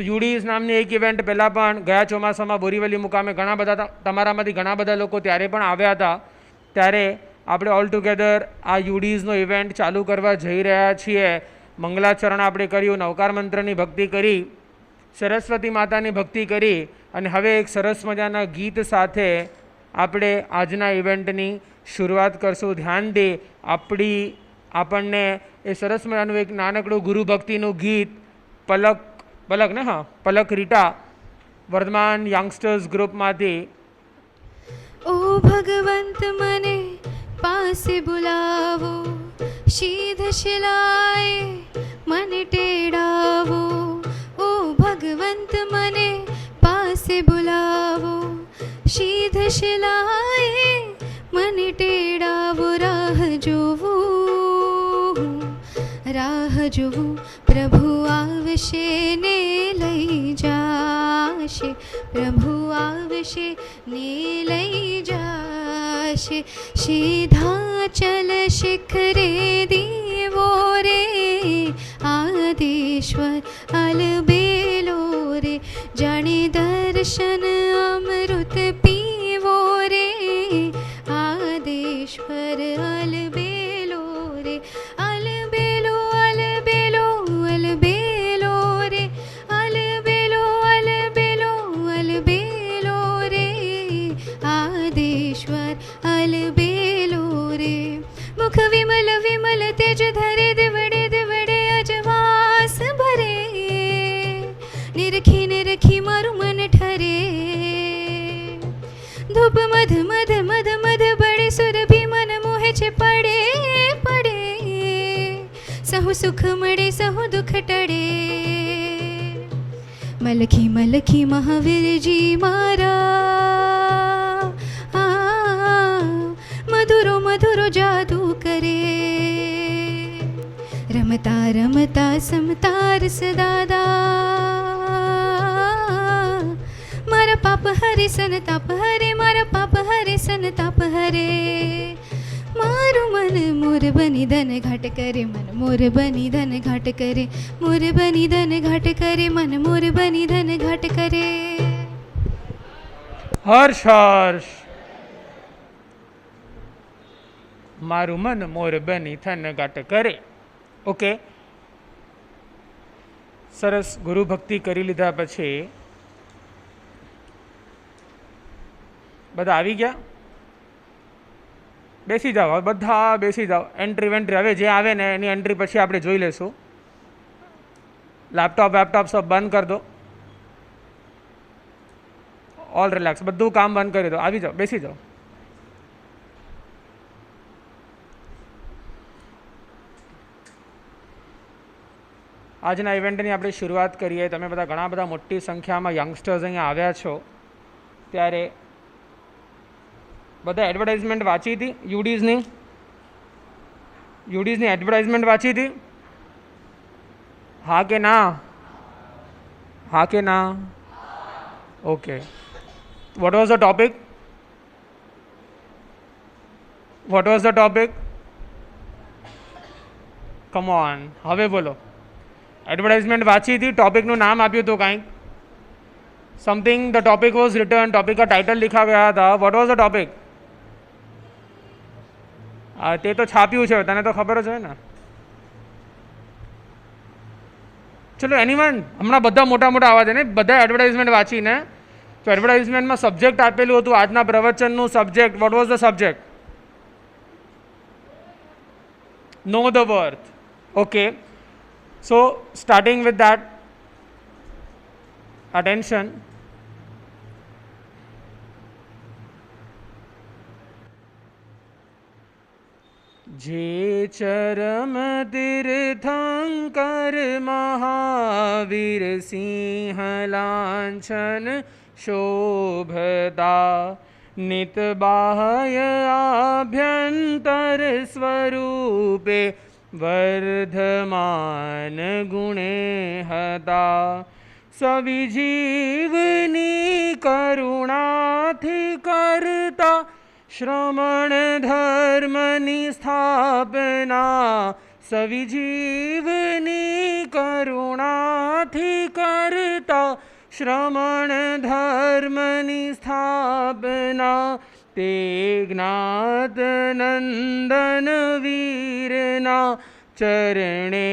તો યુડીઝ નામની એક ઇવેન્ટ પહેલાં પણ ગયા ચોમાસામાં બોરીવલી મુકામે ઘણા બધા તમારામાંથી ઘણા બધા લોકો ત્યારે પણ આવ્યા હતા. ત્યારે આપણે ઓલ ટુગેધર આ યુડીઝનો ઇવેન્ટ ચાલુ કરવા જઈ રહ્યા છીએ. મંગલાચરણ આપણે કર્યું, નવકાર મંત્રની ભક્તિ કરી, સરસ્વતી માતાની ભક્તિ કરી અને હવે એક સરસ મજાના ગીત સાથે આપણે આજના ઇવેન્ટની શરૂઆત કરશું. ધ્યાનથી આપણને એ સરસ મજાનું એક નાનકડું ગુરુ ભક્તિનું ગીત પલક રીટા વર્ધમાન યંગસ્ટર્સ ગ્રુપમાંથી. ઓ ભગવંત મને પાસે બુલાવો, શીધ શિલાએ મને ટેડાવો. ઓ ભગવંત મને પાસે બુલાવો, શીધ શિલાએ મને ટેડાવો. રાહ જોવું પ્રભુ આવશે ને લઈ જાશે, પ્રભુ આવશે ને લઈ જાશે. સીધાચલ શિખરે દીવો રે, આદેશ્વર અલબેલો રે. જાણે દર્શન અમૃત પીવો રે, આદેશ્વર અલબેલો રે. અલબેલો અલબેલો અલબેલો રે, અલબેલો અલબેલો અલબેલો રે, આદેશ્વર અલબેલો રે. મુખ વિમલ વિમલ તેજ ધરે, દિવડે દિવડે અજવાસ ભરે. નિરખી નિરખી મારું મન ઠરે. ધૂપ મધ મધ મધ મધ બળે, સુરભી મન મોહે છે પડે પડે. સહુ સુખ મળે સહુ દુઃખ ટળે. મલખી મલખી મહાવીરજી મારા, મધુરો મધુરો જાદુ કરે. રમતા રમતા સમતા રસ દાદા, મારા પાપ હરે સંતાપ હરે, મારા પાપ હરે સંતાપ હરે. મારું મન મોર બની ધન ઘાટ કરે, મન મોર બની ધન ઘાટ કરે, મોર બની ધન ઘાટ કરે, મન મોર બની ધન ઘાટ કરે. હર્ષ હર્ષ. મારું મન મોર બની ધન ઘાટ કરે. ઓકે, સરસ. ગુરુ ભક્તિ કરી લીધા પછી બધા આવી ગયા? બેસી જાઓ, હવે બધા બેસી જાઓ. એન્ટ્રી વેન્ટ્રી હવે જે આવે ને એની એન્ટ્રી પછી આપણે જોઈ લઈશું. લેપટોપ સબ બંધ કરી દો. ઓલ રિલેક્સ, બધું કામ બંધ કરી દો. આવી જાઓ, બેસી જાઓ. આજના ઇવેન્ટની આપણે શરૂઆત કરીએ. તમે બધા ઘણા બધા મોટી સંખ્યામાં યંગસ્ટર્સ અહીંયા આવ્યા છો. ત્યારે બધા એડવર્ટાઇઝમેન્ટ વાંચી હતી યુડીઝની એડવર્ટાઇઝમેન્ટ વાંચી હતી? હા કે ના? હા કે ના? Okay. What was the topic? What was the topic? Come on, હવે બોલો. એડવર્ટાઇઝમેન્ટ વાંચી હતી, ટॉपिकનું નામ આપ્યું હતું કાંઈક. Something the topic was return, topic का टाइटल लिखा गया था. What was the topic? તે તો છાપ્યું છે, તને તો ખબર જ હોય ને. ચલો એનીવન, હમણાં બધા મોટા મોટા આવા છે ને, બધા એડવર્ટાઇઝમેન્ટ વાંચીને. તો એડવર્ટાઇઝમેન્ટમાં સબ્જેક્ટ આપેલું હતું આજના પ્રવચનનું. Subject, what was the subject? Know the worth. Okay, so starting with that, attention. જે ચરમ તીર્થંકર મહાવીર સિંહ લાંછન શોભતા, નિત બાહ્ય આભ્યંતર સ્વરૂપે વર્ધમાન ગુણે હતા. સવિજીવની કરુણાથી કરતા શ્રમણ ધર્મની સ્થાપના, સવિજીવની કરુણાથી કરતા શ્રમણ ધર્મની સ્થાપના તે જ્ઞાત નંદન વીરના ચરણે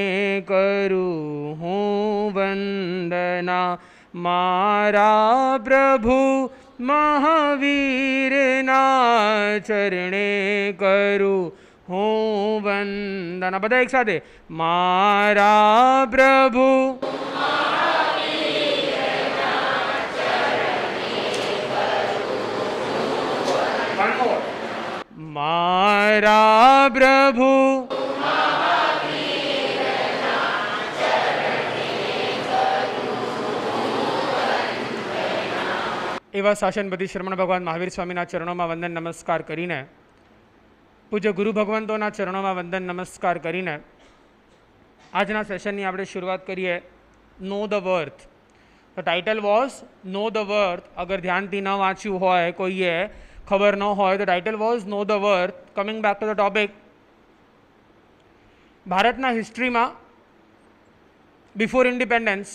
કરું હું વંદના. મારા પ્રભુ મહાવીરના ચરણે કરું હું વંદના. બધા એક સાથે. મારા પ્રભુ મારા પ્રભુ એવા શાસનપતિ શરમણ ભગવાન મહાવીર સ્વામીના ચરણોમાં વંદન નમસ્કાર કરીને, પૂજ્ય ગુરુ ભગવંતોના ચરણોમાં વંદન નમસ્કાર કરીને આજના સેશનની આપણે શરૂઆત કરીએ. Know the worth. The title was know the worth. અગર ધ્યાનથી ન વાંચ્યું હોય, કોઈએ ખબર ન હોય, the title was know the worth. Coming back to the topic, ભારતના હિસ્ટ્રીમાં બિફોર ઇન્ડિપેન્ડન્સ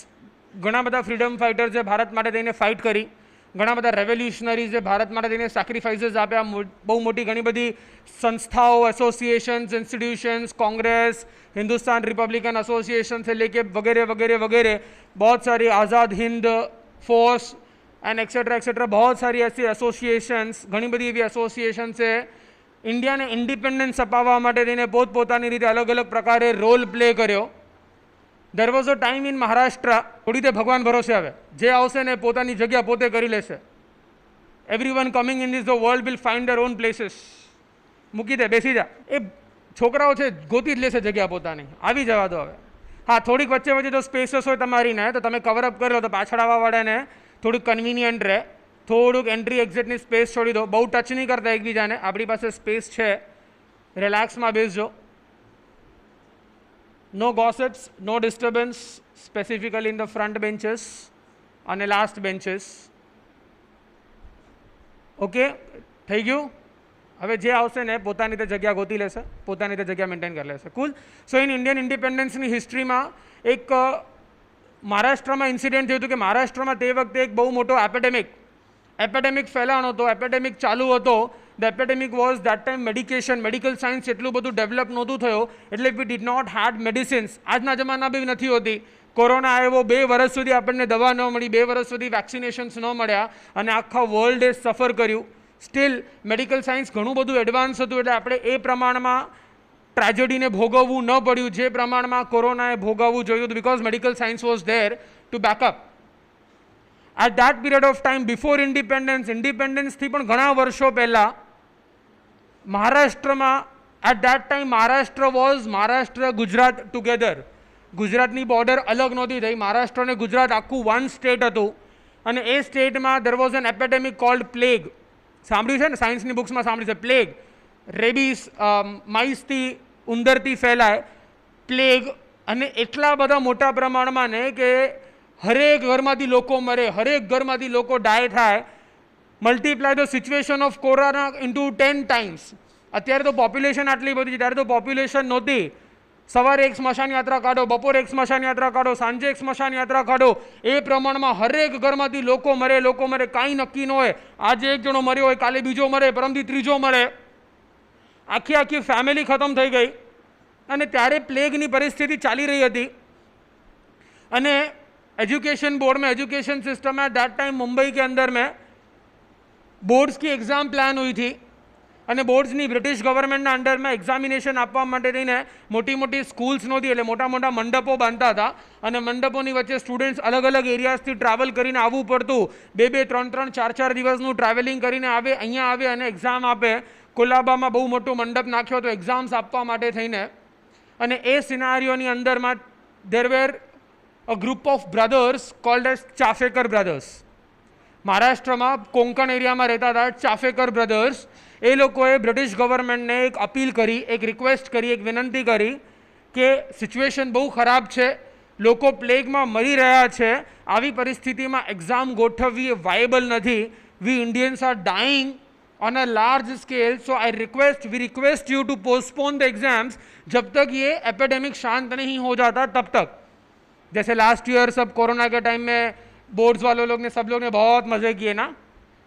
ઘણા બધા ફ્રીડમ ફાઇટર્સે ભારત માટે થઈને ફાઇટ કરી, ઘણા બધા રેવોલ્યુશનરીઝે ભારત માટે થઈને સેક્રિફાઇસીસ આપ્યા. બહુ મોટી ઘણી બધી સંસ્થાઓ, associations, institutions, Congress, Hindustan Republican Association से लेके वगैरह वगैरह वगैरह बहुत सारी Azad Hind Force and etcetera बहुत सारी ऐसी एसोसिएशन्स, घणी बधी एवी एसोसिएशन्से इंडियाने इंडिपेंडन्स अपाववा माटे थईने पोतपोतानी रीते अलग अलग प्रकारे रोल प्ले कर्यो. देर was a time in Maharashtra, थोड़ी ते भगवान भरोसे आवे, जे आवशे ने पोतानी जग्या पोते करी लेशे. Everyone coming in this the world will find their own places. मूकी दे, बेसी जा. ए छोकराओ छे गोती ज लेशे जग्या पोतानी. आवी जवा दो हवे. हाँ, थोड़ीक वच्चे वच्चे जो स्पेसेस होय तमारी ने तो तमे कवर अप करो तो पाछळ आववावाळाने थोड़ुं कन्वीनियंट रहे. थोड़ुंक एंट्री एक्झिटनी स्पेस छोड़ी दो. बहु टच नहीं करता एकबीजाने. आपणी पासे स्पेस छे. रिलेक्समां बेसजो. No gossips, no disturbance, specifically in the front benches અને લાસ્ટ બેન્ચીસ. ઓકે, થઈ ગયું. હવે જે આવશે ને પોતાની રીતે જગ્યા ગોતી લેશે, પોતાની રીતે જગ્યા મેન્ટેન કરી લેશે. કુલ. સો ઇન ઇન્ડિયન ઇન્ડિપેન્ડન્સની હિસ્ટ્રીમાં એક મહારાષ્ટ્રમાં ઇન્સિડન્ટ થયું હતું કે મહારાષ્ટ્રમાં તે વખતે એક બહુ મોટો એપેડેમિક ફેલાણો હતો, એપેડેમિક ચાલુ હતો. The epidemic was that time medication, medical science એટલું બધું ડેવલપ નહોતું થયું, એટલે we did not had medicines. આજના જમાના બી નથી હોતી. કોરોના આવ્યો, 2 વર્ષ સુધી આપણને દવા ન મળી, 2 વર્ષ સુધી વેક્સિનેશન્સ ન મળ્યા અને આખા વર્લ્ડે સફર કર્યું. સ્ટીલ મેડિકલ સાયન્સ ઘણું બધું એડવાન્સ હતું, એટલે આપણે એ પ્રમાણમાં ટ્રેજેડીને ભોગવવું ન પડ્યું જે પ્રમાણમાં કોરોનાએ ભોગવવું જોયું હતું, because medical science was there to back up. At that period of time before ઇન્ડિપેન્ડન્સથી પણ ઘણા વર્ષો પહેલાં મહારાષ્ટ્રમાં, at that time Maharashtra Gujarat together. ગુજરાતની બોર્ડર અલગ નહોતી થઈ. મહારાષ્ટ્ર અને ગુજરાત આખું વન સ્ટેટ હતું અને એ સ્ટેટમાં there was an epidemic cold plague. સાંભળ્યું છે ને, સાયન્સની બુક્સમાં સાંભળ્યું છે. પ્લેગ, રેબીસ, માઇસથી, ઉંદરથી ફેલાય પ્લેગ, અને એટલા બધા મોટા પ્રમાણમાં ને કે હરેક ઘરમાંથી લોકો મરે, હરેક ઘરમાંથી લોકો ડાય થાય. Multiply the situation of corona into 10 times. અત્યારે તો પોપ્યુલેશન આટલી બધી છે, ત્યારે તો પોપ્યુલેશન નહોતી. સવારે એક સ્મશાન યાત્રા કાઢો, બપોરે એક સ્મશાન યાત્રા કાઢો, સાંજે એક સ્મશાન યાત્રા કાઢો, એ પ્રમાણમાં હરેક ઘરમાંથી લોકો મરે, કાંઈ નક્કી ન હોય. આજે એક જણો મર્યો હોય, કાલે બીજો મરે, પરમથી ત્રીજો મરે. આખી ફેમિલી ખતમ થઈ ગઈ. અને ત્યારે પ્લેગની પરિસ્થિતિ ચાલી રહી હતી. અને एजुकेशन बोर्ड में, एजुकेशन सिस्टम में दैट टाइम मुंबई के अंदर में बोर्ड्स की एग्ज़ाम प्लान हुई थी અને બોર્ડ્સની બ્રિટિશ ગવર્મેન્ટના અંડરમાં એક્ઝામિનેશન આપવા માટે થઈને મોટી મોટી સ્કૂલ્સ નહોતી, એટલે મોટા મોટા મંડપો બાંધતા હતા અને મંડપોની વચ્ચે સ્ટુડન્ટ્સ અલગ અલગ એરિયાઝથી ટ્રાવેલ કરીને આવવું પડતું. 2-2, 3-3, 4-4 દિવસનું ટ્રાવેલિંગ કરીને આવે, અહીંયા આવે અને એક્ઝામ આપે. કોલાબામાં બહુ મોટો મંડપ નાખ્યો હતો એક્ઝામ્સ આપવા માટે થઈને. અને એ સિનારીઓની અંદરમાં there were a group of brothers called as Chafekar brothers. મહારાષ્ટ્રમાં કોંકણ એરિયામાં રહેતા હતા ચાફેકર બ્રધર્સ. એ લોકોએ બ્રિટિશ ગવર્મેન્ટને એક અપીલ કરી, એક રિક્વેસ્ટ કરી, એક વિનંતી કરી કે સિચ્યુએશન બહુ ખરાબ છે, લોકો પ્લેગમાં મરી રહ્યા છે, આવી પરિસ્થિતિમાં એક્ઝામ ગોઠવવી એ વાયેબલ નથી. We Indians are dying on a large scale. So we request you to postpone the exams जब तक ये एपिडेमिक शांत नहीं हो जाता तब तक. जैसे लास्ट ईयर सब कोरोना के टाइम में बोर्ड्स वालों लोग ने सब लोग ने बहुत मजे किए ना,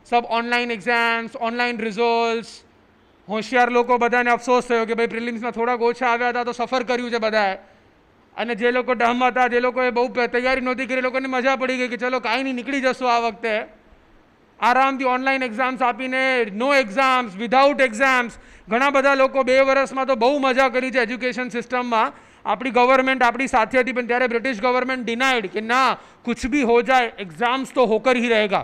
सब ऑनलाइन एग्जाम्स, ऑनलाइन रिઝલ્ટ્સ. હોશિયાર લોકો બધાને અફસોસ થયો કે ભાઈ પ્રિલિમ્સમાં થોડાક ઓછા આવ્યા હતા તો સફર કર્યું છે બધાએ, અને જે લોકો ડમ હતા, જે લોકોએ બહુ તૈયારી નહોતી કરી, લોકોને મજા પડી ગઈ કે ચલો કાંઈ નહીં, નીકળી જશું આ વખતે આરામથી ઓનલાઈન એક્ઝામ્સ આપીને. નો એક્ઝામ્સ, વિધાઉટ એક્ઝામ્સ. ઘણા બધા લોકો 2 વર્ષમાં તો બહુ મજા કરી છે એજ્યુકેશન સિસ્ટમમાં. આપણી ગવર્મેન્ટ આપણી સાથે હતી, પણ ત્યારે બ્રિટિશ ગવર્મેન્ટ ડિનાઇડ કે ના, कुछ भी हो जाए एग्जाम्स तो होकर ही रहेगा,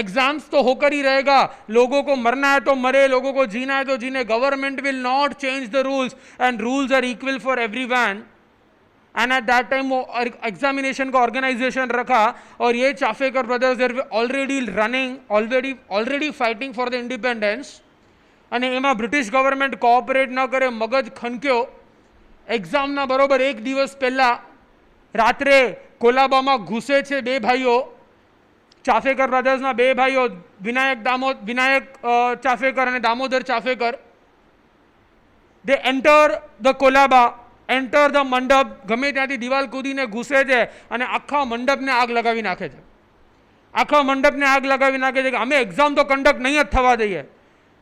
एग्जाम्स तो होकर ही रहेगा. लोगों को मरना है तो मरे, लोगों को जीना है तो जीने. Government will not change the rules and rules are equal for everyone. And at that time वो एग्जामिनेशन का ऑर्गेनाइजेशन रखा, और ये Chaphekar brothers there already running, already fighting for the independence. અને એમાં બ્રિટિશ ગવર્મેન્ટ કોઓપરેટ ન કરે, મગજ ખનક્યો. એક્ઝામના બરોબર 1 દિવસ પહેલાં રાત્રે કોલાબામાં ઘૂસે છે 2 ભાઈઓ, ચાફેકર બ્રધર્સના 2 ભાઈઓ, વિનાયક ચાફેકર અને Damodar Chafekar. They enter the Colaba, enter the mandap, ગમે ત્યાંથી દિવાલ કૂદીને ઘૂસે છે અને આખા મંડપને આગ લગાવી નાખે છે. આખા મંડપને આગ લગાવી નાખે છે કે અમે એક્ઝામ તો કન્ડક્ટ નહીં જ થવા દઈએ.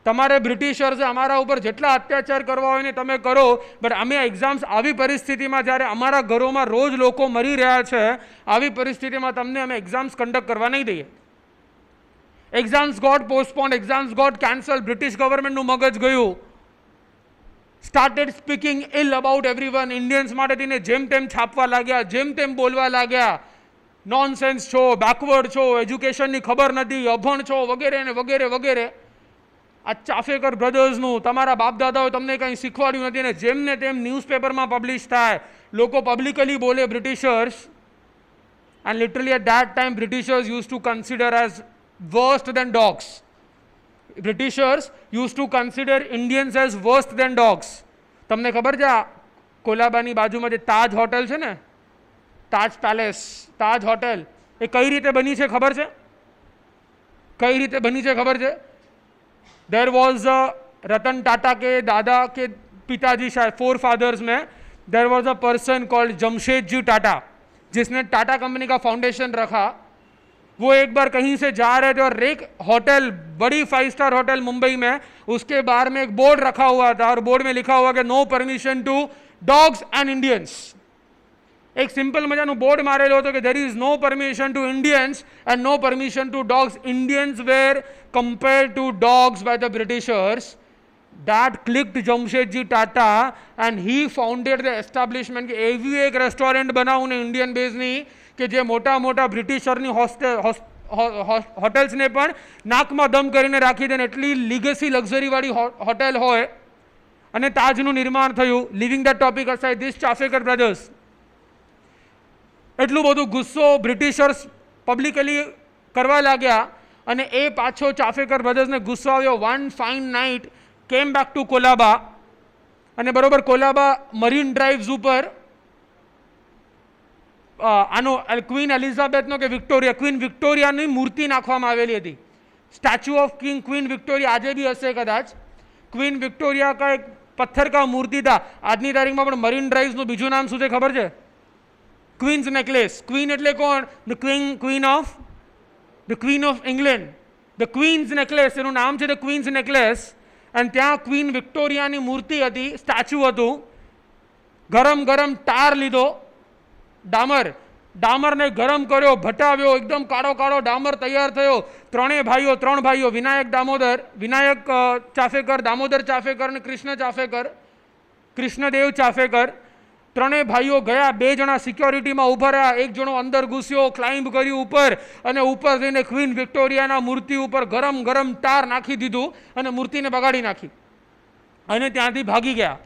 તમારે બ્રિટિશર્સે અમારા ઉપર જેટલા અત્યાચાર કરવા હોય ને તમે કરો, બટ અમે એક્ઝામ્સ આવી પરિસ્થિતિમાં, જ્યારે અમારા ઘરોમાં રોજ લોકો મરી રહ્યા છે, આવી પરિસ્થિતિમાં તમને અમે એક્ઝામ્સ કન્ડક્ટ કરવા નહીં દઈએ. Exams got postponed, exams got cancel. British ગવર્મેન્ટનું મગજ ગયું. Started speaking ill about everyone. Indians માટે થઈને જેમ તેમ છાપવા લાગ્યા, જેમ તેમ બોલવા લાગ્યા. નોનસેન્સ છો, બેકવર્ડ છો, એજ્યુકેશનની ખબર નથી, અભણ છો, વગેરે ને વગેરે વગેરે. આ ચાફેકર બ્રધર્સનું તમારા બાપદાદાઓ તમને કંઈ શીખવાડ્યું નથી, ને જેમને તેમ ન્યૂઝપેપરમાં પબ્લિશ થાય, લોકો પબ્લિકલી બોલે Britishers. And literally at that time Britishers use to consider as worst than dogs. Britishers use to consider Indians as worst than dogs. તમને ખબર છે આ કોલાબાની બાજુમાં જે તાજ હોટેલ છે ને, તાજ પેલેસ, તાજ હોટેલ, એ કઈ રીતે બની છે ખબર છે? કઈ રીતે બની છે ખબર છે? देर वॉज रतन टाटा के दादा के पिताजी, शायद 4 फादर्स में there was a person called Jamshedji Tata, जिसने टाटा कंपनी का फाउंडेशन रखा. वो एक बार कहीं से जा रहे थे और एक होटल, बड़ी 5 स्टार होटल मुंबई में, उसके बाहर में एक बोर्ड रखा हुआ था और बोर्ड में लिखा हुआ कि no permission to dogs and Indians. एक सिंपल मजाનું બોર્ડ મારેલો હતો કે there is no permission to Indians and no permission to dogs. Indians were compared to dogs by the Britishers. That clicked Jamshedji Tata and he founded the establishment કે એવી એક restaurant બનાવું ને Indian બેઝની કે જે મોટા મોટા બ્રિટિશરની હોટેલ્સને પણ નાકમાં દમ કરીને રાખી દે, એટલી લીગસી લક્ઝરીવાળી હોટેલ હોય. અને તાજનું નિર્માણ થયું. Leaving the topic aside, this Chafekar brothers, એટલું બધું ગુસ્સો બ્રિટિશર્સ પબ્લિકલી કરવા લાગ્યા, અને એ પાછો ચાફેકર બ્રધર્સને ગુસ્સો આવ્યો. વન ફાઇન નાઇટ કેમ બેક ટુ કોલાબા, અને બરોબર કોલાબા મરીન ડ્રાઇવ્સ ઉપર આનો ક્વીન એલિઝાબેથનો કે વિક્ટોરિયા, ક્વીન વિક્ટોરિયાની મૂર્તિ નાખવામાં આવેલી હતી. સ્ટેચ્યુ ઓફ ક્વીન વિક્ટોરિયા આજે બી હશે કદાચ. ક્વીન વિક્ટોરિયા કા એક પથ્થર કા મૂર્તિ था. આજની તારીખમાં પણ મરીન ડ્રાઇવ્સનું બીજું નામ શું છે ખબર છે? Queens necklace. ક્વીન એટલે કોણ? The queen of England. The Queens necklace એનું નામ છે, ધ ક્વીન્સ નેકલેસ. અને ત્યાં ક્વીન વિક્ટોરિયાની મૂર્તિ હતી, સ્ટેચ્યુ હતું. ગરમ ગરમ ટાર લીધો, ડામરને ગરમ કર્યો, ભટાવ્યો, એકદમ કાળો કાળો ડામર તૈયાર થયો. 3 ભાઈઓ, વિનાયક ચાફેકર, દામોદર ચાફેકર અને કૃષ્ણદેવ ચાફેકર, 3 ભાઈઓ ગયા. 2 જણા સિક્યોરિટીમાં ઊભા રહ્યા, 1 જણો અંદર ઘૂસ્યો, ક્લાઇમ્બ કર્યું ઉપર, અને ઉપર જઈને ક્વીન વિક્ટોરિયાના મૂર્તિ ઉપર ગરમ ગરમ ટાર નાખી દીધું અને મૂર્તિને બગાડી નાખી અને ત્યાંથી ભાગી ગયા.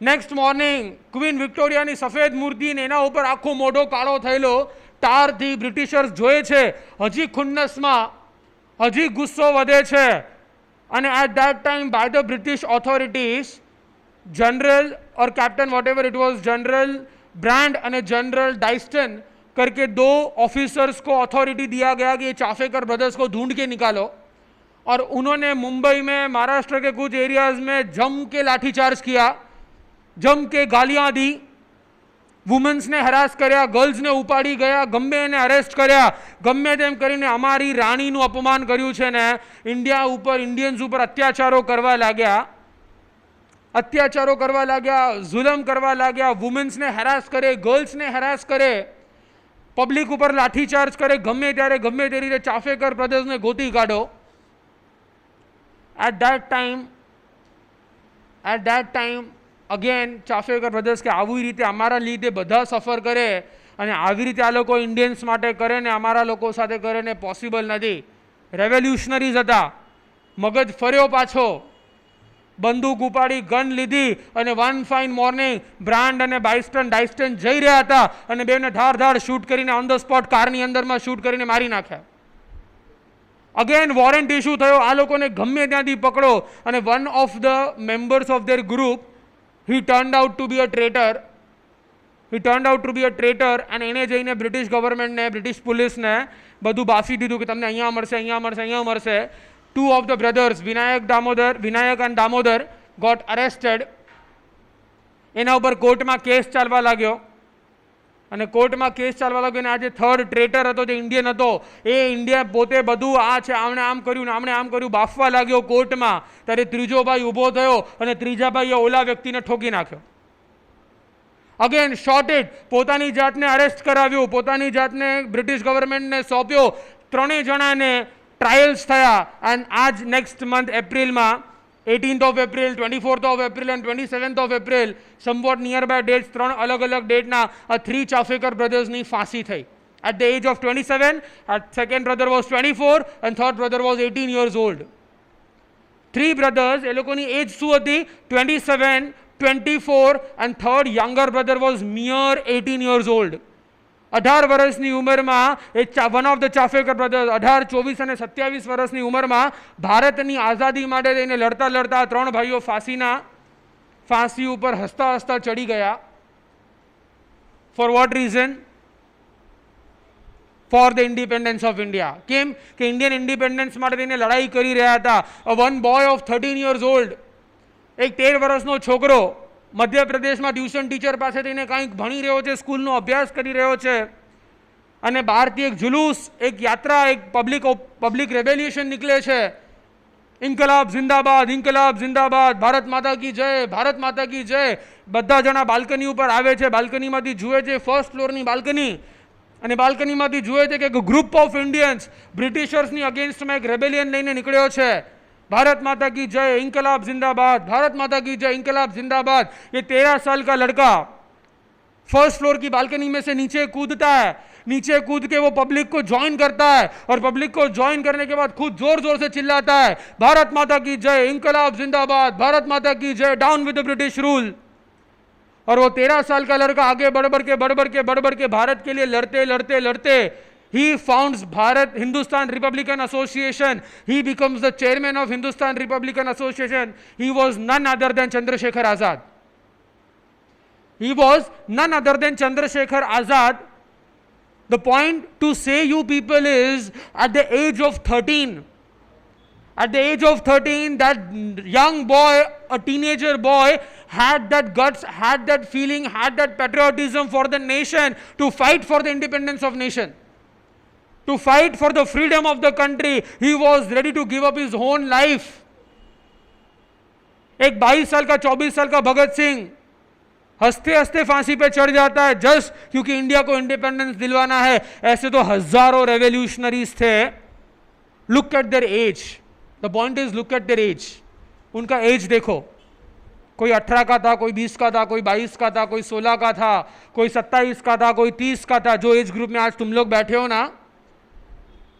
નેક્સ્ટ મોર્નિંગ ક્વીન વિક્ટોરિયાની સફેદ મૂર્તિ ને એના ઉપર આખો મોઢો કાળો થયેલો ટારથી બ્રિટિશર્સ જોયે છે. હજી ખુન્નસમાં, હજી ગુસ્સો વધે છે. અને at that time by the British authorities, general और captain whatever it was, general Brand और जनरल डाइस्टन करके 2 ऑफिसर्स को अथॉरिटी दिया गया कि ये चाफेकर ब्रदर्स को ढूंढ के निकालो. और उन्होंने मुंबई में, महाराष्ट्र के कुछ एरियाज में जम के लाठीचार्ज किया, जम के गालियां दी, વુમન્સ ને હરાસ કર્યા, ગર્લ્સને ઉપાડી ગયા, ગમે એને અરેસ્ટ કર્યા, ગમે તેમ કરીને અમારી રાણીનું અપમાન કર્યું છે ને ઇન્ડિયા ઉપર, ઇન્ડિયન્સ ઉપર અત્યાચારો કરવા લાગ્યા, જુલમ કરવા લાગ્યા, વુમન્સને હરાસ કરે, ગર્લ્સને હરાસ કરે, પબ્લિક ઉપર લાઠીચાર્જ કરે, ગમે ત્યારે ગમે તે રીતે ચાફેકર બ્રધર્સને ગોતી કાઢો. At that time again Chafekar brothers કે આવી રીતે અમારા લીધે બધા સફર કરે અને આવી રીતે આ લોકો ઇન્ડિયન્સ માટે કરે ને અમારા લોકો સાથે કરે ને પોસિબલ નથી. રેવોલ્યુશનરીઝ હતા, મગજ ફર્યો પાછો, બંદૂક ઉપાડી, ગન લીધી અને વન ફાઇન મોર્નિંગ બ્રાન્ડ અને ડાયસ્ટન જઈ રહ્યા હતા અને બેને ધાડ શૂટ કરીને ઓન ધ સ્પોટ કારની અંદરમાં શૂટ કરીને મારી નાખ્યા. અગેન વોરંટ ઇસ્યુ થયો, આ લોકોને ગમે ત્યાંથી પકડો અને one of the members of their group, he turned out to be a traitor અને એને જઈને બ્રિટિશ ગવર્મેન્ટને, બ્રિટિશ પોલીસને બધું બાફી દીધું કે તમને અહીંયા મળશે. 2 of the brothers, Vinayak and Damodar got arrested. એના ઉપર કોર્ટમાં કેસ ચાલવા લાગ્યો અને આ જે થર્ડ ટ્રેટર હતો, જે ઇન્ડિયન હતો, એ ઇન્ડિયા પોતે બધું આ છે, આમણે આમ કર્યું બાફવા લાગ્યો કોર્ટમાં. ત્યારે ત્રીજો ભાઈ ઊભો થયો અને ત્રીજા ભાઈએ ઓલા વ્યક્તિને ઠોકી નાખ્યો. અગેન શોર્ટેડ, પોતાની જાતને અરેસ્ટ કરાવ્યો, પોતાની જાતને બ્રિટિશ ગવર્મેન્ટને સોંપ્યો. ત્રણેય જણાને ટ્રાયલ્સ થયા અને આજ નેક્સ્ટ મંથ એપ્રિલમાં 18th of April, 24th of April and 27th of April, somewhat nearby dates, 3 અલગ ડેટના 3 ચાફેકર બ્રધર્સની ફાંસી થઈ. At the age of 27, second brother was 24 and third brother was 18 years old. 3 brothers, એ લોકોની એજ શું હતી? 27, 24 and third younger brother was mere 18 years old. 18 વર્ષની ઉંમરમાં one of the ચાફેકર brothers 18, 24 અને 27 વર્ષની ઉંમરમાં ભારતની આઝાદી માટે થઈને લડતા 3 ભાઈઓ ફાંસી ઉપર હસતા ચડી ગયા. For what reason? For the independence of India. કેમ કે ઇન્ડિયન ઇન્ડિપેન્ડન્સ માટે થઈને લડાઈ કરી રહ્યા હતા. One boy of 13 years old, એક 13 વર્ષનો છોકરો મધ્યપ્રદેશમાં ટ્યુશન ટીચર પાસે થઈને કંઈક ભણી રહ્યો છે, સ્કૂલનો અભ્યાસ કરી રહ્યો છે અને બહારથી એક જુલુસ, એક યાત્રા, એક પબ્લિક રેવોલ્યુશન નીકળે છે. ઇન્કલાબ જિંદાબાદ, ભારત માતા કી જય. બધા જણા બાલ્કની ઉપર આવે છે, બાલ્કનીમાંથી જુએ છે, ફર્સ્ટ ફ્લોરની બાલ્કની, અને બાલ્કનીમાંથી જુએ છે કે એક ગ્રુપ ઓફ ઇન્ડિયન્સ બ્રિટિશર્સની અગેન્સ્ટમાં એક રેબેલિયન લઈને નીકળ્યો છે. भारत माता की जय, इंकलाब जिंदाबाद, भारत माता की जय, इंकलाब जिंदाबाद. ये 13 साल का लड़का फर्स्ट फ्लोर की बालकनी में से नीचे कूदता है. नीचे कूद के वो पब्लिक को ज्वाइन करता है और पब्लिक को ज्वाइन करने के बाद खुद जोर जोर से चिल्लाता है, भारत माता की जय, इंकलाब जिंदाबाद, भारत माता की जय, down with the British rule. और वो 13 साल का लड़का आगे बढ़ बढ़ के भारत के लिए लड़ते he founds Hindustan Republican Association. He becomes the chairman of Hindustan Republican Association. He was none other than Chandrasekhar Azad. The point to say you people is, at the age of 13, that young boy, a teenager boy, had that guts, had that feeling, had that patriotism for the nation, to fight for the independence of nation, to fight for the freedom of the country. He was ready to give up his own life. एक 22 साल का 24 साल का भगत सिंह हंसते फांसी पे चढ़ जाता है जस्ट क्योंकि इंडिया को इंडिपेंडेंस दिलवाना है. ऐसे तो हजारों रेवोल्यूशनरीज थे. Look at their age. The point is look at their age. उनका एज देखो. कोई 18 का था, कोई 20 का था, कोई 22 का था, कोई 16 का था, कोई 27 का था, कोई 30 का था. जो एज ग्रुप में आज तुम लोग बैठे हो ना,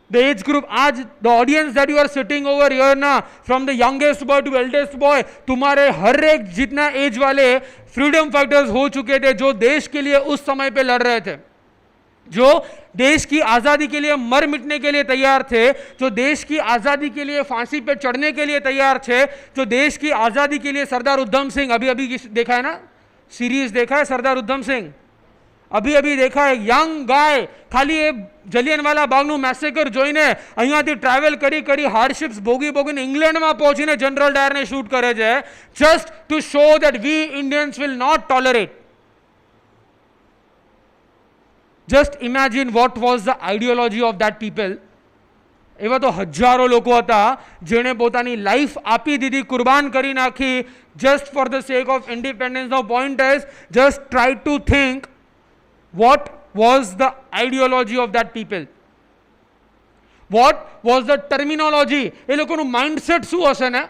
the age group, आज the audience that you are sitting over here ना, from the youngest boy to eldest boy, तुम्हारे हर एक जितना एज वाले फ्रीडम फाइटर्स हो चुके थे, जो देश के लिए उस समय पे लड़ रहे थे, जो देश की आज़ादी के लिए मर मिटने के लिए तैयार थे, जो देश की आज़ादी के लिए फांसी पे चढ़ने के लिए तैयार थे, जो देश की आज़ादी के लिए सरदार उधम सिंह, अभी देखा है ना, सीरीज देखा है सरदार उधम सिंह, અભી અભી દેખા એક યંગ ગાય ખાલી એ જલિયનવાલા બાગનું મેસેકર જોઈને અહીંયાથી ટ્રાવેલ કરી કરી હાર્ડશિપ્સ ભોગી ભોગીને ઇંગ્લેન્ડમાં પહોંચીને જનરલ ડાયરને શૂટ કરે છે, just to show that we Indians will not tolerate. Just imagine what was the ideology of that people. એવા તો હજારો લોકો હતા જેણે પોતાની લાઈફ આપી દીધી, કુરબાન કરી નાખી, just for the sake of independence. No point is just try to think what was the ideology of that people, what was the terminology. એ લોકોનું માઇન્ડસેટ શું હશે ને,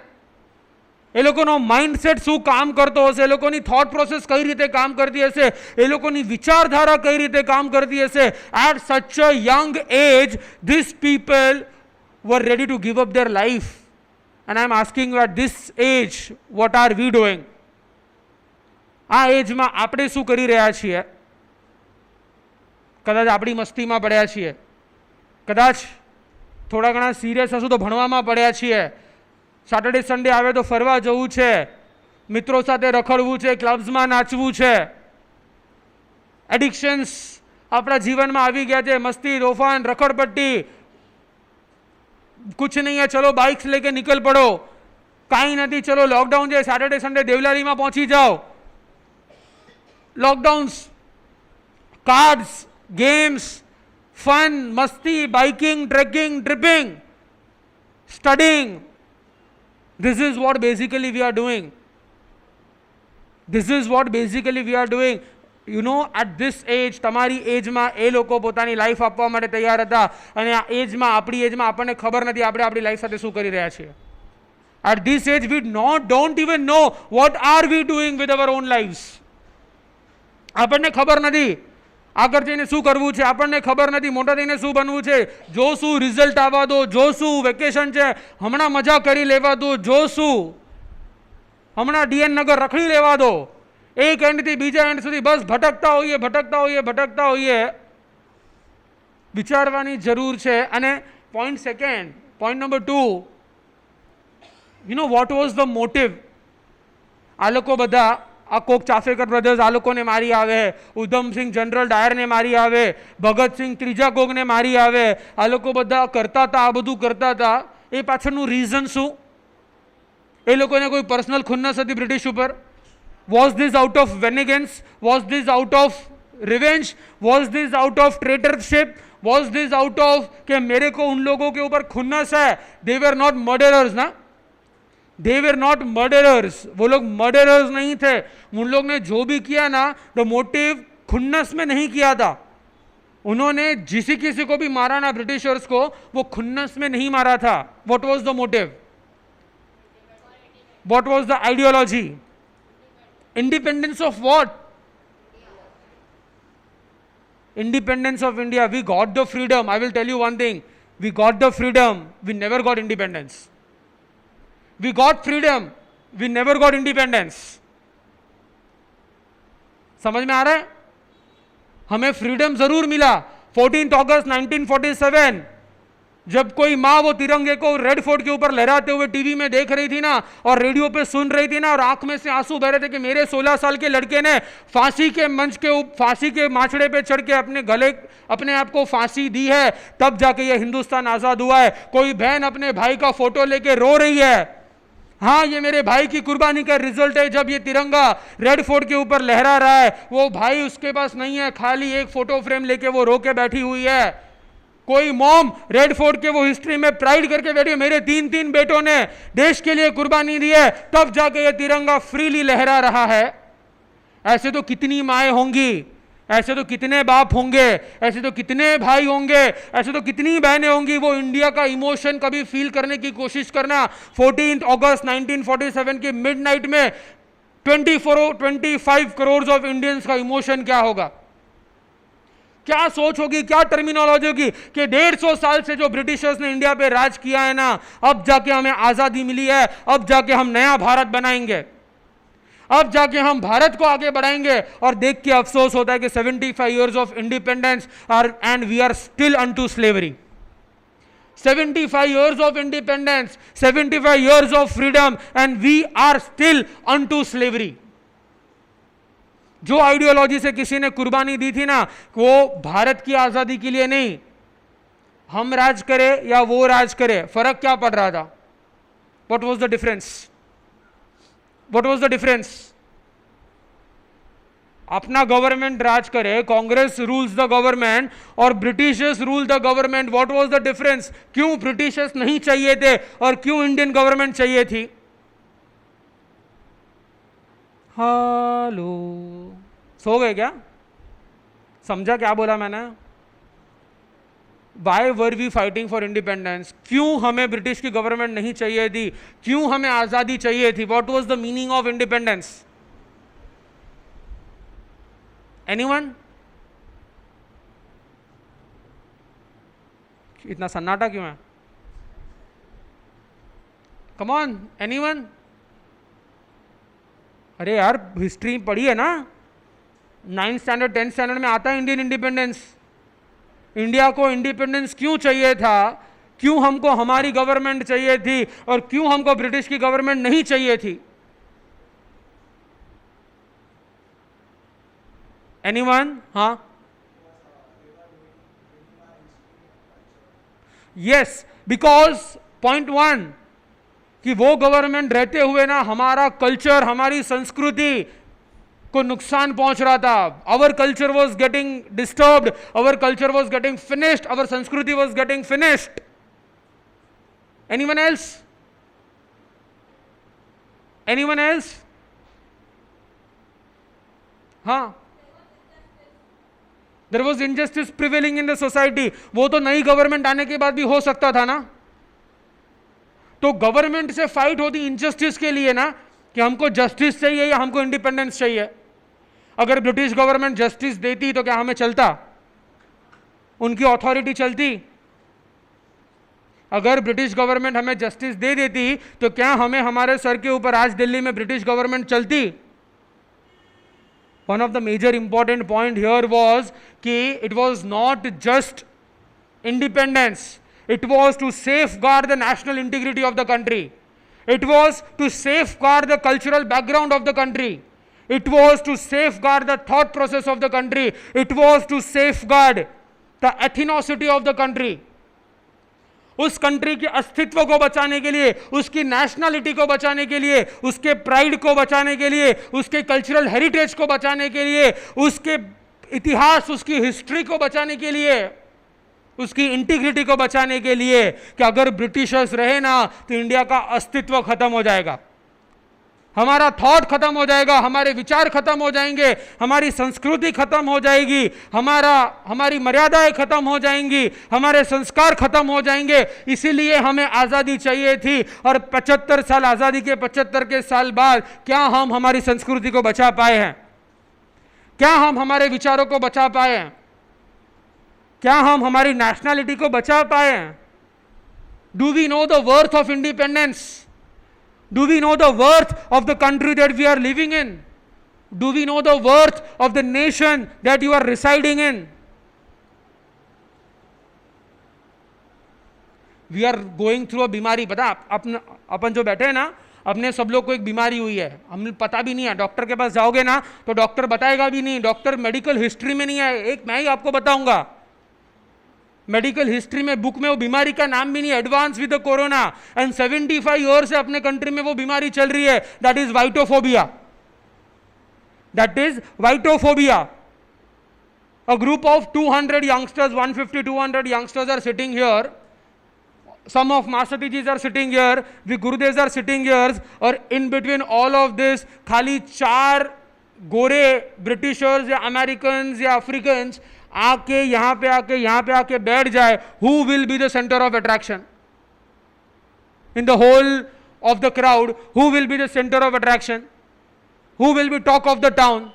એ લોકોનો માઇન્ડસેટ શું કામ કરતો હશે, એ લોકોની થોટ પ્રોસેસ કઈ રીતે કામ કરતી હશે, એ લોકોની વિચારધારા કઈ રીતે કામ કરતી હશે. at such a young age these people were ready to give up their life, and I am asking you at this age what are we doing? આ એજમાં આપણે શું કરી રહ્યા છીએ? કદાચ આપણી મસ્તીમાં પડ્યા છીએ, કદાચ થોડા ઘણા સિરિયસ હશું તો ભણવામાં પડ્યા છીએ, સેટરડે સન્ડે આવે તો ફરવા જવું છે, મિત્રો સાથે રખડવું છે, ક્લબ્સમાં નાચવું છે. એડિક્શન્સ આપણા જીવનમાં આવી ગયા છે, મસ્તી, તોફાન, રખડપટ્ટી. कुछ नहीं है, चलो बाइक्स लेके निकल पड़ो, काई नहीं, चलो लॉकडाउन है, सैटरडे संडे देवलारी में पहुंची जाओ. लॉकडाउन्स, कार्ड्स, गेम्स, फन, मस्ती, biking, trekking, tripping, studying. This is what basically we are doing. This is what basically we are doing. You know at this age, તમારી એજમાં એ લોકો પોતાની લાઈફ આપવા માટે તૈયાર હતા, અને આ એજમાં, આપણી એજમાં આપણને ખબર નથી આપણે આપણી લાઈફ સાથે શું કરી રહ્યા છીએ. At this age we don't even know what are we doing with our own lives. આપણને ખબર નથી આગળ જઈને શું કરવું છે, આપણને ખબર નથી મોટા થઈને શું બનવું છે. જોશું રિઝલ્ટ આવવા દો, જોશું વેકેશન છે હમણાં મજા કરી લેવા દો, જોશું હમણાં ડીએન નગર રખડી લેવા દો. એક એન્ડથી બીજા એન્ડ સુધી બસ ભટકતા હોઈએ, ભટકતા હોઈએ, ભટકતા હોઈએ. વિચારવાની જરૂર છે. અને point second, point number 2, you know what was the motive? આ લોકો બધા, આ કોક ચાફેકર બ્રધર્સ આ લોકોને મારી આવે, ઉધમસિંહ જનરલ ડાયરને મારી આવે, ભગતસિંહ ત્રીજા કોકને મારી આવે, આ લોકો બધા કરતા હતા, આ બધું કરતા હતા. એ પાછળનું રીઝન શું? એ લોકોને કોઈ પર્સનલ ખુન્નસ હતી બ્રિટિશ ઉપર? Was this out of vengeance? Was this out of revenge? Was this out of traitorship? Was this out of कि मेरे को उन लोगों के ऊपर खुन्नस है? They were not murderers ना, they were not murderers. वो लोग murderers नहीं थे. उन लोग ने जो भी किया ना, the motive खुन्नस में नहीं किया था. उन्होंने जिसी किसी को भी मारा ना ब्रिटिशर्स को, वो खुन्नस में नहीं मारा था. What was the motive? What was the ideology? Independence of what? Independence of India. We got the freedom. I will tell you one thing. We got the freedom. We never got independence. We got freedom. We never got independence. समझ में आ रहा है? हमें freedom जरूर मिला. 14 अगस्त 1947 जब कोई माँ वो तिरंगे को रेड फोर्ट के ऊपर लहराते हुए टीवी में देख रही थी ना, और रेडियो पे सुन रही थी ना, और आंख में से आंसू बह रहे थे कि मेरे 16 साल के लड़के ने फांसी के मंच के फांसी के माछड़े पे चढ़ के अपने गले अपने आप को फांसी दी है, तब जाके ये हिंदुस्तान आजाद हुआ है. कोई बहन अपने भाई का फोटो लेके रो रही है, हाँ ये मेरे भाई की कुर्बानी का रिजल्ट है. जब ये तिरंगा रेड फोर्ट के ऊपर लहरा रहा है, वो भाई उसके पास नहीं है, खाली एक फोटो फ्रेम लेके वो रो के बैठी हुई है. कोई मॉम रेड फोर्ट के वो हिस्ट्री में प्राइड करके बैठी, मेरे 3 बेटों ने देश के लिए कुर्बानी दी है, तब जाके ये तिरंगा फ्रीली लहरा रहा है. ऐसे तो कितनी माएँ होंगी, ऐसे तो कितने बाप होंगे, ऐसे तो कितने भाई होंगे, ऐसे तो कितनी बहनें होंगी. वो इंडिया का इमोशन कभी फील करने की कोशिश करना. 14 अगस्त 1947 की मिडनाइट में 25 करोड़ ऑफ इंडियंस का इमोशन क्या होगा, क्या सोच होगी, क्या टर्मिनोलॉजी होगी कि 150 साल से जो ब्रिटिशर्स ने इंडिया पे राज किया है ना, अब जाके हमें आजादी मिली है, अब जाके हम नया भारत बनाएंगे, अब जाके हम भारत को आगे बढ़ाएंगे. और देख के अफसोस होता है कि 75 years of independence and we are still unto slavery. 75 years of independence, 75 years of freedom, and we are still unto slavery. जो आइडियोलॉजी से किसी ने कुर्बानी दी थी ना, वो भारत की आजादी के लिए नहीं, हम राज करें या वो राज करे, फर्क क्या पड़ रहा था? What was the difference? What was the difference? अपना गवर्नमेंट राज करे, कांग्रेस रूल्स द गवर्नमेंट और Britishers rule the government, what was the difference? क्यों ब्रिटिशर्स नहीं चाहिए थे और क्यों इंडियन गवर्नमेंट चाहिए थी? हेलो, सो गए क्या? समझा क्या बोला मैंने? Why were we fighting for independence? क्यों हमें ब्रिटिश की गवर्नमेंट नहीं चाहिए थी? क्यों हमें आजादी चाहिए थी? What was the meaning of independence? Anyone? इतना सन्नाटा क्यों है? Come on, anyone? अरे यार, हिस्ट्री पढ़ी है ना, 9th स्टैंडर्ड 10th स्टैंडर्ड में आता है इंडियन इंडिपेंडेंस। इंडिया को इंडिपेंडेंस क्यों चाहिए था? क्यों हमको हमारी गवर्नमेंट चाहिए थी और क्यों हमको ब्रिटिश की गवर्नमेंट नहीं चाहिए थी? एनीवन? हाँ, यस, बिकॉज पॉइंट 1 कि वो गवर्नमेंट रहते हुए ना हमारा कल्चर, हमारी संस्कृति को नुकसान पहुंच रहा था। Our culture was getting disturbed, our culture was getting finished, our sanskriti was getting finished. Anyone else? Anyone else? हाँ, there was injustice prevailing in the society. वो तो नई गवर्नमेंट आने के बाद भी हो सकता था ना। तो गवर्नमेंट से फाइट होती इनजस्टिस के लिए ना, कि हमको जस्टिस चाहिए या हमको इंडिपेंडेंस चाहिए। अगर ब्रिटिश गवर्नमेंट जस्टिस देती तो क्या हमें चलता? उनकी अथॉरिटी चलती? अगर ब्रिटिश गवर्नमेंट हमें जस्टिस दे देती तो क्या हमें हमारे सर के ऊपर आज दिल्ली में ब्रिटिश गवर्नमेंट चलती? One of the major important point here was कि it was not just independence, it was to safeguard the national integrity of the country, it was to safeguard the cultural background of the country, it was to safeguard the thought process of the country, it was to safeguard the ethnicity of the country. उस country के अस्तित्व को बचाने के लिए, उसकी nationality को बचाने के लिए, उसके प्राइड को बचाने के लिए, उसके कल्चरल हेरिटेज को बचाने के लिए, उसके इतिहास, उसकी हिस्ट्री को बचाने के लिए, उसकी इंटीग्रिटी को बचाने के लिए, कि अगर ब्रिटिशर्स रहे ना तो इंडिया का अस्तित्व खत्म हो जाएगा, हमारा थॉट खत्म हो जाएगा, हमारे विचार खत्म हो जाएंगे, हमारी संस्कृति खत्म हो जाएगी, हमारी मर्यादाएं खत्म हो जाएंगी, हमारे संस्कार खत्म हो जाएंगे। इसीलिए हमें आज़ादी चाहिए थी। और 75 साल आज़ादी के 75 के साल बाद क्या हम हमारी संस्कृति को बचा पाए हैं? क्या हम हमारे विचारों को बचा पाए हैं? क्या हम हमारी नेशनलिटी को बचा पाए हैं? Do we know the worth of independence? Do we know the worth of the country that we are living in? Do we know the worth of the nation that you are residing in? We are going through a बीमारी। पता अपन जो बैठे हैं ना, अपने सब लोग को एक बीमारी हुई है, हमें पता भी नहीं है। डॉक्टर के पास जाओगे ना तो डॉक्टर बताएगा भी नहीं, डॉक्टर मेडिकल हिस्ट्री में नहीं है। एक मैं ही आपको बताऊंगा, मेडिकल हिस्ट्री में, बुक में वो बीमारी का नाम भी नहीं, advance with the corona, and 75 year से अपने कंट्री में वो बीमारी चल रही है। That is whitophobia. That is whitophobia. A group of 200 youngsters, 150-200 youngsters are sitting here. Some of Master Jis are sitting here, we Gurudevs are sitting here, और in between all of this खाली 4 गोरे Britishers या American या African आके यहाँ पे आके बैठ जाए। Who will be the center of attraction in the whole of the crowd? Who will be the center of attraction? Who will be talk of the town?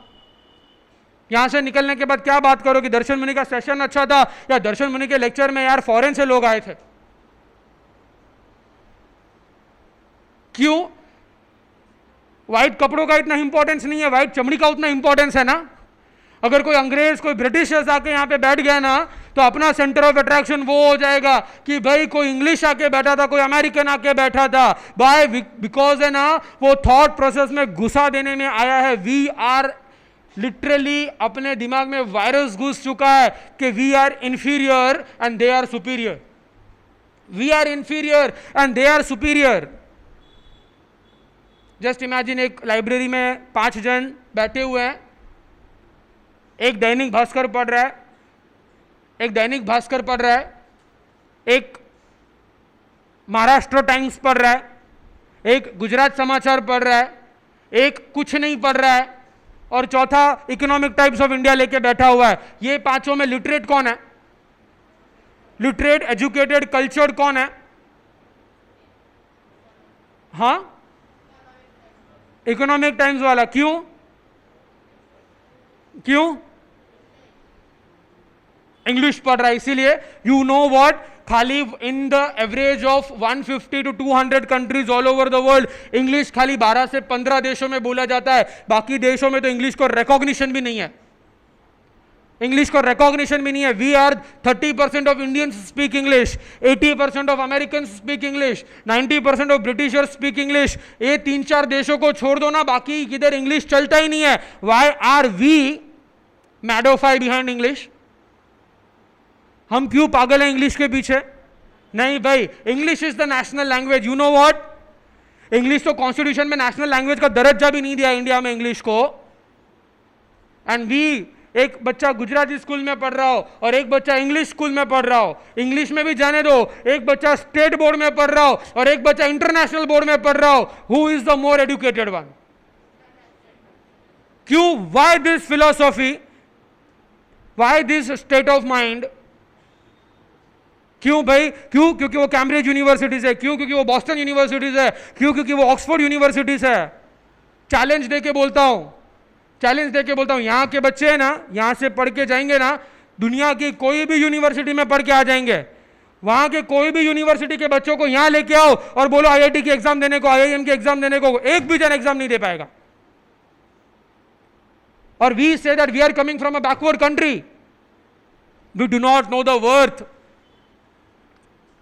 यहाँ से निकलने के बाद क्या बात करो कि दर्शन मुनि का सेशन अच्छा था, या दर्शन मुनि के लेक्चर में यार फॉरेन से लोग आए थे। क्यों? व्हाइट कपड़ों का इतना इंपॉर्टेंस नहीं है, व्हाइट चमड़ी का उतना इंपॉर्टेंस है ना। अगर कोई अंग्रेज, कोई ब्रिटिशर्स आके यहाँ पे बैठ गया ना तो अपना सेंटर ऑफ अट्रैक्शन वो हो जाएगा कि भाई कोई इंग्लिश आके बैठा था, कोई अमेरिकन आके बैठा था। बाय बिकॉज है ना वो थॉट प्रोसेस में घुसा देने में आया है। वी आर लिटरली अपने दिमाग में वायरस घुस चुका है कि we are inferior and they are superior, we are inferior and they are superior. Just imagine, एक लाइब्रेरी में 5 जन बैठे हुए हैं, एक दैनिक भास्कर पढ़ रहा है, एक दैनिक भास्कर पढ़ रहा है, एक महाराष्ट्र टाइम्स पढ़ रहा है, एक गुजरात समाचार पढ़ रहा है, एक कुछ नहीं पढ़ रहा है, और चौथा इकोनॉमिक टाइम्स ऑफ इंडिया लेके बैठा हुआ है। ये पांचों में लिटरेट कौन है? लिटरेट, एजुकेटेड, कल्चर्ड कौन है? हाँ, इकोनॉमिक टाइम्स वाला। क्यों? क्यों? इंग्लिश पढ़ रहा है इसीलिए। यू नो व्हाट, खाली in the average of 150 to 200 countries all over the world English खाली 12 से 15 देशों में बोला जाता है। बाकी देशों में तो इंग्लिश को रिकॉग्निशन भी नहीं है, इंग्लिश को रिकॉग्निशन भी नहीं है। We are 30% of Indians speak English, 80% of American speak English, 90% of Britishers speak English. ये 3-4 देशों को छोड़ दो ना, बाकी किधर इंग्लिश चलता ही नहीं है। Why are we madofy behind English? हम क्यों पागल हैं इंग्लिश के पीछे? नहीं भाई, English is the national language. You know what, English तो कॉन्स्टिट्यूशन में नेशनल लैंग्वेज का दर्जा भी नहीं दिया इंडिया में इंग्लिश को। एंड वी, एक बच्चा गुजराती स्कूल में पढ़ रहा हो और एक बच्चा इंग्लिश स्कूल में पढ़ रहा हो, इंग्लिश में भी जाने दो, एक बच्चा स्टेट बोर्ड में पढ़ रहा हो और एक बच्चा इंटरनेशनल बोर्ड में पढ़ रहा हो, who is the more educated one? क्यों? Why this philosophy, why this state of mind? क्यों भाई? क्यों? क्योंकि वो कैम्ब्रिज यूनिवर्सिटीज है। क्यों? क्योंकि वो बॉस्टन यूनिवर्सिटीज है। क्यों? क्योंकि वो ऑक्सफोर्ड यूनिवर्सिटीज है। चैलेंज देके बोलता हूं, चैलेंज देके बोलता हूं, यहां के बच्चे हैं ना, यहां से पढ़ के जाएंगे ना, दुनिया की कोई भी यूनिवर्सिटी में पढ़ के आ जाएंगे। वहां के कोई भी यूनिवर्सिटी के बच्चों को यहां लेके आओ और बोलो आईआईटी की एग्जाम देने को, आईआईएम की एग्जाम देने को, एक भी जन एग्जाम नहीं दे पाएगा। और we say that we are coming from a backward country, we do not know the worth.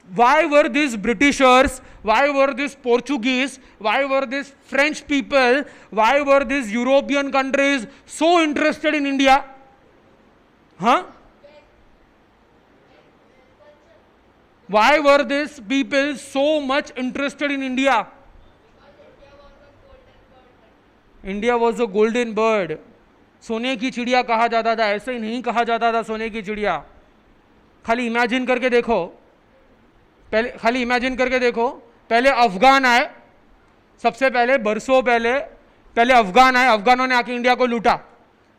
Why were these Britishers, why were these Portuguese, why were these French people, why were these European countries so interested in India? Huh? Why were these people so much interested in India? India was a golden bird. सोने की चिड़िया कहा जाता था, ऐसे ही नहीं कहा जाता था सोने की चिड़िया। खाली इमेजिन करके देखो, पहले खाली इमेजिन करके देखो, पहले अफगान आए, सबसे पहले बरसों पहले अफगान आए, अफगानों ने आके इंडिया को लूटा।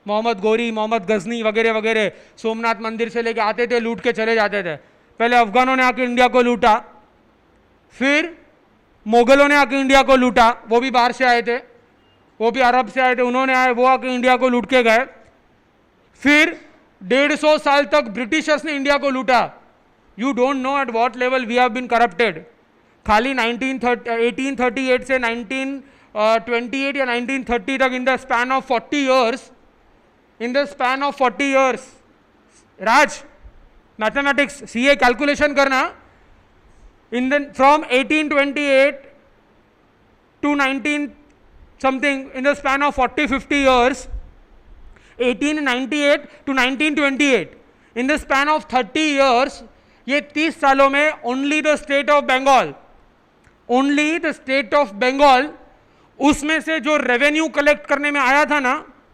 मोहम्मद गोरी, मोहम्मद गजनी वगैरह वगैरह सोमनाथ मंदिर से लेके आते थे, लूट के चले जाते थे। पहले अफगानों ने आके इंडिया को लूटा, फिर मुगलों ने आके इंडिया को लूटा, वो भी बाहर से आए थे, वो भी अरब से आए थे, उन्होंने आए, वो आके इंडिया को लूट के गए। फिर 150 साल तक ब्रिटिशर्स ने इंडिया को लूटा। You don't know at what level we have been corrupted. खाली 1838 से 1928 या 1930 तक, in the span of 40 years, in the span of 40 years, Raj mathematics CA calculation करना, in the from 1828 to 19 something, in the span of 40-50 years, 1898 to 1928, in the span of 30 years, ये 30 सालों में only the state of Bengal, only the state of Bengal, उसमें से जो revenue collect करने में आया था ना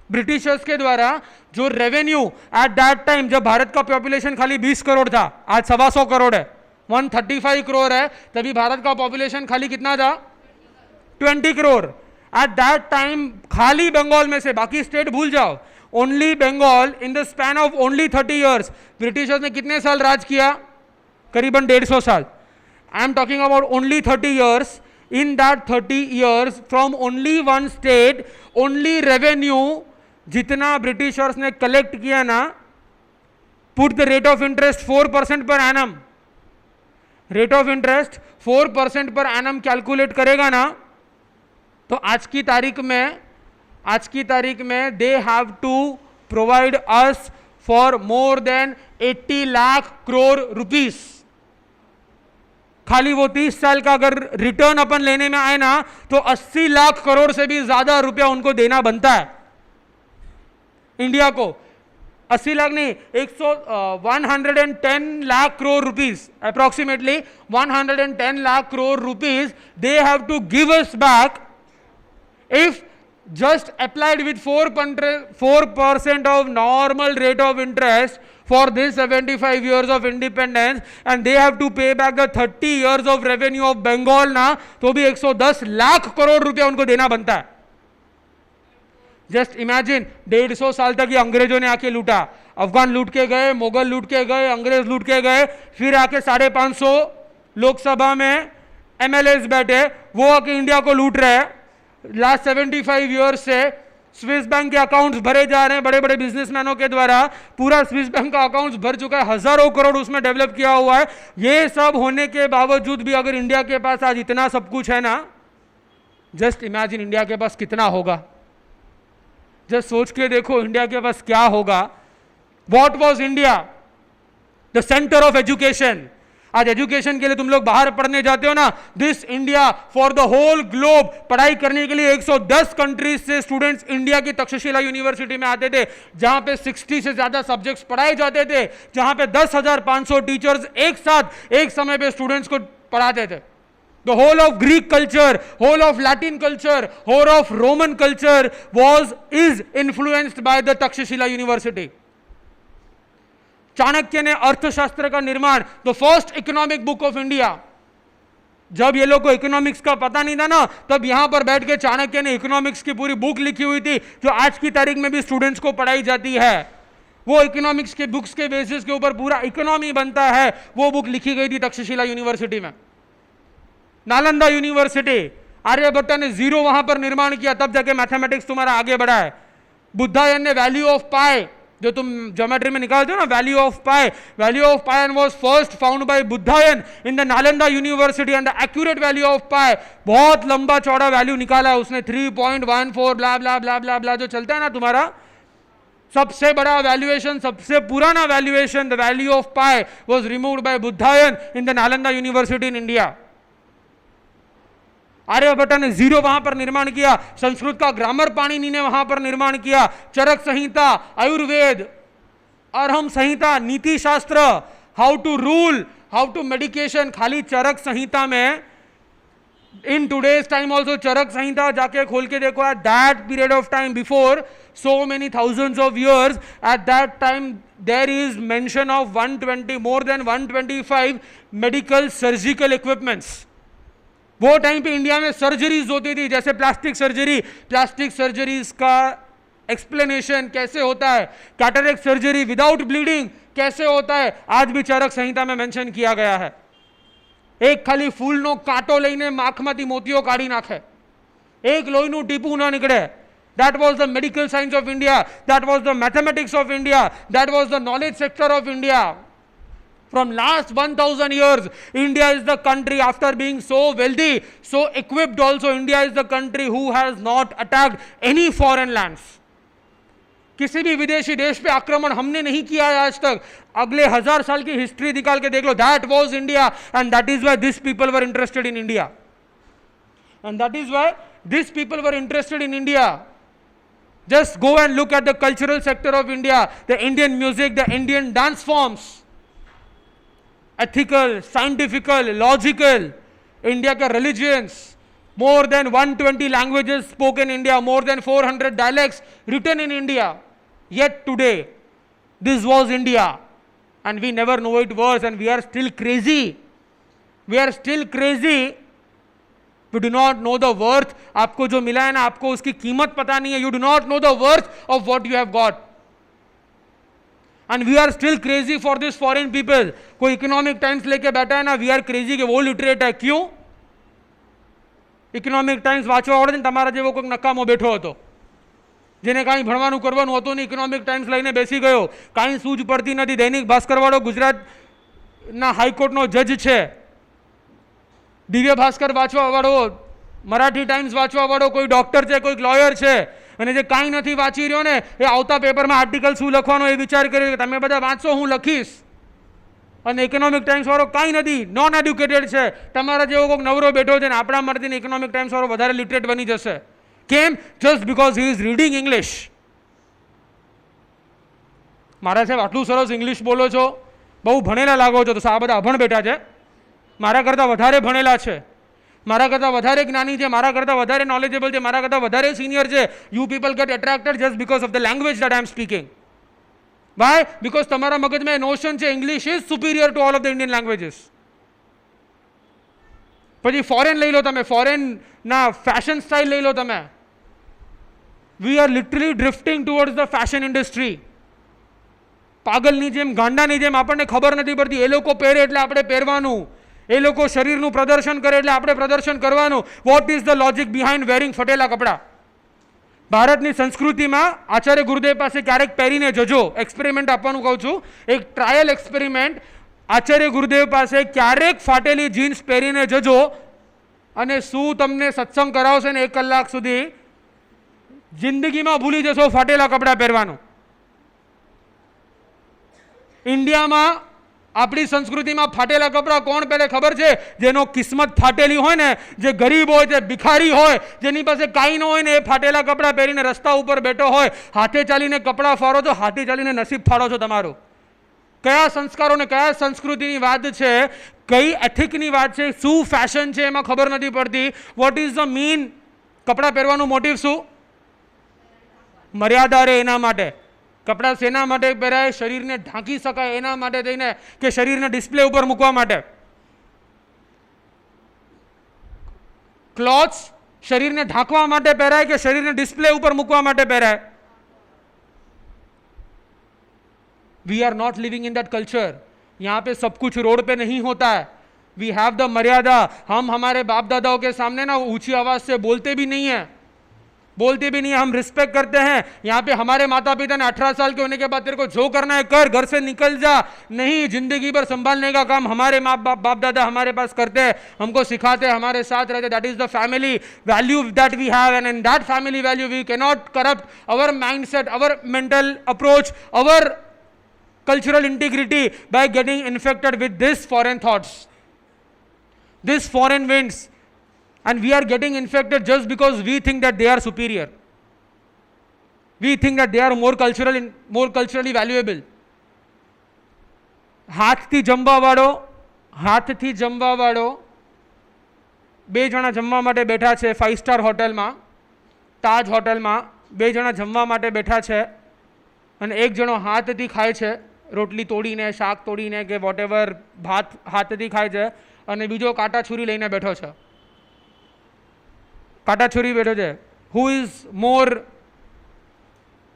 ब्रिटिशर्स के द्वारा, जो रेवेन्यू एट दैट टाइम, जब भारत का पॉपुलेशन खाली 20 करोड़ था, आज 125 करोड़ है, 135 करोड़ है, तभी भारत का पॉपुलेशन खाली कितना था? 20 करोड़। एट दैट टाइम खाली बंगाल में से, बाकी स्टेट भूल जाओ, only Bengal in the span of only 30 years, Britishers ने कितने साल राज किया? करीबन 150 साल। I am talking about only 30 years. In that 30 years from only one state, only revenue जितना ब्रिटिशर्स ने कलेक्ट किया ना, put the rate of interest 4% per annum, rate of interest 4% per annum calculate करेगा ना, तो आज की तारीख में they have to provide us for more than 80 lakh crore rupees. खाली वो 30 साल का अगर रिटर्न अपन लेने में आए ना, तो 80 लाख करोड़ से भी ज्यादा रुपया उनको देना बनता है। इंडिया को 80 लाख नहीं 110 lakh crore rupees, approximately 110 lakh crore rupees they have to give us back if just applied with 4% of normal rate of interest for this 75 years of independence, and they have to pay back the 30 years of revenue of Bengal ना, तो भी 110 लाख करोड़ रुपया उनको देना बनता है. Just imagine 150 साल तक ये अंग्रेजों ने आके लूटा, अफगान लूट के गए, मुगल लूट के गए, अंग्रेज लूट के गए, फिर आके 550 लोकसभा में एमएलएस बैठे, वो आके इंडिया को लूट रहे हैं. लास्ट 75 ईयर्स से स्विस बैंक के अकाउंट्स भरे जा रहे हैं बड़े बड़े बिजनेसमैनों के द्वारा. पूरा स्विस बैंक का अकाउंट्स भर चुका है, हजारों करोड़ उसमें डेवलप किया हुआ है. ये सब होने के बावजूद भी अगर इंडिया के पास आज इतना सब कुछ है ना, जस्ट इमेजिन इंडिया के पास कितना होगा. जस्ट सोच के देखो इंडिया के पास क्या होगा. What was India? The centre of education. आज एजुकेशन के लिए तुम लोग बाहर पढ़ने जाते हो ना, this India for the whole globe, पढ़ाई करने के लिए 110 कंट्रीज से स्टूडेंट्स इंडिया की तक्षशिला यूनिवर्सिटी में आते थे, जहां पे 60 से ज्यादा सब्जेक्ट्स पढ़ाए जाते थे, जहां पे 10,500 टीचर्स एक साथ एक समय पे स्टूडेंट्स को पढ़ाते थे. The whole of Greek culture, whole of Latin culture, whole of Roman culture is influenced by the Takshashila University. Chanakya ने अर्थशास्त्र का निर्माण, the first economic book of India. जब ये लोग को इकोनॉमिक्स का पता नहीं था ना, तब यहां पर बैठ के चाणक्य ने इकोनॉमिक्स की पूरी बुक लिखी हुई थी, जो आज की तारीख में भी स्टूडेंट्स को पढ़ाई जाती है. वो इकोनॉमिक्स के बुक्स के बेसिस के ऊपर पूरा इकोनॉमी बनता है. वो बुक लिखी गई थी तक्षशिला यूनिवर्सिटी में. नालंदा यूनिवर्सिटी, आर्यभट्ट ने जीरो वहां पर निर्माण किया, तब जाके मैथमेटिक्स तुम्हारा आगे बढ़ा है. बुद्धायन ने वैल्यू ऑफ पाई, जो तुम ज्योमेट्री में निकालते हो ना, value of pi was first found by Baudhayan in the Nalanda university. And the accurate value of pi, बहुत लंबा चौड़ा वैल्यू निकाला है उसने, 3.14 ब्ला ब्ला ब्ला ब्ला ब्ला, जो चलता है ना तुम्हारा सबसे बड़ा वैल्यूएशन, सबसे पुराना valuation, the value of pi was removed by Baudhayan in the Nalanda university in India. Aryabhata ने जीरो वहां पर निर्माण किया. संस्कृत का ग्रामर पाणिनि ने वहां पर निर्माण किया. चरक संहिता, आयुर्वेद, अरहम संहिता, नीति शास्त्र, how to rule, how to medication, खाली चरक संहिता में. In today's time also Charak Samhita जाके खोल के देखो, at that period of time before so many thousands of years, at that time there is mention of 120, more than 125 medical surgical equipments. वो time पे India में surgeries होती थी, जैसे प्लास्टिक सर्जरी. प्लास्टिक सर्जरीज का एक्सप्लेनेशन कैसे होता है, कैटरेक्ट सर्जरी विदाउट ब्लीडिंग कैसे होता है, आज भी चरक संहिता में मेंशन किया गया है. एक खाली फूलनो कांटो लईने माखमाथी मोतियो काढी नाखे, एक लोहीનું ટીપું ન નીકળે. That was the medical science of India, that was the mathematics of India, that was the knowledge sector of India. From last 1000 years, India is the country, after being so wealthy, so equipped also, India is the country who has not attacked any foreign lands. किसी भी विदेशी देश पे आक्रमण हमने नहीं किया है आज तक. अगले 1000 साल की हिस्ट्री निकाल के देख लो. That was India, and that is why these people were interested in India. And that is why these people were interested in India. Just go and look at the cultural sector of India, the Indian music, the Indian dance forms. Ethical, scientifical, logical. India के religions, more than 120 languages spoken in India, more than 400 dialects written in India. Yet today, this was India, and we never know it was, and we are still crazy. We are still crazy. We do not know the worth. आपको जो मिला है ना, आपको उसकी कीमत पता नहीं है. You do not know the worth of what you have got. And we are still crazy for this foreign people. कोई इकोनॉमिक टाइम्स लेके बैठा है ना, we are crazy કે वो लिटरेट है. क्यों? ઇકોનોમિક ટાઈમ્સ વાંચવા આવડે ને તમારા જેવો કોઈક નકામો બેઠો હતો, જેને કાંઈ ભણવાનું કરવાનું હતું નહીં, ઇકોનોમિક ટાઈમ્સ લઈને બેસી ગયો, કાંઈ સૂઝ પડતી નથી. દૈનિક ભાસ્કરવાળો ગુજરાતના હાઈકોર્ટનો જજ છે, દિવ્ય ભાસ્કર વાંચવાવાળો, મરાઠી ટાઈમ્સ વાંચવાવાળો કોઈ ડૉક્ટર છે, કોઈક લોયર છે, અને જે કાંઈ નથી વાંચી રહ્યો ને, એ આવતા પેપરમાં આર્ટિકલ શું લખવાનો એ વિચાર કર્યો કે તમે બધા વાંચો, હું લખીશ. અને ઇકોનોમિક ટાઈમ્સ વાળો કાંઈ નથી, નોન એડ્યુકેટેડ છે. તમારા જેવો કોઈક નવરો બેઠો છે ને આપણા મરજીને ઇકોનોમિક ટાઈમ્સ વાળો વધારે લિટરેટ બની જશે. કેમ? Just because he is reading English. મારા સાહેબ આટલું સરસ ઇંગ્લિશ બોલો છો, બહુ ભણેલા લાગો છો, તો આ બધા અભણ બેઠા છે, મારા કરતાં વધારે ભણેલા છે, મારા કરતાં વધારે જ્ઞાની છે, મારા કરતાં વધારે નોલેજેબલ છે, મારા કરતાં વધારે સિનિયર છે. You people get attracted just because of the language that I am speaking. Why? Because તમારા મગજમાં નોશન છે English is superior to all of the Indian languages. પછી ફોરેન લઈ લો તમે, ફોરેનના ફેશન સ્ટાઇલ લઈ લો તમે. We are literally drifting towards the fashion industry. પાગલની જેમ, ગાંડાની જેમ આપણને ખબર નથી પડતી. એ લોકો પહેરે એટલે આપણે પહેરવાનું, એ લોકો શરીરનું પ્રદર્શન કરે એટલે આપણે પ્રદર્શન કરવાનું. What is the logic behind wearing ફટેલા કપડાં? ભારતની સંસ્કૃતિમાં આચાર્ય ગુરુદેવ પાસે ક્યારેક પહેરીને જજો. એક્સપેરિમેન્ટ આપવાનું કહું છું, એક ટ્રાયલ એક્સપેરિમેન્ટ. આચાર્ય ગુરુદેવ પાસે ક્યારેક ફાટેલી જીન્સ પહેરીને જજો અને શું તમને સત્સંગ કરાવશે ને 1 કલાક સુધી, જિંદગીમાં ભૂલી જશો ફાટેલા કપડાં પહેરવાનું. ઇન્ડિયામાં આપણી સંસ્કૃતિમાં ફાટેલા કપડાં કોણ પહેરે ખબર છે? જેનો કિસ્મત ફાટેલી હોય ને, જે ગરીબ હોય, જે ભિખારી હોય, જેની પાસે કાંઈ ન હોય ને, એ ફાટેલા કપડાં પહેરીને રસ્તા ઉપર બેઠો હોય. હાથે ચાલીને કપડાં ફાડો છો, હાથે ચાલીને નસીબ ફાડો છો તમારું. કયા સંસ્કારો ને કયા સંસ્કૃતિની વાત છે, કઈ એથિકની વાત છે, શું ફેશન છે, એમાં ખબર નથી પડતી. Vote is the mean? કપડાં પહેરવાનું મોટિવ શું? મર્યાદા રહે એના માટે. કપડાં શેના માટે પહેરાય? શરીરને ઢાંકી શકાય એના માટે થઈને, કે શરીરને ડિસ્પ્લે ઉપર મૂકવા માટે. ક્લોથ્સ શરીરને ઢાંકવા માટે પહેરાય કે શરીરને ડિસ્પ્લે ઉપર મૂકવા માટે પહેરાય? We are not living in that culture. यहाँ पे सब कुछ रोड पे नहीं होता है. वी हैव द मर्यादा. हम हमारे बाप दादाओं के सामने ना ऊंची आवाज से बोलते भी नहीं है, हम रिस्पेक्ट करते हैं. यहाँ पे हमारे माता पिता ने 18 साल के होने के बाद तेरे को जो करना है कर, घर से निकल जा, नहीं, जिंदगी भर संभालने का काम हमारे माँ बाप दादा हमारे पास करते हैं, हमको सिखाते हैं, हमारे साथ रहते. That is the family value that we have, and in that family value we can not corrupt our mindset, our mental approach, our cultural integrity by getting infected with this foreign thoughts, this foreign winds, and we are getting infected just because we think that they are superior, we think that they are more culturally valuable. હાથથી જમવા વાળો 2 જણા જમવા માટે બેઠા છે 5 star હોટલમાં, તાજ હોટલમાં 2 જણા જમવા માટે બેઠા છે અને એક જણો હાથથી ખાય છે, રોટલી તોડીને, શાક તોડીને કે વોટેવર, ભાત હાથથી ખાય છે, અને બીજો કાંટા છુરી લઈને બેઠો છે. કાંટા છુરી બેઠો છે. હુ is more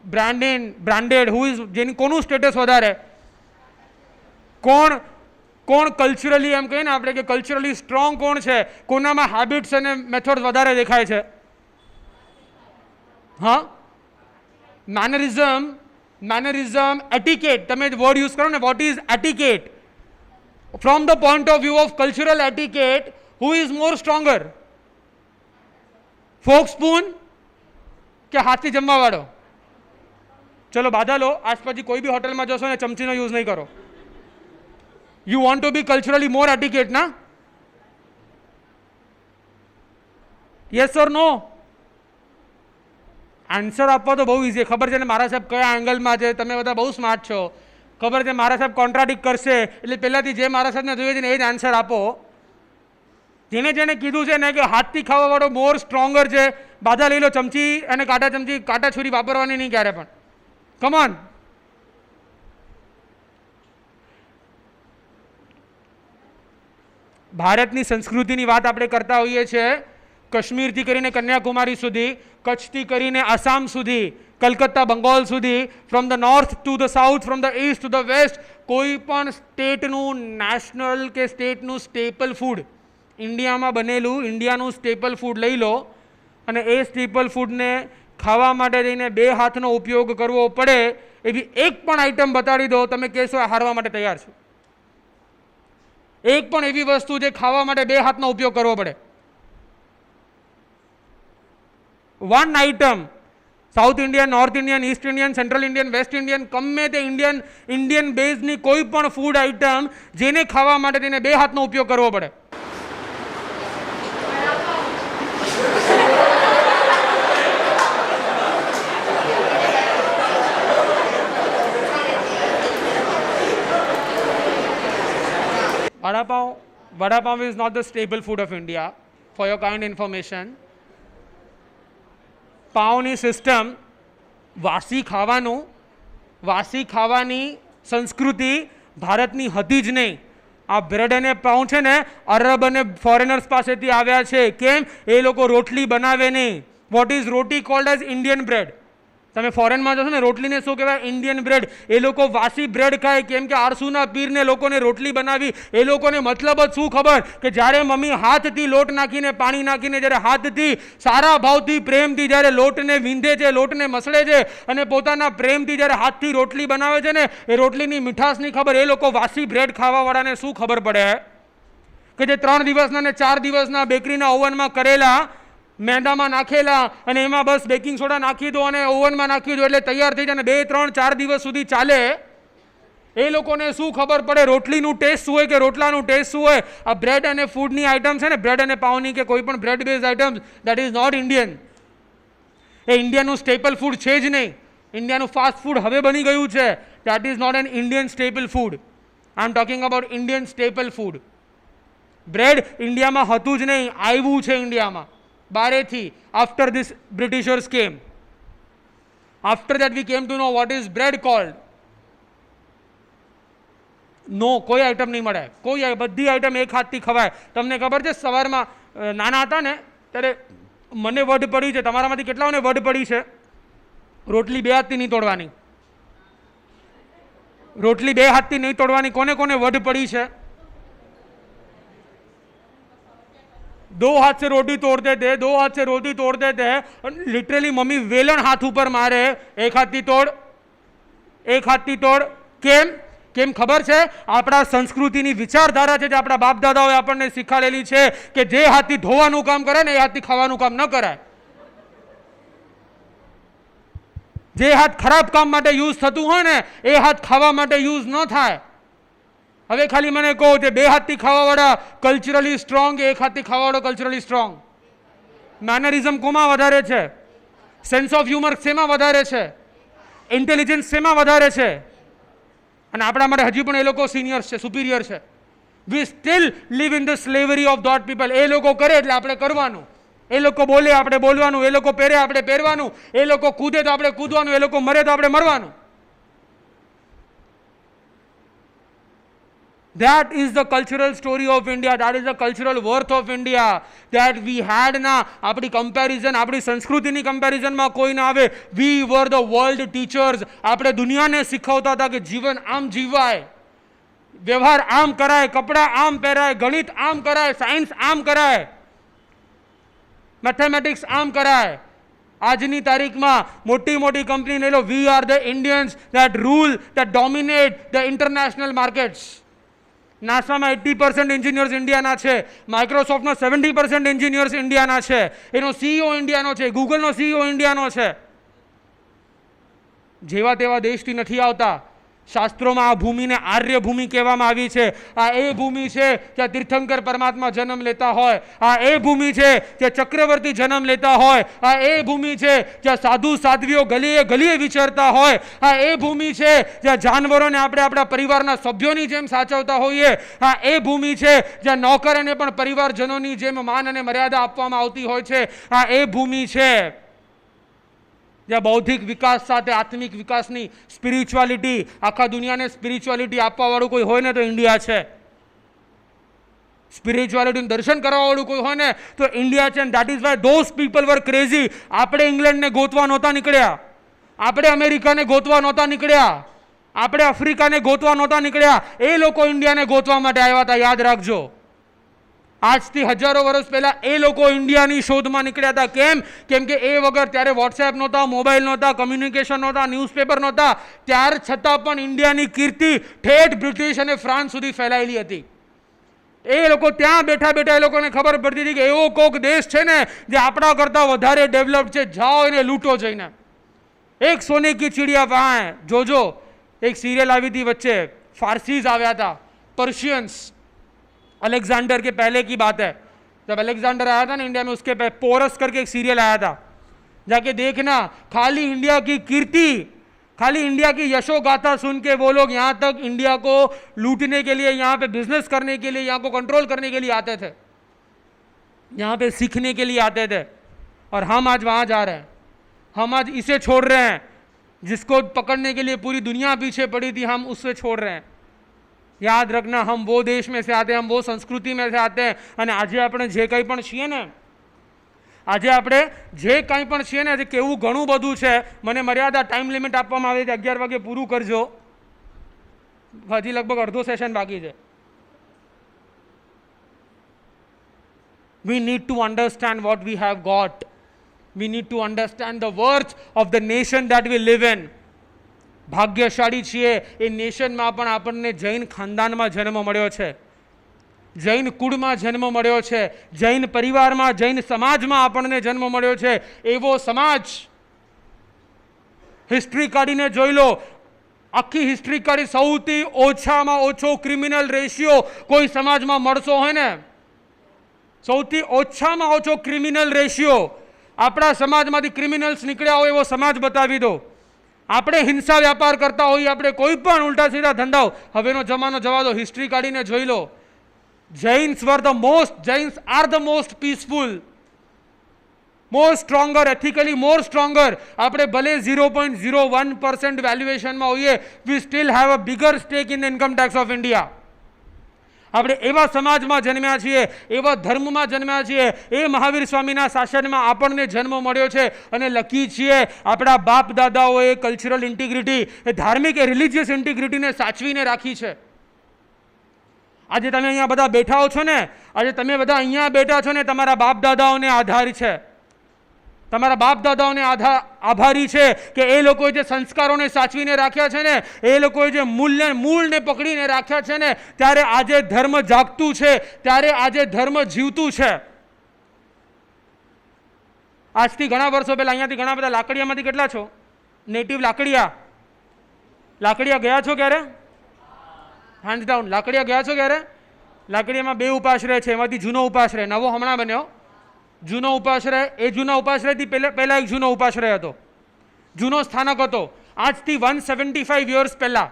branded, who is, જેની કોનું સ્ટેટસ વધારે? કોણ કલ્ચરલી, એમ કહીએ ને આપણે કે કલ્ચરલી સ્ટ્રોંગ કોણ છે? કોનામાં હેબિટ્સ અને મેથડ્સ વધારે દેખાય છે? હા, મેનરિઝમ, એટિકેટ. તમે વર્ડ યુઝ કરો ને, what is etiquette? From the point of view of cultural etiquette, who is more stronger? Fork spoon કે હાથથી જમવા વાળો? ચલો બાધા લો, આજ પછી કોઈ બી હોટલમાં જશો ને ચમચીનો યુઝ નહીં કરો. You want to be culturally more etiquette ના? Yes or no? આન્સર આપવા તો બહુ ઇઝી. ખબર છે ને મારા સાહેબ કયા એંગલમાં છે, તમે બધા બહુ સ્માર્ટ છો, ખબર છે મારા સાહેબ કોન્ટ્રાડિક્ટ કરશે, એટલે પહેલાંથી જે મારા સાહેબને જોઈએ છે ને એ જ આન્સર આપો. જેને કીધું છે ને કે હાથથી ખાવાવાળો મોર સ્ટ્રોંગર છે, બાધા લઈ લો. ચમચી અને કાંટા છુરી વાપરવાની નહીં ક્યારે પણ. Come on. ભારતની સંસ્કૃતિની વાત આપણે કરતા હોઈએ છીએ, કાશ્મીરથી કરીને કન્યાકુમારી સુધી, કચ્છથી કરીને આસામ સુધી, કલકત્તા, બંગાળ સુધી, from the north to the south, from the east to the west, કોઈ પણ સ્ટેટનું નેશનલ કે સ્ટેટનું સ્ટેપલ ફૂડ, ઇન્ડિયામાં બનેલું ઇન્ડિયાનું સ્ટેપલ ફૂડ લઈ લો અને એ સ્ટેપલ ફૂડને ખાવા માટે જઈને 2 હાથનો ઉપયોગ કરવો પડે એવી એક પણ આઈટમ બતાડી દો, તમે કહેશો હારવા માટે તૈયાર છો. એક પણ એવી વસ્તુ જે ખાવા માટે 2 હાથનો ઉપયોગ કરવો પડે. One item, south Indian, north Indian, east Indian, central Indian, west Indian, ગમે તે ઇન્ડિયન બેઝની કોઈ પણ ફૂડ આઇટમ જેને ખાવા માટે તેને 2 હાથનો ઉપયોગ કરવો પડે. vada pav is not the staple food of India. For your kind information, પાવની સિસ્ટમ વાસી ખાવાની સંસ્કૃતિ ભારતની હતી જ નહીં. આ બ્રેડ અને પાઉં છે ને અરબ અને ફોરેનર્સ પાસેથી આવ્યા છે. કેમ? એ લોકો રોટલી બનાવે નહીં. What is roti cold as Indian bread? તમે ફોરેનમાં જશો ને રોટલીને શું કહેવાય? Indian bread. એ લોકો વાસી બ્રેડ ખાય. કેમ કે આરસુના પીરને લોકોને રોટલી બનાવી. એ લોકોને મતલબ જ શું ખબર કે જ્યારે મમ્મી હાથથી લોટ નાખીને પાણી નાખીને જ્યારે હાથથી સારા ભાવથી પ્રેમથી જ્યારે લોટને વીંધે છે, લોટને મસળે છે અને પોતાના પ્રેમથી જ્યારે હાથથી રોટલી બનાવે છે ને એ રોટલીની મીઠાશની ખબર એ લોકો વાસી બ્રેડ ખાવાવાળાને શું ખબર પડે કે જે 3 દિવસના ને 4 દિવસના બેકરીના ઓવનમાં કરેલા, મેંદામાં નાખેલા અને એમાં બસ બેકિંગ સોડા નાખી દો અને ઓવનમાં નાખી દો એટલે તૈયાર થઈ જાય. 2, 3, 4 દિવસ સુધી ચાલે. એ લોકોને શું ખબર પડે રોટલીનું ટેસ્ટ શું હોય કે રોટલાનું ટેસ્ટ શું હોય? આ બ્રેડ અને ફૂડની આઇટમ છે ને, બ્રેડ અને પાઉની કે કોઈ પણ bread base item, that is not Indian. એ ઇન્ડિયાનું સ્ટેપલ ફૂડ છે જ નહીં. ઇન્ડિયાનું ફાસ્ટ ફૂડ હવે બની ગયું છે. That is not an Indian staple food. I am talking about Indian staple food. Bread ઇન્ડિયામાં હતું જ નહીં, આવ્યું છે ઇન્ડિયામાં બારેથી. After this Britishers came, after that we came to know what is bread called. No, કોઈ આઈટમ નહીં મળે. કોઈ બધી આઈટમ એક હાથથી ખવાય. તમને ખબર છે સવારમાં નાના હતા ને ત્યારે મને વઢ પડી છે, તમારામાંથી કેટલાઓને વઢ પડી છે? રોટલી 2 હાથથી નહીં તોડવાની. રોટલી 2 હાથથી નહીં તોડવાની. કોને કોને વઢ પડી છે? 2 हाथ से रोटी तोड़ते थे, 2 हाथ से रोटी तोड़ते थे. लिटरली मम्मी वेलन हाथ ऊपर मारे, एक हाथથી તોડ, એક હાથથી તોડ. કેમ? કેમ ખબર છે? આપણા સંસ્કૃતિની વિચારધારા છે જે આપણા બાપ દાદાઓએ આપણને શીખવાડેલી છે કે જે હાથથી ધોવાનું કામ કરે ને એ હાથથી ખાવાનું કામ ન કરાય. જે હાથ ખરાબ કામ માટે યુઝ થતું હોય ને એ હાથ ખાવા માટે યુઝ ન થાય. હવે ખાલી મને કહો કે 2 હાથથી ખાવાવાળા કલ્ચરલી સ્ટ્રોંગ કે 1 હાથથી ખાવાવાળો કલ્ચરલી સ્ટ્રોંગ? મેનરિઝમ કોમાં વધારે છે? સેન્સ ઓફ હ્યુમર શેમાં વધારે છે? ઇન્ટેલિજન્સ શેમાં વધારે છે? અને આપણા માટે હજી પણ એ લોકો સિનિયર્સ છે, સુપિરિયર છે. We still live in the slavery of those people. એ લોકો કરે એટલે આપણે કરવાનું, એ લોકો બોલે આપણે બોલવાનું, એ લોકો પહેરે આપણે પહેરવાનું, એ લોકો કૂદે તો આપણે કૂદવાનું, એ લોકો મરે તો આપણે મરવાનું. That is the cultural story of India. That is the cultural worth of India that we had na. આપણી કમ્પેરિઝન, આપણી સંસ્કૃતિની કમ્પેરિઝનમાં કોઈ ના આવે. We were the world teachers. આપણે દુનિયાને શીખવતા હતા કે જીવન આમ જીવાય, વ્યવહાર આમ કરાય, કપડાં આમ પહેરાય, ગણિત આમ કરાય, સાયન્સ આમ કરાય, મેથેમેટિક્સ આમ કરાય. આજની તારીખમાં મોટી મોટી કંપની લઈ લો. We are the Indians that rule, that dominate the international markets. નાસામાં 80% engineers ઇન્ડિયાના છે. માઇક્રોસોફ્ટનો 70% એન્જિનિયર્સ ઇન્ડિયાના છે. એનો સીઈઓ ઇન્ડિયાનો છે. ગૂગલનો સીઈઓ ઇન્ડિયાનો છે. જેવા તેવા દેશથી નથી આવતા. શાસ્ત્રોમાં આ ભૂમિને આર્ય ભૂમિ કહેવામાં આવી છે. આ એ ભૂમિ છે જ્યાં તીર્થંકર પરમાત્મા જન્મ લેતા હોય. આ એ ભૂમિ છે જ્યાં ચક્રવર્તી જન્મ લેતા હોય. આ એ ભૂમિ છે જ્યાં સાધુ સાધ્વીઓ ગલીએ ગલીએ વિચરતા હોય. આ એ ભૂમિ છે જ્યાં જાનવરોને આપણે આપણા પરિવારના સભ્યોની જેમ સાચવતા હોઈએ. આ એ ભૂમિ છે જ્યાં નોકરોને પણ પરિવારજનોની જેમ માન અને મર્યાદા આપવામાં આવતી હોય છે. આ એ ભૂમિ છે જ્યાં બૌદ્ધિક વિકાસ સાથે આત્મિક વિકાસની સ્પિરિચ્યુઆલિટી, આખા દુનિયાને સ્પિરિચ્યુઆલિટી આપવાવાળું કોઈ હોય ને તો ઇન્ડિયા છે. સ્પિરિચ્યુઆલિટીનું દર્શન કરવાવાળું કોઈ હોય ને તો ઇન્ડિયા છે. That is why those people var crazy. આપણે ઇંગ્લેન્ડને ગોતવા નહોતા નીકળ્યા, આપણે અમેરિકાને ગોતવા નહોતા નીકળ્યા, આપણે આફ્રિકાને ગોતવા નહોતા નીકળ્યા. એ લોકો ઇન્ડિયાને ગોતવા માટે આવ્યા હતા. યાદ રાખજો. આજથી હજારો વર્ષ પહેલા એ લોકો ઇન્ડિયાની શોધમાં નીકળ્યા હતા. કેમ? કેમ કે એ વગર ત્યારે વોટ્સએપ નહોતા, મોબાઈલ નહોતા, કમ્યુનિકેશન નહોતા, ન્યૂઝપેપર નહોતા. ત્યાર છતાં પણ ઇન્ડિયાની કીર્તિ ઠેઠ બ્રિટિશ અને ફ્રાન્સ સુધી ફેલાયેલી હતી. એ લોકો ત્યાં બેઠા બેઠા એ લોકોને ખબર પડતી હતી કે એવો કોક દેશ છે ને જે આપણા કરતાં વધારે ડેવલપ છે, જાઓ એને લૂંટો જઈને. એક સોને કી ચિડિયા વહાં જોજો. એક સિરિયલ આવી હતી વચ્ચે, फारसीज આવ્યા હતા, पर्शियंस. अलेक्जेंडर के पहले की बात है, जब अलेक्जेंडर आया था ना इंडिया में, उसके पोरस करके एक सीरियल आया था. जाके देखना, खाली इंडिया की कीर्ति खाली इंडिया की यशोगाथा सुन के वो लोग यहाँ तक इंडिया को लूटने के लिए, यहाँ पे बिजनेस करने के लिए, यहाँ को कंट्रोल करने के लिए आते थे, यहाँ पे सीखने के लिए आते थे। और हम आज वहाँ जा रहे हैं, हम आज इसे छोड़ रहे हैं जिसको पकड़ने के लिए पूरी दुनिया पीछे पड़ी थी, हम उससे छोड़ रहे हैं। याद रखना, हम वो देश में से आते हैं, हम वो संस्कृति में से आते हैं। અને આજે આપણે જે કંઈ પણ છીએ ને, આજે આપણે જે કંઈ પણ છીએ ને, આજે કેવું ઘણું બધું છે. મને મર્યાદા ટાઈમ લિમિટ આપવામાં આવે છે, 11 વાગે પૂરું કરજો, હજી લગભગ અડધો સેશન બાકી છે. We need to understand what we have got. We need to understand the worth of the nation that we live in. ભાગ્યશાળી છીએ એ નેશનમાં પણ આપણને જૈન ખાનદાનમાં જન્મ મળ્યો છે, જૈન કુળમાં જન્મ મળ્યો છે, જૈન પરિવારમાં, જૈન સમાજમાં આપણને જન્મ મળ્યો છે. એવો સમાજ હિસ્ટ્રી કાઢીને જોઈ લો, આખી હિસ્ટ્રી કાઢી સૌથી ઓછામાં ઓછો ક્રિમિનલ રેશિયો કોઈ સમાજમાં મળતો હોય ને, સૌથી ઓછામાં ઓછો ક્રિમિનલ રેશિયો આપણા સમાજમાંથી ક્રિમિનલ્સ નીકળ્યા હોય એવો સમાજ બતાવી દો. આપણે હિંસા વ્યાપાર કરતા હોઈએ, આપણે કોઈ પણ ઉલટા સીધા ધંધાઓ, હવેનો જમાનો જવા દો, હિસ્ટ્રી કાઢીને જોઈ લો. Jains are the most peaceful, more stronger, ethically more stronger. આપણે ભલે 0.01% વેલ્યુએશનમાં હોઈએ, we still have a bigger stake in the income tax of India. આપણે એવા સમાજમાં જન્મ્યા છીએ, એવા ધર્મમાં જન્મ્યા છીએ, એ મહાવીર સ્વામીના શાસનમાં આપણને જન્મ મળ્યો છે. અને લકી છીએ આપણા બાપ દાદાઓએ કલ્ચરલ ઇન્ટિગ્રિટી, એ ધાર્મિક, એ રિલિજિયસ ઇન્ટિગ્રિટીને સાચવીને રાખી છે. આજે તમે અહીંયા બધા બેઠા છો ને, આજે તમે બધા અહીંયા બેઠા છો ને, તમારા બાપ દાદાઓને આધાર છે, તમારા બાપ દાદાઓને આભારી છે કે એ લોકોએ જે સંસ્કારોને સાચવીને રાખ્યા છે ને, એ લોકોએ જે મૂળને પકડીને રાખ્યા છે ને, ત્યારે આજે ધર્મ જાગતું છે, ત્યારે આજે ધર્મ જીવતું છે. આજથી ઘણા વર્ષો પહેલા અહીંયાથી ઘણા બધા લાકડિયામાંથી કેટલા છો નેટિવ? લાકડિયા ગયા છો ક્યારે? Hands down. લાકડિયા ગયા છો ક્યારે? લાકડિયામાં 2 ઉપાશ્રય છે, એમાંથી જૂનો ઉપાશ્રય, નવો હમણાં બન્યો. જૂનો ઉપાશ્રય, એ જૂના ઉપાશ્રયથી પહેલા એક જૂનો ઉપાશ્રય હતો, જૂનો સ્થાનક હતો. આજથી 175 યર્સ પહેલા,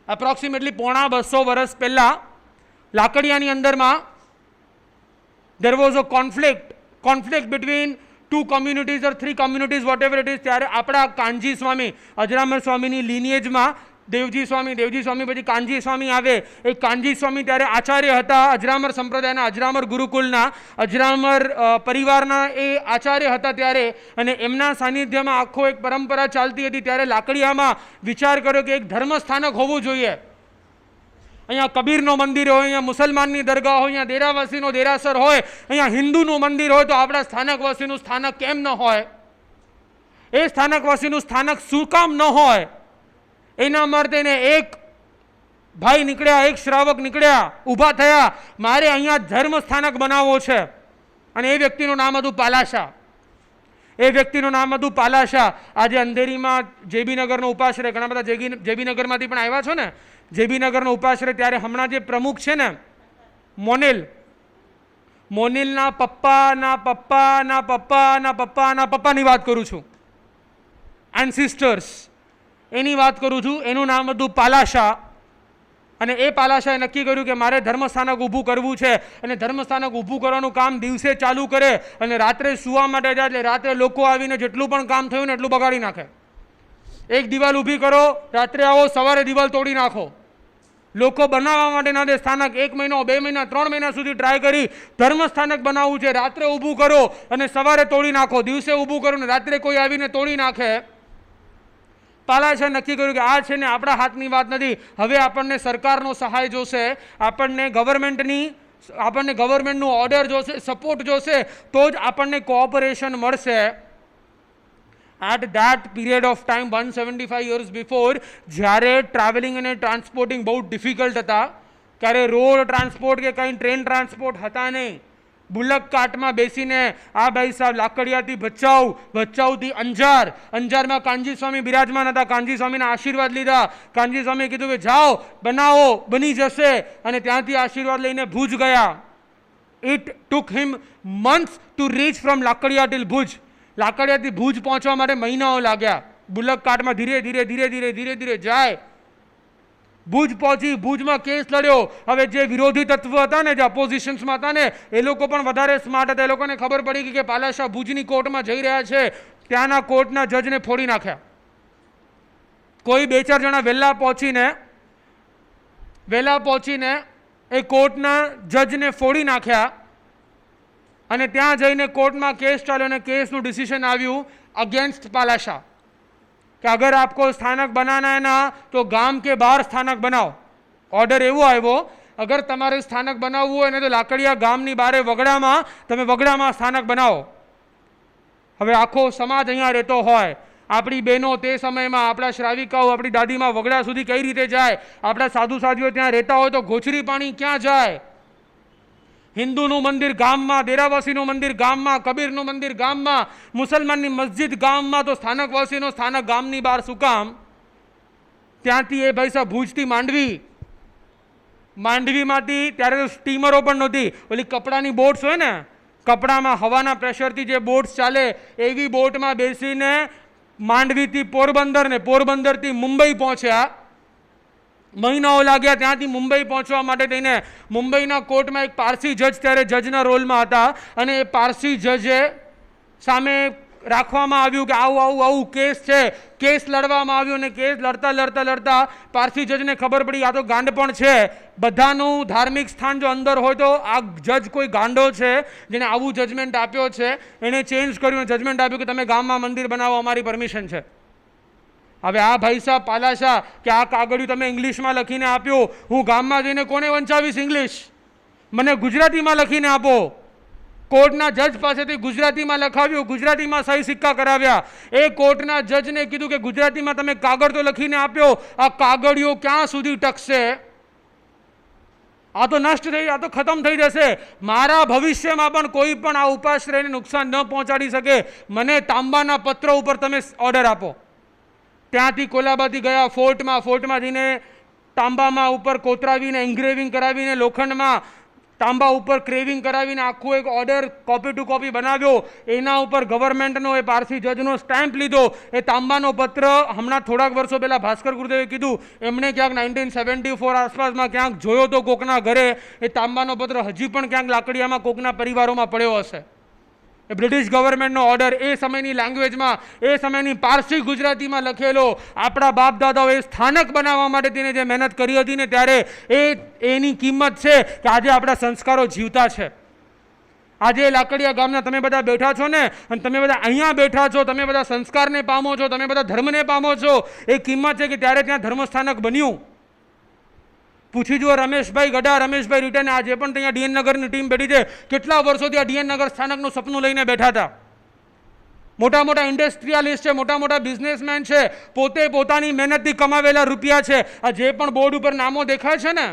એપ્રોક્સિમેટલી 250 વર્ષ પહેલા, લાકડિયાની અંદરમાં there was a conflict between 2 communities or 3 communities, whatever it is. ત્યારે આપણા કાનજી સ્વામી, અજરામર સ્વામીની લિનિએજમાં દેવજી સ્વામી પછી કાનજી સ્વામી આવે. એ કાનજી સ્વામી ત્યારે આચાર્ય હતા, અજરામર સંપ્રદાયના, અજરામર ગુરુકુલના, અજરામર પરિવારના એ આચાર્ય હતા ત્યારે. અને એમના સાનિધ્યમાં આખો એક પરંપરા ચાલતી હતી. ત્યારે લાકડિયામાં વિચાર કર્યો કે એક ધર્મ સ્થાનક હોવું જોઈએ. અહીંયા કબીરનો મંદિર હોય, અહીંયા મુસલમાનની દરગાહ હોય, અહીંયા દેરાવાસીનો દેરાસર હોય, અહીંયા હિન્દુનું મંદિર હોય, તો આપણા સ્થાનકવાસીનું સ્થાનક કેમ ન હોય? એ સ્થાનકવાસીનું સ્થાનક શું કામ ન હોય? એના માટે એક ભાઈ નીકળ્યા, એક શ્રાવક નીકળ્યા, ઊભા થયા, મારે અહીંયા ધર્મ સ્થાનક બનાવવો છે. અને એ વ્યક્તિનું નામ હતું પાલાશા. આજે અંધેરીમાં જેબીનગરનો ઉપાશ્રય, ઘણા બધા જેબીનગરમાંથી પણ આવ્યા છો ને, જેબીનગરનો ઉપાશ્રય. ત્યારે હમણાં જે પ્રમુખ છે ને, મોનિલના પપ્પાની વાત કરું છું, એન્સિસ્ટર્સ, એની વાત કરું છું. એનું નામ હતું પાલાશા. અને એ પાલાશાએ નક્કી કર્યું કે મારે ધર્મસ્થાનક ઊભું કરવું છે. અને ધર્મસ્થાનક ઊભું કરવાનું કામ દિવસે ચાલુ કરે અને રાત્રે સુવા માટે જાય, એટલે રાત્રે લોકો આવીને જેટલું પણ કામ થયું ને એટલું બગાડી નાખે. એક દિવાલ ઊભી કરો, રાત્રે આવો, સવારે દિવાલ તોડી નાખો. લોકો બનાવવા માટે ના દે સ્થાનક. 1 મહિનો, 2 મહિના, 3 મહિના સુધી ટ્રાય કરી, ધર્મસ્થાનક બનાવવું છે, રાત્રે ઊભું કરો અને સવારે તોડી નાખો. દિવસે ઊભું કરો ને રાત્રે કોઈ આવીને તોડી નાખે. પાલાશાએ નક્કી કર્યું કે આ છે ને આપણા હાથની વાત નથી, હવે આપણને સરકારનો સહાય જોશે, આપણને ગવર્મેન્ટનું ઓર્ડર જોશે, સપોર્ટ જોશે, તો જ આપણને કોઓપરેશન મળશે. At that period of time, 175 years before, જ્યારે ટ્રાવેલિંગ અને ટ્રાન્સપોર્ટિંગ બહુ ડિફિકલ્ટ હતા, ત્યારે રોડ ટ્રાન્સપોર્ટ કે કંઈ ટ્રેન ટ્રાન્સપોર્ટ હતા નહીં. બુલક કાર્ટમાં બેસીને આ ભાઈ સાહેબ લાકડિયાથી ભચાઉથી અંજારમાં કાનજી સ્વામી બિરાજમાન હતા. કાનજી સ્વામીના આશીર્વાદ લીધા. કાનજી સ્વામીએ કીધું કે જાઓ, બનાવો, બની જશે. અને ત્યાંથી આશીર્વાદ લઈને ભુજ ગયા. It took him months to reach from Lakadiya till Bhuj. લાકડિયાથી ભુજ પહોંચવા માટે મહિનાઓ લાગ્યા. બુલક કાર્ટમાં ધીરે ધીરે ધીરે ધીરે ધીરે ધીરે જાય, ભુજ પહોંચી, ભુજમાં કેસ લડ્યો. હવે જે વિરોધી તત્વ હતા ને, જે અપોઝિશન્સમાં હતા ને, એ લોકો પણ વધારે સ્માર્ટ હતા. એ લોકોને ખબર પડી ગઈ કે પાલાશા ભુજની કોર્ટમાં જઈ રહ્યા છે, ત્યાંના કોર્ટના જજને ફોડી નાખ્યા. કોઈ 2-4 જણા વહેલા પહોંચીને એ કોર્ટના જજને ફોડી નાખ્યા અને ત્યાં જઈને કોર્ટમાં કેસ ચાલ્યો અને કેસનું ડિસિઝન આવ્યું અગેન્સ્ટ પાલાશા कि अगर आपको स्थानक बनाना है ना तो गांव के बाहर स्थानक बनाओ. ऑर्डर एवो આવ્યો, अगर તમારે સ્થાનક બનાવવું હોય ને તો લાકડિયા ગામની બારે વગડામાં તમે વગડામાં સ્થાનક બનાવો. હવે આખો સમાજ અહીંયા રહેતો હોય, આપણી બહેનો તે સમયમાં, આપણા શ્રાવિકાઓ, આપણી દાદીમાં વગડા સુધી કઈ રીતે જાય, આપણા સાધુ સાધ્વીઓ ત્યાં રહેતા હોય તો ગોચરી પાણી ક્યાં જાય. હિન્દુનું મંદિર ગામમાં, દેરાવાસીનું મંદિર ગામમાં, કબીરનું મંદિર ગામમાં, મુસલમાનની મસ્જિદ ગામમાં, તો સ્થાનકવાસીનો સ્થાનક ગામની બહાર શું કામ? ત્યાંથી એ ભાઈ સાહેબ ભુજથી માંડવીમાંથી ત્યારે તો સ્ટીમરો પણ નહોતી, ઓલી કપડાની બોટ્સ હોય ને, કપડામાં હવાના પ્રેશરથી જે બોટ્સ ચાલે એવી બોટમાં બેસીને માંડવીથી પોરબંદર ને પોરબંદરથી મુંબઈ પહોંચ્યા. મહિનાઓ લાગ્યા ત્યાંથી મુંબઈ પહોંચવા માટે થઈને. મુંબઈના કોર્ટમાં એક પારસી જજ ત્યારે જજના રોલમાં હતા અને એ પારસી જજે સામે રાખવામાં આવ્યું કે આવું કેસ છે. કેસ લડવામાં આવ્યો અને કેસ લડતા પારસી જજને ખબર પડી આ તો ગાંડ પણ છે. બધાનું ધાર્મિક સ્થાન જો અંદર હોય તો આ જજ કોઈ ગાંડો છે જેને આવું જજમેન્ટ આપ્યો છે. એણે ચેન્જ કર્યું, જજમેન્ટ આપ્યું કે તમે ગામમાં મંદિર બનાવો, અમારી પરમિશન છે. હવે આ ભાઈ સાહેબ પાલાશા કે આ કાગળિયું તમે ઇંગ્લિશમાં લખીને આપ્યો, હું ગામમાં જઈને કોને વંચાવીશ ઇંગ્લિશ? મને ગુજરાતીમાં લખીને આપો. કોર્ટના જજ પાસેથી ગુજરાતીમાં લખાવ્યું, ગુજરાતીમાં સહી સિક્કા કરાવ્યા. એ કોર્ટના જજને કીધું કે ગુજરાતીમાં તમે કાગળ તો લખીને આપ્યો, આ કાગળિયો ક્યાં સુધી ટકશે? આ તો નષ્ટ થઈ, આ તો ખતમ થઈ જશે. મારા ભવિષ્યમાં પણ કોઈ પણ આ ઉપાશ્રયને નુકસાન ન પહોંચાડી શકે. મને તાંબાના પત્ર ઉપર તમે ઓર્ડર આપો. ત્યાંથી કોલાબાથી ગયા ફોર્ટમાં જઈને તાંબામાં ઉપર કોતરાવીને એન્ગ્રેવિંગ કરાવીને લોખંડમાં તાંબા ઉપર ક્રેવિંગ કરાવીને આખું એક ઓર્ડર કોપી ટુ કોપી બનાવ્યો. એના ઉપર ગવર્મેન્ટનો એ પારસી જજનો સ્ટેમ્પ લીધો. એ તાંબાનો પત્ર હમણાં થોડાક વર્ષો પહેલાં ભાસ્કર ગુરુદેવે કીધું, એમણે ક્યાંક 1974 આસપાસમાં ક્યાંક જોયો તો કોકના ઘરે એ તાંબાનો પત્ર હજી પણ ક્યાંક લાકડિયામાં કોકના પરિવારોમાં પડ્યો હશે. એ બ્રિટિશ ગવર્મેન્ટનો ઓર્ડર, એ સમયની લેંગ્વેજમાં, એ સમયની પારસી ગુજરાતીમાં લખેલો. આપણા બાપ દાદાઓએ સ્થાનક બનાવવા માટે તેને જે મહેનત કરી હતી ને ત્યારે એની કિંમત છે કે આજે આપણા સંસ્કારો જીવતા છે. આજે લાકડિયા ગામના તમે બધા બેઠા છો ને, અને તમે બધા અહીંયા બેઠા છો, તમે બધા સંસ્કારને પામો છો, તમે બધા ધર્મને પામો છો. એ કિંમત છે કે ત્યારે ત્યાં ધર્મસ્થાનક બન્યું. પૂછી જુઓ રમેશભાઈ ગડા, રમેશભાઈ રિટર્ન, આજે પણ ત્યાં ડીએન નગરની ટીમ બેઠી છે. કેટલા વર્ષોથી આ ડીએન નગર સ્થાનકનું સપનું લઈને બેઠા હતા. મોટા મોટા ઇન્ડસ્ટ્રીયાલિસ્ટ છે, મોટા મોટા બિઝનેસમેન છે, પોતે પોતાની મહેનતથી કમાવેલા રૂપિયા છે. આ જે પણ બોર્ડ ઉપર નામો દેખાય છે ને,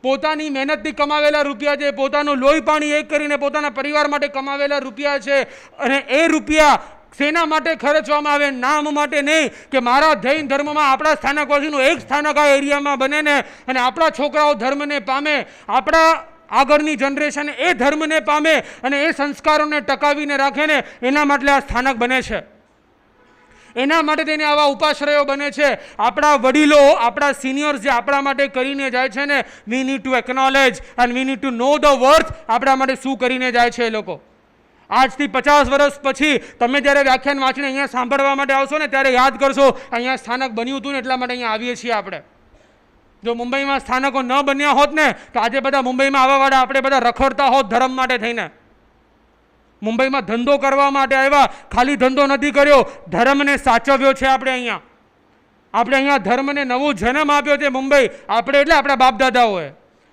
પોતાની મહેનતથી કમાવેલા રૂપિયા છે, પોતાનું લોહી પાણી એક કરીને પોતાના પરિવાર માટે કમાવેલા રૂપિયા છે. અને એ રૂપિયા શેના માટે ખર્ચવામાં આવે? નામ માટે નહીં કે મારા જૈન ધર્મમાં આપણા સ્થાનકવાસીનું એક સ્થાનક આ એરિયામાં બને ને અને આપણા છોકરાઓ ધર્મને પામે, આપણા આગળની જનરેશન એ ધર્મને પામે અને એ સંસ્કારોને ટકાવીને રાખે ને, એના માટે આ સ્થાનક બને છે. એના માટે તેને આવા ઉપાશ્રયો બને છે. આપણા વડીલો, આપણા સિનિયર્સ જે આપણા માટે કરીને જાય છે ને, we need to acknowledge and we need to know the worth. આપણા માટે શું કરીને જાય છે એ લોકો. આજથી 50 વર્ષ પછી તમે જ્યારે વ્યાખ્યાન વાંચીને અહીંયા સાંભળવા માટે આવશો ને ત્યારે યાદ કરશો અહીંયા સ્થાનક બન્યું હતું ને એટલા માટે અહીંયા આવીએ છીએ આપણે. જો મુંબઈમાં સ્થાનકો ન બન્યા હોત ને તો આજે બધા મુંબઈમાં આવવાવાળા આપણે બધા રખડતા હોત ધર્મ માટે થઈને. મુંબઈમાં ધંધો કરવા માટે આવ્યા, ખાલી ધંધો નથી કર્યો, ધર્મને સાચવ્યો છે આપણે અહીંયા. આપણે અહીંયા ધર્મને નવો જન્મ આપ્યો છે. મુંબઈ આપણે એટલે આપણા બાપ દાદાઓએ,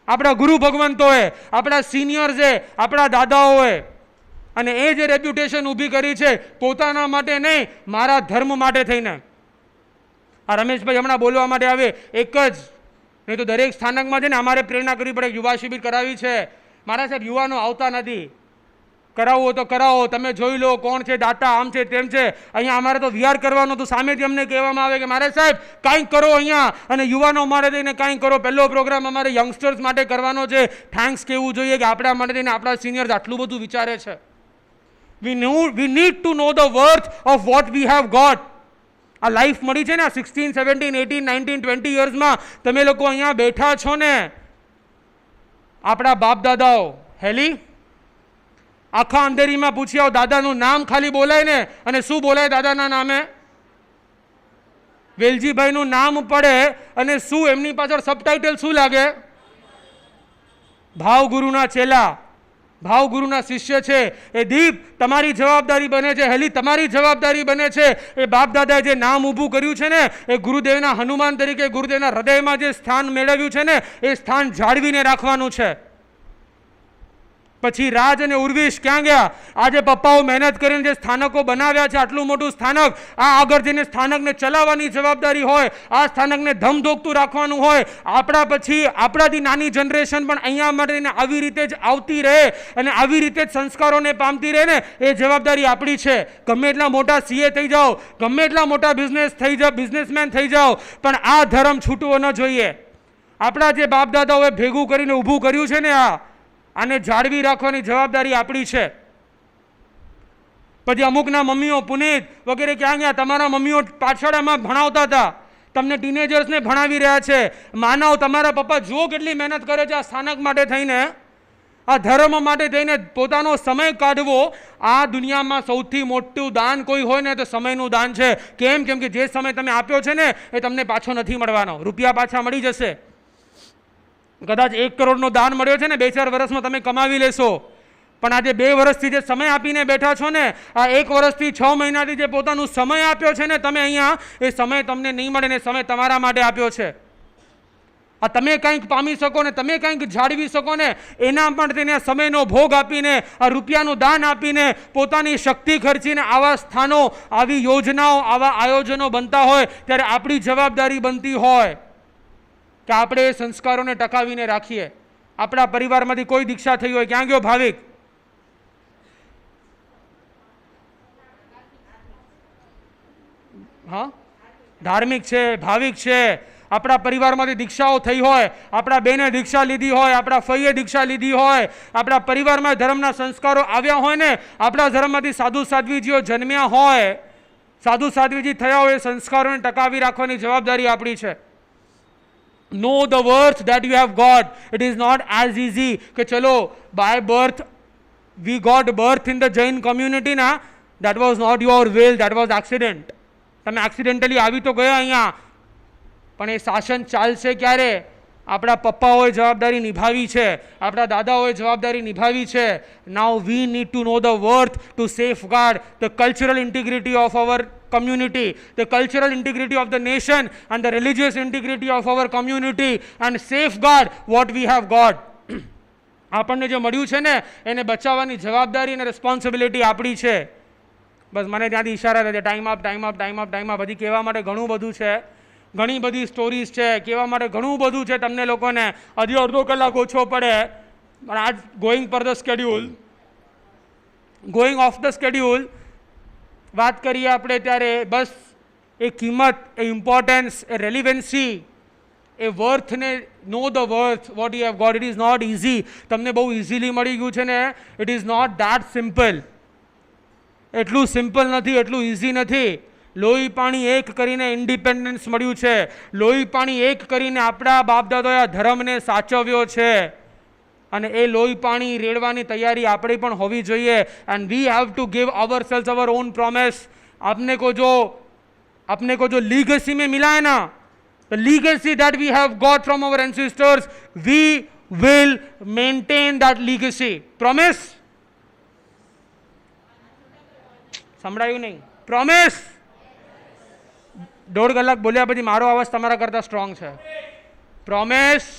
આપણા ગુરુ ભગવંતોએ, આપણા સિનિયર્સે, આપણા દાદાઓએ. અને એ જે રેપ્યુટેશન ઊભી કરી છે પોતાના માટે નહીં, મારા ધર્મ માટે થઈને. આ રમેશભાઈ હમણાં બોલવા માટે આવે એક જ, નહીં તો દરેક સ્થાનકમાં છે ને અમારે પ્રેરણા કરવી પડે. યુવા શિબિર કરાવી છે. મારા સાહેબ યુવાનો આવતા નથી. કરાવવો તો કરાવો, તમે જોઈ લો કોણ છે દાતા, આમ છે તેમ છે. અહીંયા અમારે તો વિહાર કરવાનો તો સામેથી અમને કહેવામાં આવે કે મારે સાહેબ કાંઈક કરો અહીંયા, અને યુવાનો માટે થઈને કાંઈક કરો. પહેલો પ્રોગ્રામ અમારે યંગસ્ટર્સ માટે કરવાનો છે. થેન્ક્સ કહેવું જોઈએ કે આપણા માટે થઈને આપણા સિનિયર્સ આટલું બધું વિચારે છે. We need to know the worth of what we have got. આ લાઈફ મળી છે ને, આ 16, 17, 18, 19, 20 યર્સમાં તમે લોકો અહીંયા બેઠા છો ને, આપણા બાપ દાદાઓ હેલી આખા અંધેરીમાં પૂછી આવો, દાદાનું નામ ખાલી બોલાય ને, અને શું બોલાય દાદાના નામે? વેલજીભાઈનું નામ પડે અને શું એમની પાછળ સબટાઇટલ શું લાગે? ભાવગુરુના ચેલા, ભાવગુરુના શિષ્ય છે. એ દીપ તમારી જવાબદારી બને છે, હેલી તમારી જવાબદારી બને છે. એ બાપ દાદાએ જે નામ ઊભું કર્યું છે ને, એ ગુરુદેવના હનુમાન તરીકે ગુરુદેવના હૃદયમાં જે સ્થાન મેળવ્યું છે ને, એ સ્થાન જાળવીને રાખવાનું છે. પછી રાજ અને ઉર્વિશ ક્યાં ગયા? આજે પપ્પાઓ મહેનત કરીને જે સ્થાનકો બનાવ્યા છે, આટલું મોટું સ્થાનક, આ આગળ જઈને સ્થાનકને ચલાવવાની જવાબદારી હોય, આ સ્થાનકને ધમધોકતું રાખવાનું હોય. આપણા પછી આપણાથી નાની જનરેશન પણ અહીંયા માટે આવી રીતે જ આવતી રહે અને આવી રીતે જ સંસ્કારોને પામતી રહે ને, એ જવાબદારી આપણી છે. ગમે એટલા મોટા સીએ થઈ જાઓ, ગમે એટલા મોટા બિઝનેસમેન થઈ જાઓ, પણ આ ધર્મ છૂટવો ન જોઈએ. આપણા જે બાપ દાદાઓએ ભેગું કરીને ઊભું કર્યું છે ને, આને જાળવી રાખવાની જવાબદારી આપણી છે. પછી અમુકના મમ્મીઓ પુનિત વગેરે ક્યાં ગયા? તમારા મમ્મીઓ પાઠશાળામાં ભણાવતા હતા, તમને ટીનેજર્સને ભણાવી રહ્યા છે. માનવ તમારા પપ્પા જુઓ કેટલી મહેનત કરે છે આ સ્થાનક માટે થઈને, આ ધર્મ માટે થઈને પોતાનો સમય કાઢવો. આ દુનિયામાં સૌથી મોટું દાન કોઈ હોય ને તો સમયનું દાન છે. કેમ? કેમ કે જે સમય તમે આપ્યો છે ને, એ તમને પાછો નથી મળવાનો. રૂપિયા પાછા મળી જશે, કદાચ 1 કરોડનો દાન મળ્યો છે ને, 2-4 વર્ષમાં તમે કમાવી લેશો. પણ આજે 2 વર્ષથી જે સમય આપીને બેઠા છો ને, આ 1 વર્ષથી 6 મહિનાથી જે પોતાનું સમય આપ્યો છે ને તમે અહીંયા, એ સમય તમને નહીં મળે ને, સમય તમારા માટે આપ્યો છે. આ તમે કંઈક પામી શકો ને, તમે કંઈક જાળવી શકો ને, એના પણ તેને સમયનો ભોગ આપીને, આ રૂપિયાનું દાન આપીને, પોતાની શક્તિ ખર્ચીને આવા સ્થાનો, આવી યોજનાઓ, આવા આયોજનો બનતા હોય, ત્યારે આપણી જવાબદારી બનતી હોય કે આપણે એ સંસ્કારોને ટકાવીને રાખીએ. આપણા પરિવારમાંથી કોઈ દીક્ષા થઈ હોય, ક્યાં ગયો ભાવિક? હા, ધાર્મિક છે, ભાવિક છે. આપણા પરિવારમાંથી દીક્ષાઓ થઈ હોય, આપણા બેને દીક્ષા લીધી હોય, આપણા ફઈએ દીક્ષા લીધી હોય, આપણા પરિવારમાં ધર્મના સંસ્કારો આવ્યા હોય ને, આપણા ધર્મમાંથી સાધુ સાધ્વીજીઓ જન્મ્યા હોય, સાધુ સાધ્વીજી થયા હોય, એ સંસ્કારોને ટકાવી રાખવાની જવાબદારી આપણી છે. Know the worth that you have got. It is not as easy કે ચલો by birth we got birth in the Jain community na, that was not your will, that was accident. તમે accidentally આવી તો ગયા અહીંયા, પણ એ શાસન ચાલશે ક્યારે? આપણા પપ્પાઓએ જવાબદારી નિભાવી છે, આપણા દાદાઓએ જવાબદારી નિભાવી છે. Now we need to know the worth to safeguard the cultural integrity of our community, the cultural integrity of the nation and the religious integrity of our community, and safeguard what we have got. આપણને જે મળ્યું છે ને, એને બચાવવાની જવાબદારી અને responsibility આપણી છે. બસ મને ત્યાંથી ઈશારા થાય, ટાઈમ આપ. હજી કહેવા માટે ઘણું બધું છે, ઘણી બધી સ્ટોરીઝ છે, કહેવા માટે ઘણું બધું છે તમને લોકોને. હજી અડધો કલાક ઓછો પડે, પણ આજ ગોઈંગ પર the schedule, going off the schedule વાત કરીએ આપણે, ત્યારે બસ એ કિંમત, એ ઇમ્પોર્ટન્સ, એ રેલિવન્સી, એ વર્થને, know the worth what you have got. It is not easy. તમને બહુ ઇઝીલી મળી ગયું છે ને, it is not that simple. એટલું સિમ્પલ નથી, એટલું ઇઝી નથી. લોહી પાણી એક કરીને ઇન્ડિપેન્ડન્સ મળ્યું છે, લોહી પાણી એક કરીને આપણા બાપદાદાએ ધર્મને સાચવ્યો છે, અને એ લોહી પાણી રેડવાની તૈયારી આપણે પણ હોવી જોઈએ. And we have to give our selves our own promise. अपने को जो लीगेसी में मिला है ना, the legacy that we have got from our ancestors, we will maintain that legacy. Promise? સંભળાયું નહીં? પ્રોમિસ? 1.5 કલાક બોલ્યા પછી મારો અવાજ તમારા કરતા સ્ટ્રોંગ છે. Promise?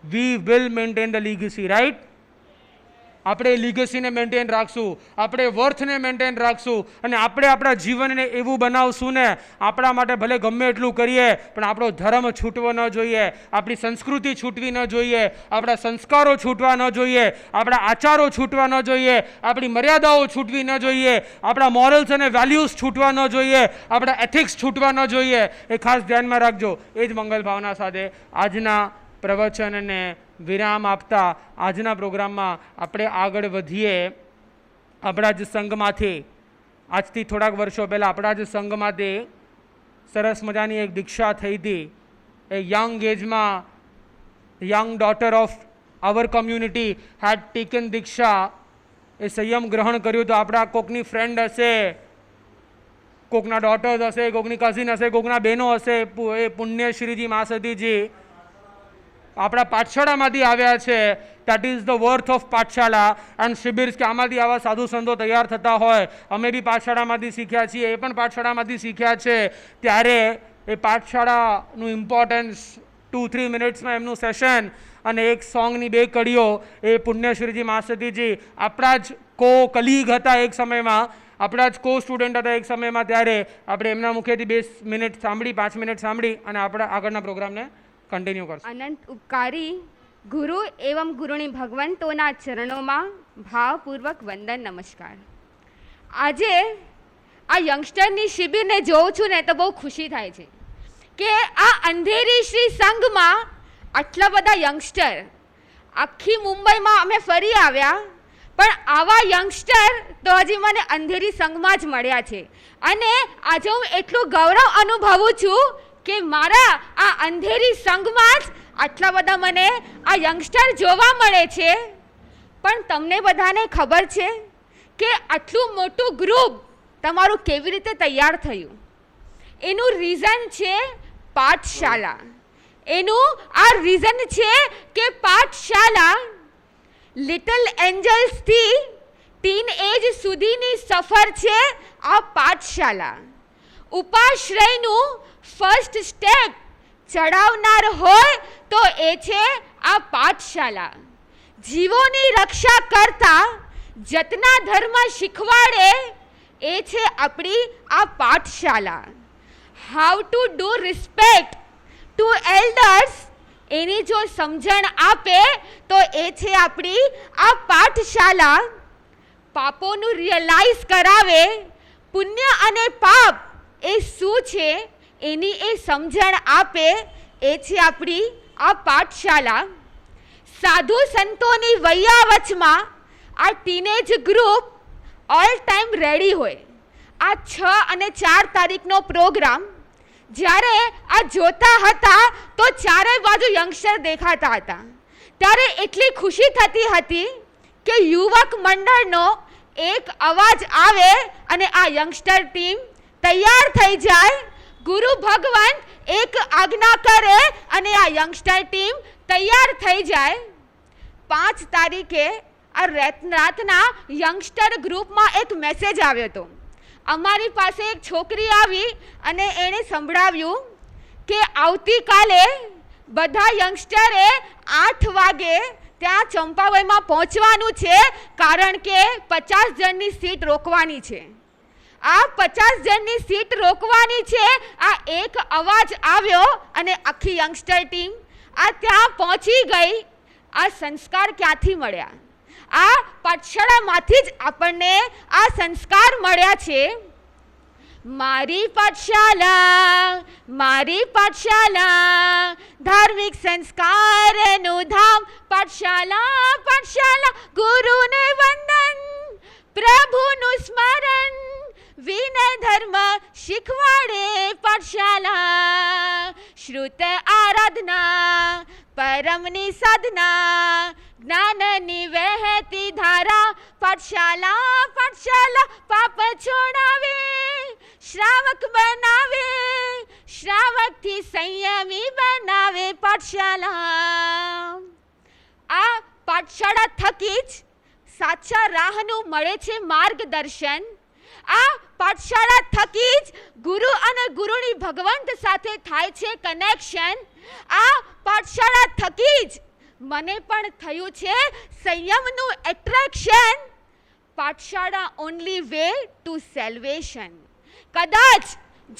We will maintain the legacy, right? આપણે લીગસીને મેન્ટેન રાખશું, આપણે વર્થને મેન્ટેન રાખશું, અને આપણે આપણા જીવનને એવું બનાવશું ને, આપણા માટે ભલે ગમે એટલું કરીએ, પણ આપણો ધર્મ છૂટવો ન જોઈએ, આપણી સંસ્કૃતિ છૂટવી ન જોઈએ, આપણા સંસ્કારો છૂટવા ન જોઈએ, આપણા આચારો છૂટવા ન જોઈએ, આપણી મર્યાદાઓ છૂટવી ન જોઈએ, આપણા મોરલ્સ અને વેલ્યુઝ છૂટવા ન જોઈએ, આપણા એથિક્સ છૂટવા ન જોઈએ. એ ખાસ ધ્યાનમાં રાખજો. એ જ મંગલ ભાવના સાથે આજના પ્રવચનને વિરામ આપતા આજના પ્રોગ્રામમાં આપણે આગળ વધીએ. આપણા જ સંઘમાંથી આજથી થોડાક વર્ષો પહેલાં આપણા જ સંઘમાંથી સરસ મજાની એક દીક્ષા થઈ હતી. એ યંગ એજમાં young daughter of our community had taken diksha. એ સંયમ ગ્રહણ કર્યું. તો આપણા કોકની ફ્રેન્ડ હશે, કોકના ડોટર્સ હશે, કોકની કઝિન હશે, કોકના બહેનો હશે. એ પુણ્યશ્રીજી મા સતીજી આપણા પાઠશાળામાંથી આવ્યા છે. That is the worth of pathshala and shibirs. કે આમાંથી આવા સાધુ સંતો તૈયાર થતા હોય. અમે બી પાઠશાળામાંથી શીખ્યા છીએ, એ પણ પાઠશાળામાંથી શીખ્યા છે. ત્યારે એ પાઠશાળાનું ઇમ્પોર્ટન્સ 2-3 મિનિટ્સમાં એમનું સેશન અને એક સોંગની 2 કડીઓ. એ પુણ્યશ્રીજી મા સતીજી આપણા જ કલીગ હતા એક સમયમાં, આપણા જ સ્ટુડન્ટ હતા એક સમયમાં. ત્યારે આપણે એમના મુખેથી 2 મિનિટ સાંભળી, 5 મિનિટ સાંભળી અને આપણા આગળના પ્રોગ્રામને કન્ટિન્યુ કરશું. અનંત ઉપકારી ગુરુ એવં ગુરુની ભગવંતોના ચરણોમાં ભાવપૂર્વક વંદન નમસ્કાર. આજે આ યંગસ્ટરની શિબિરને જોઉં છું ને તો બહુ ખુશી થાય છે કે આ અંધેરી શ્રી સંઘમાં આટલા બધા યંગસ્ટર, આખી મુંબઈમાં અમે ફરી આવ્યા, પણ આવા યંગસ્ટર તો હજી મને અંધેરી સંઘમાં જ મળ્યા છે. અને આજે હું એટલું ગૌરવ અનુભવું છું કે મારા આ અંધેરી સંઘમાં જ આટલા બધા મને આ યંગસ્ટર જોવા મળે છે. પણ તમને બધાને ખબર છે કે આટલું મોટું ગ્રુપ તમારું કેવી રીતે તૈયાર થયું? એનું રીઝન છે પાઠશાળા. એનું આ રીઝન છે કે પાઠશાળા લિટલ એન્જલ્સથી ટીન એજ સુધીની સફર છે આ પાઠશાળા. ઉપાશ્રયનું ફર્સ્ટ સ્ટેપ ચડાવનાર હોય તો એ છે આ પાઠશાળા. જીવોની રક્ષા કરતા જતના ધર્મ શીખવાડે એ છે આપણી આ પાઠશાળા. How to do respect to elders એની જો સમજણ આપે તો એ છે આપણી આ પાઠશાળા. પાપોનું રિયલાઇઝ કરાવે, પુણ્ય અને પાપ એ શું છે એની એ સમજણ આપે એ છે આપણી આ પાઠશાળા. સાધુ સંતોની વૈયાવચમાં આ teenage group all time ready હોય. આ 6 અને 4 તારીખનો પ્રોગ્રામ જ્યારે આ જોતા હતા તો ચારે બાજુ યંગસ્ટર દેખાતા હતા. ત્યારે એટલી ખુશી થતી હતી કે યુવક મંડળનો એક અવાજ આવે અને આ યંગસ્ટર ટીમ તૈયાર થઈ જાય. ગુરુ ભગવાન એક આજ્ઞા કરે અને આ યંગસ્ટર ટીમ તૈયાર થઈ જાય. 5 તારીખે આ રાતના યંગસ્ટર ગ્રુપમાં એક મેસેજ આવ્યો હતો. અમારી પાસે એક છોકરી આવી અને એણે સંભળાવ્યું કે આવતીકાલે બધા યંગસ્ટરે 8 વાગે ત્યાં ચંપાવયમાં પહોંચવાનું છે, કારણ કે 50 જણની સીટ રોકવાની છે. આ 50 જણની સીટ રોકવાની છે. આ એક અવાજ આવ્યો અને આખી યંગસ્ટર ટીમ આ ત્યાં પહોંચી ગઈ. આ સંસ્કાર ક્યાંથી મળ્યા? આ પાઠશાળામાંથી જ આપણને આ સંસ્કાર મળ્યા છે. મારી પાઠશાળા, મારી પાઠશાળા, ધાર્મિક સંસ્કારનું ધામ. પાઠશાળા, પાઠશાળા, ગુરુને વંદન, પ્રભુનું સ્મરણ, વિનય ધર્મ શીખવાડે પાઠશાળા. શ્રુત આરાધના, પરમની સાધના, જ્ઞાનની વહેતી ધારા. પાઠશાળા, પાઠશાળા, પાપ છોડાવે, શ્રાવક બનાવે, શ્રાવકથી સંયમી બનાવે પાઠશાળા. આ પાઠશાળા થકી જ સાચા રાહનું મળે છે માર્ગદર્શન. આ પાઠશાળા થકી જ ગુરુ અને ગુરુની ભગવંત સાથે થાય છે કનેક્શન. આ પાઠશાળા થકી જ મને પણ થયું છે સંયમનું attraction. Pathshala only way to salvation. કદાચ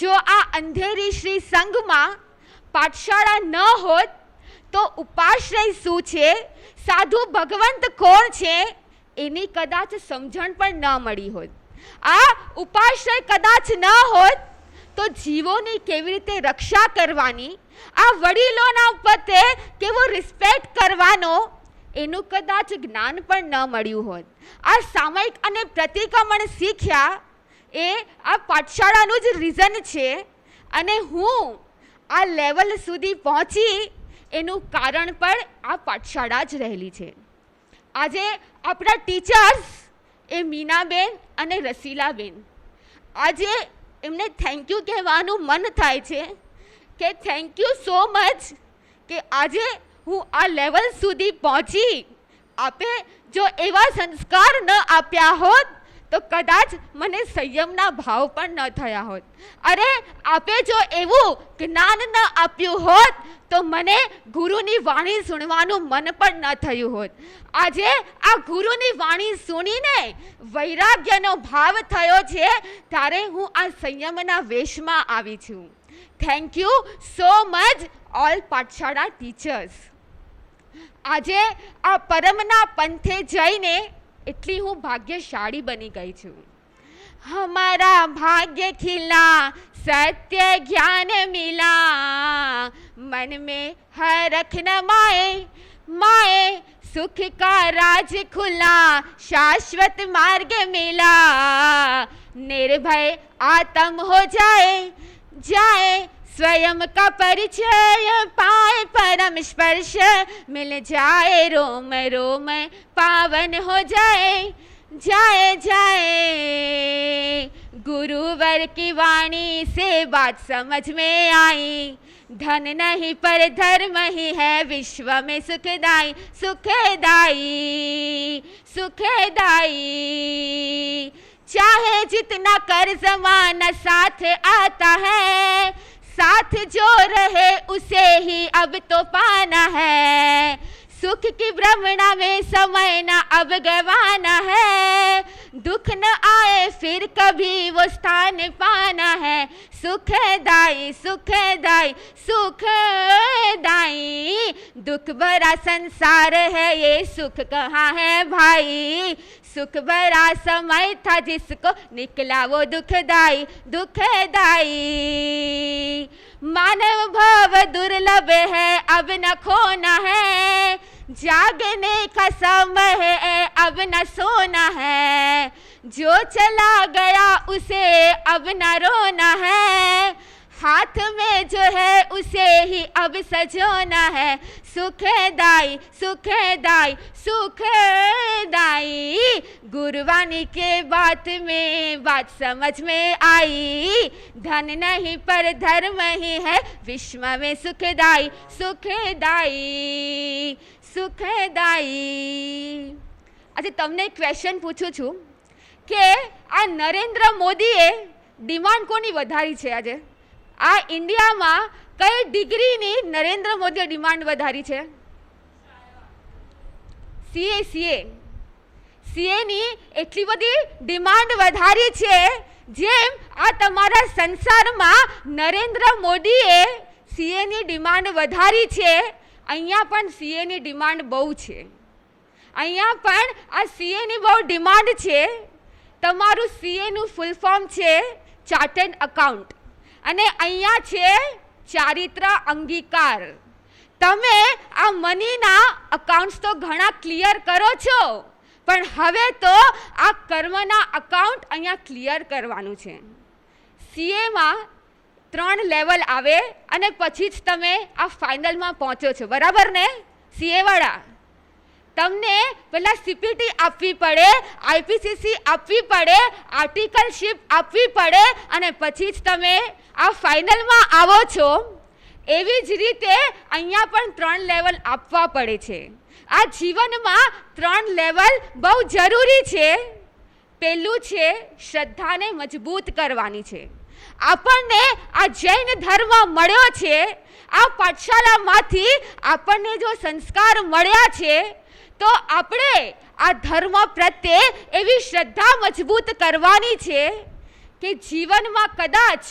જો આ અંધેરી શ્રી સંઘમાં પાઠશાળા ન હોત તો ઉપાશ્રય શું છે, સાધુ ભગવંત કોણ છે, એની કદાચ સમજણ પણ ન મળી હોત. આ ઉપાશ્રય કદાચ ન હોત તો જીવોની કેવી રીતે રક્ષા કરવાની, આ વડીલોના પ્રત્યે કેવો રિસ્પેક્ટ કરવાનો, એનું કદાચ જ્ઞાન પણ ન મળ્યું હોત. આ સામયિક અને પ્રતિક્રમણ શીખ્યા એ આ પાઠશાળાનું જ રીઝન છે અને હું આ લેવલ સુધી પહોંચી એનું કારણ પણ આ પાઠશાળા જ રહેલી છે. આજે આપણા ટીચર્સ એ મીનાબેન અને રસીલાબેન, આજે એમને થેન્ક યુ કહેવાનું મન થાય છે કે થેન્ક યુ સો મચ કે આજે હું આ લેવલ સુધી પહોંચી. આપે જો એવા સંસ્કાર ન આપ્યા હોત તો કદાચ મને સંયમના ભાવ પણ ન થયા હોત. અરે આપે જો એવું જ્ઞાન ન આપ્યું હોત તો મને ગુરુની વાણી સુણવાનું મન પણ ન થયું હોત. આજે આ ગુરુની વાણી સુણીને વૈરાગ્યનો ભાવ થયો છે ત્યારે હું આ સંયમના વેશમાં આવી છું. Thank you so much all pathshala teachers. આજે આ પરમના પંથે જઈને એટલી હું ભાગ્યશાળી બની ગઈ છું. हमारा भाग्य खिला सत्य ज्ञान मिला, मन में हरख न माए माए सुख का राज खुला, शाश्वत मार्ग मिला. निर्भय आत्म हो जाए जाए स्वयं का परिचय पाए, परम स्पर्श मिल जाए रोम रोम पावन हो जाए जाए जाए. गुरुवर की वाणी से बात समझ में आई, धन नहीं पर धर्म ही है विश्व में सुखदाई सुखदाई सुखदाई. चाहे जितना कर जमाना साथ आता है, साथ जो रहे उसे ही अब तो पाना है. सुख की भ्रमणा में समय न अब गवाना है, दुख न आए फिर कभी वो स्थान पाना है. सुखदाई सुखदाई सुखदाई. दुख भरा संसार है ये सुख कहाँ है भाई, सुख भरा समय था जिसको निकला वो दुखदाई दुखदाई. मानव भाव दुर्लभ है अब न खोना है, जागने का समय है अब न सोना है. जो चला गया उसे अब न रोना है, हाथ में जो है उसे ही अब सजोना है. सुखदाई सुखदाई सुखदाई. गुरुवाणी के बात में बात समझ में आई, धन नहीं पर धर्म ही है विश्व में सुखदाई सुखदाई सुखदाई. આજે તમને એક ક્વેશ્ચન પૂછું છું કે આ નરેન્દ્ર મોદીએ ડિમાન્ડ કોની વધારી છે? આજે આ ઇન્ડિયામાં કઈ ડિગ્રીની નરેન્દ્ર મોદીએ ડિમાન્ડ વધારી છે? સીએની એટલી બધી ડિમાન્ડ વધારી છે જેમ આ તમારા સંસારમાં નરેન્દ્ર મોદીએ સીએની ડિમાન્ડ વધારી છે. અહીંયા પણ સીએની ડિમાન્ડ બહુ છે. અહીંયા પણ આ સીએની બહુ ડિમાન્ડ છે. તમારું સીએનું ફૂલ ફોર્મ છે ચાર્ટર્ડ અકાઉન્ટ અને અહીંયા છે ચારિત્ર અંગીકાર. તમે આ મનીના અકાઉન્ટ્સ તો ઘણા ક્લિયર કરો છો, પણ હવે તો આ કર્મના અકાઉન્ટ અહીંયા ક્લિયર કરવાનું છે. સીએમાં 3 લેવલ આવે અને પછી જ તમે આ ફાઇનલમાં પહોંચો છો, બરાબર ને? સીએ વાળા તમને પહેલાં સીપીટી આપવી પડે, આઈપીસીસી આપવી પડે, આર્ટિકલશીપ આપવી પડે અને પછી જ તમે આ ફાઇનલમાં આવો છો. એવી જ રીતે અહીંયા પણ 3 લેવલ આપવા પડે છે. આ જીવનમાં 3 લેવલ બહુ જરૂરી છે. પહેલું છે શ્રદ્ધાને મજબૂત કરવાની છે. આપણને આ જૈન ધર્મ મળ્યો છે, આ પાઠશાળામાંથી આપણને જો સંસ્કાર મળ્યા છે તો આપણે આ ધર્મ પ્રત્યે એવી શ્રદ્ધા મજબૂત કરવાની છે કે જીવનમાં કદાચ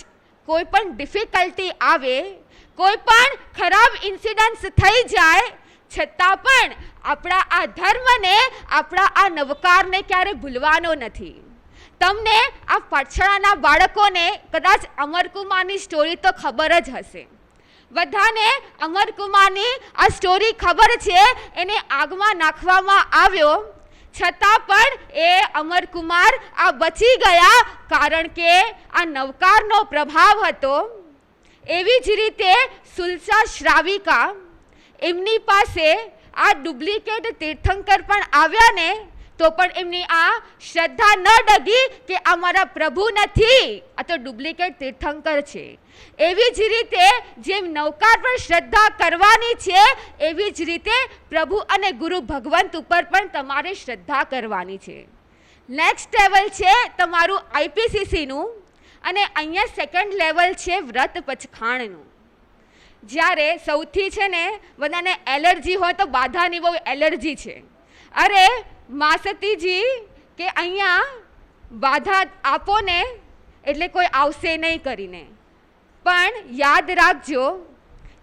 કોઈ પણ ડિફિકલ્ટી આવે, કોઈ પણ ખરાબ ઇન્સિડન્ટ્સ થઈ જાય, છતાં પણ આપણા આ ધર્મને, આપણા આ નવકારને ક્યારે ભૂલવાનો નથી. તમને આ પાઠશાળાના બાળકોને કદાચ અમરકુમારની સ્ટોરી તો ખબર જ હશે. બધાને અમરકુમારની આ સ્ટોરી ખબર છે. એને આગમાં નાખવામાં આવ્યો છતાં પણ એ અમરકુમાર આ બચી ગયા, કારણ કે આ નવકારનો પ્રભાવ હતો. એવી જ રીતે સુલસા શ્રાવિકા, એમની પાસે આ ડુપ્લિકેટ તીર્થંકર પણ આવ્યા ને, તો પણ એમની આ શ્રદ્ધા ન ડગી કે આ મારા પ્રભુ નથી, આ તો ડુપ્લિકેટ તીર્થંકર છે. એવી જ રીતે જેમ નવકાર પર શ્રદ્ધા કરવાની છે, એવી જ રીતે પ્રભુ અને ગુરુ ભગવંત ઉપર પણ તમારે શ્રદ્ધા કરવાની છે. નેક્સ્ટ લેવલ છે તમારું આઈપીસીસીનું, અને અહીંયા સેકન્ડ લેવલ છે વ્રત પચખાણનું. જ્યારે સૌથી છે ને બધાને એલર્જી હોય તો બાધાની બહુ એલર્જી છે. અરે માસતીજી કે અહીંયા બાધા આપો ને એટલે કોઈ આવશે નહીં કરીને, પણ યાદ રાખજો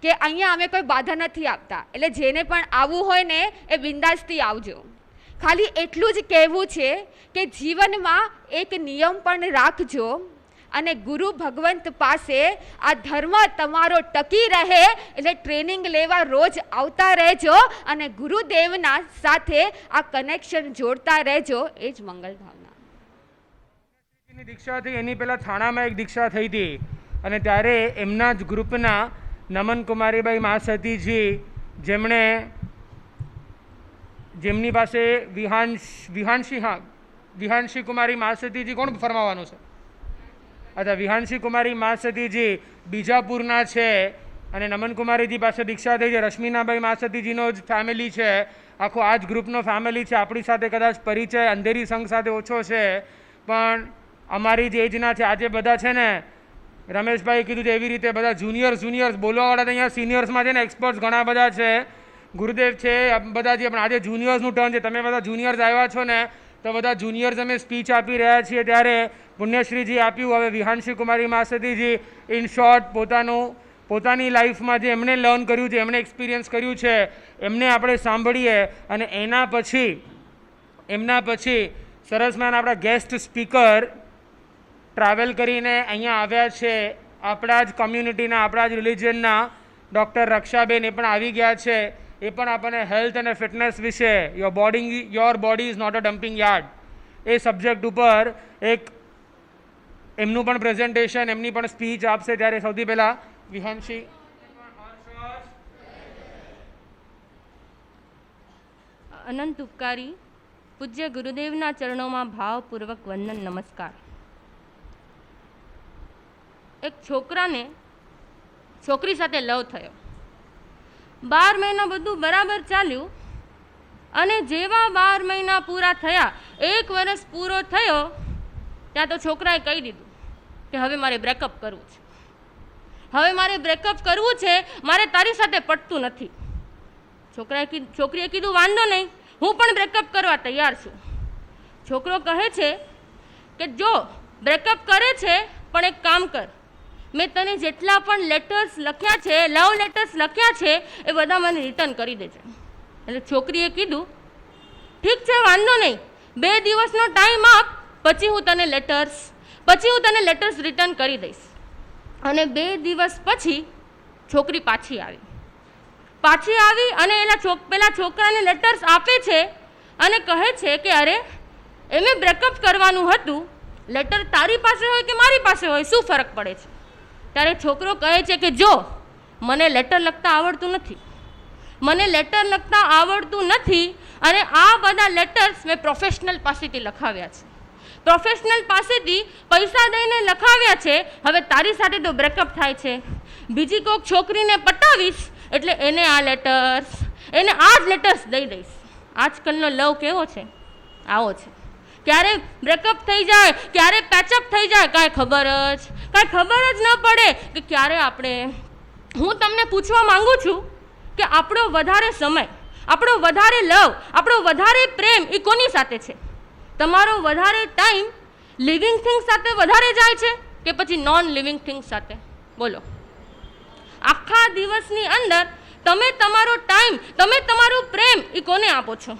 કે અહીંયા અમે કોઈ બાધા નથી આપતા, એટલે જેને પણ આવવું હોય ને એ બિંદાસથી આવજો. ખાલી એટલું જ કહેવું છે કે જીવનમાં એક નિયમ પણ રાખજો, અને ગુરુ ભગવંત પાસે આ ધર્મ તમારો ટકી રહે એટલે ટ્રેનિંગ લેવા રોજ આવતા રહેજો, અને ગુરુદેવના સાથે આ કનેક્શન જોડતા રહેજો. એ જ મંગલ ભાવના. દીક્ષા થઈ એની પહેલાં થાણામાં એક દીક્ષા થઈ હતી, અને ત્યારે એમના જ ગ્રુપના નમન કુમારીબાઈ મહાસતીજી, જેમની પાસે વિહાંશી કુમારી મહાસતીજી કોણ ફરમાવાનું છે? અચ્છા, વિહાંશી કુમારી મહાસતીજી બીજાપુરના છે, અને નમન કુમારીજી પાસે દીક્ષા થઈ છે. રશ્મિનાબાઈ મહાસતીજીનો જ ફેમિલી છે, આખો આ જ ગ્રુપનો ફેમિલી છે. આપણી સાથે કદાચ પરિચય અંધેરી સંઘ સાથે ઓછો છે, પણ અમારી જ એજના છે. આજે બધા છે ને, રમેશભાઈ કીધું છે એવી રીતે બધા જુનિયર્સ બોલવાવાળા અહીંયા સિનિયર્સમાં છે ને એક્સપર્ટ્સ ઘણા બધા છે. ગુરુદેવ છે, બધા જે, પણ આજે જુનિયર્સનું ટર્ન છે. તમે બધા જુનિયર્સ આવ્યા છો ને, તો બધા જુનિયર્સ અમે સ્પીચ આપી રહ્યા છીએ ત્યારે પુણ્યશ્રીજી આપ્યું. હવે વિહાંશી કુમારી મહાસતીજી ઇન શોર્ટ પોતાની લાઈફમાં જે એમણે લર્ન કર્યું છે, એમણે એક્સપિરિયન્સ કર્યું છે, એમને આપણે સાંભળીએ. અને એમના પછી સરસ મજાના આપણા ગેસ્ટ સ્પીકર ટ્રાવેલ કરીને અહીંયા આવ્યા છે. આપણા જ કમ્યુનિટીના, આપણા જ રિલિજનના ડૉક્ટર રક્ષાબેન એ પણ આવી ગયા છે. એ પણ આપણને હેલ્થ અને ફિટનેસ વિશે, your body is not a dumping yard, એ સબ્જેક્ટ ઉપર એક એમનું પણ પ્રેઝન્ટેશન, એમની પણ સ્પીચ આપશે. ત્યારે સૌથી પહેલાં વિહાંશી. અનંત ઉપકારી પૂજ્ય ગુરુદેવના ચરણોમાં ભાવપૂર્વક વંદન, નમસ્કાર. એક છોકરાને છોકરી સાથે લવ થયો. 12 મહિના બધું બરાબર ચાલ્યું, અને જેવા 12 મહિના પૂરા થયા, 1 વર્ષ પૂરો થયો, ત્યાં તો છોકરાએ કહી દીધું કે હવે મારે બ્રેકઅપ કરવું છે. હવે મારે બ્રેકઅપ કરવું છે, મારે તારી સાથે પટતું નથી. છોકરીએ કીધું વાંધો નહીં, હું પણ બ્રેકઅપ કરવા તૈયાર છું. છોકરો કહે છે કે જો બ્રેકઅપ કરે છે, પણ એક કામ કર, મેં તને જેટલા પણ લેટર્સ લખ્યા છે, લવ લેટર્સ લખ્યા છે, એ બધા મને રિટર્ન કરી દેજે. એટલે છોકરીએ કીધું ઠીક છે, વાંધો નહીં, 2 દિવસનો ટાઈમ આપ, પછી હું તને લેટર્સ રિટર્ન કરી દઈશ. અને 2 દિવસ પછી છોકરી પાછી આવી અને પેલા છોકરાને લેટર્સ આપે છે, અને કહે છે કે અરે એમે બ્રેકઅપ કરવાનું હતું, લેટર તારી પાસે હોય કે મારી પાસે હોય, શું ફરક પડે છે? ત્યારે છોકરો કહે છે કે જો મને લેટર લખતા આવડતું નથી, અને આ બધા લેટર્સ મેં પ્રોફેશનલ પાસેથી લખાવ્યા છે, પ્રોફેશનલ પાસેથી પૈસા દઈને લખાવ્યા છે. હવે તારી સાથે તો બ્રેકઅપ થાય છે, બીજી કોઈક છોકરીને પટાવીશ એટલે એને આ જ લેટર્સ દઈ દઈશ. આજકાલનો લવ કેવો છે? આવો છે. ક્યારે બ્રેકઅપ થઈ જાય, ક્યારે પેચઅપ થઈ જાય, કાંઈ ખબર જ ન પડે કે ક્યારે આપણે. હું તમને પૂછવા માંગુ છું કે આપણો વધારે સમય, આપણો વધારે લવ, આપણો વધારે પ્રેમ એ કોની સાથે છે? તમારો વધારે ટાઈમ લિવિંગ થિંગ્સ સાથે વધારે જાય છે કે પછી નોન લિવિંગ થિંગ્સ સાથે? બોલો. આખા દિવસની અંદર તમે તમારો ટાઈમ, તમે તમારું પ્રેમ એ કોને આપો છો?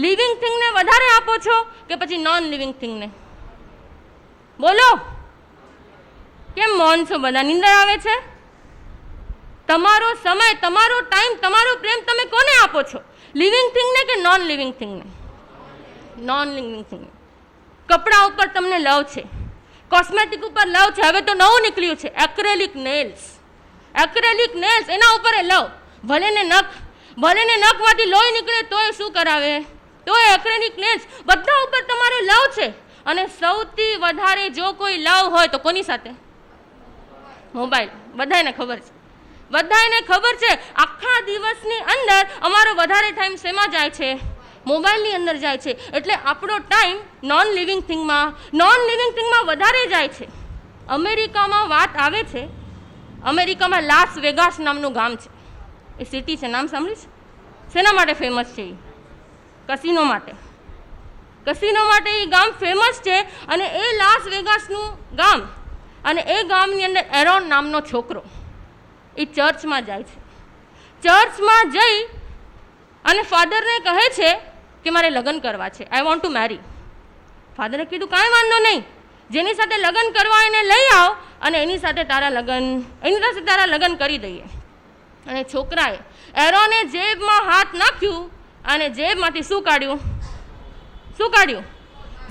લિવિંગ થિંગને વધારે આપો છો કે પછી નોન લિવિંગ થિંગને? બોલો. કેમ મૌન છો બધા? નિંદર આવે છે? તમારો સમય, તમારો ટાઈમ, તમારો પ્રેમ તમે કોને આપો છો? લિવિંગ થિંગને કે નોન લિવિંગ થિંગને? Non living thing. કપડા ઉપર તમને લવ છે, કોસ્મેટિક ઉપર લવ છે. હવે તો નવું નીકળ્યું છે એક્રેલિક નેલ્સ. એક્રેલિક નેલ્સ, એના ઉપર એ લવ. ભલે ને નખમાંથી લોહી નીકળે તોય શું કરાવે, તોય એક્રેલિક નેલ્સ. બધા ઉપર તમારે લવ છે. અને સૌથી વધારે જો કોઈ લવ હોય તો કોની સાથે? મોબાઈલ. બધાને ખબર છે. આખા દિવસની અંદર અમારો વધારે ટાઈમ શેમાં જાય છે? મોબાઈલની અંદર જાય છે. એટલે આપણો ટાઈમ નોન લિવિંગ થિંગમાં વધારે જાય છે. અમેરિકામાં વાત આવે છે, અમેરિકામાં લાસ વેગાસ નામનું ગામ છે. એ સિટી છે, નામ સાંભળ્યું છે? શેના માટે ફેમસ છે? કસિનો માટે. કસિનો માટે એ ગામ ફેમસ છે. અને એ લાસ વેગાસનું ગામ, અને એ ગામની અંદર એરોન નામનો છોકરો એ ચર્ચમાં જાય છે. ચર્ચમાં જઈ અને ફાધરને કહે છે કે મારે લગ્ન કરવા છે, આઈ વોન્ટ ટુ મેરી. ફાધરે કીધું કાંઈ વાંધો નહીં, જેની સાથે લગ્ન કરવા એને લઈ આવ અને એની સાથે તારા લગ્ન કરી દઈએ. અને છોકરાએ એરોને જેબમાં હાથ નાખ્યું અને જેબમાંથી શું કાઢ્યું?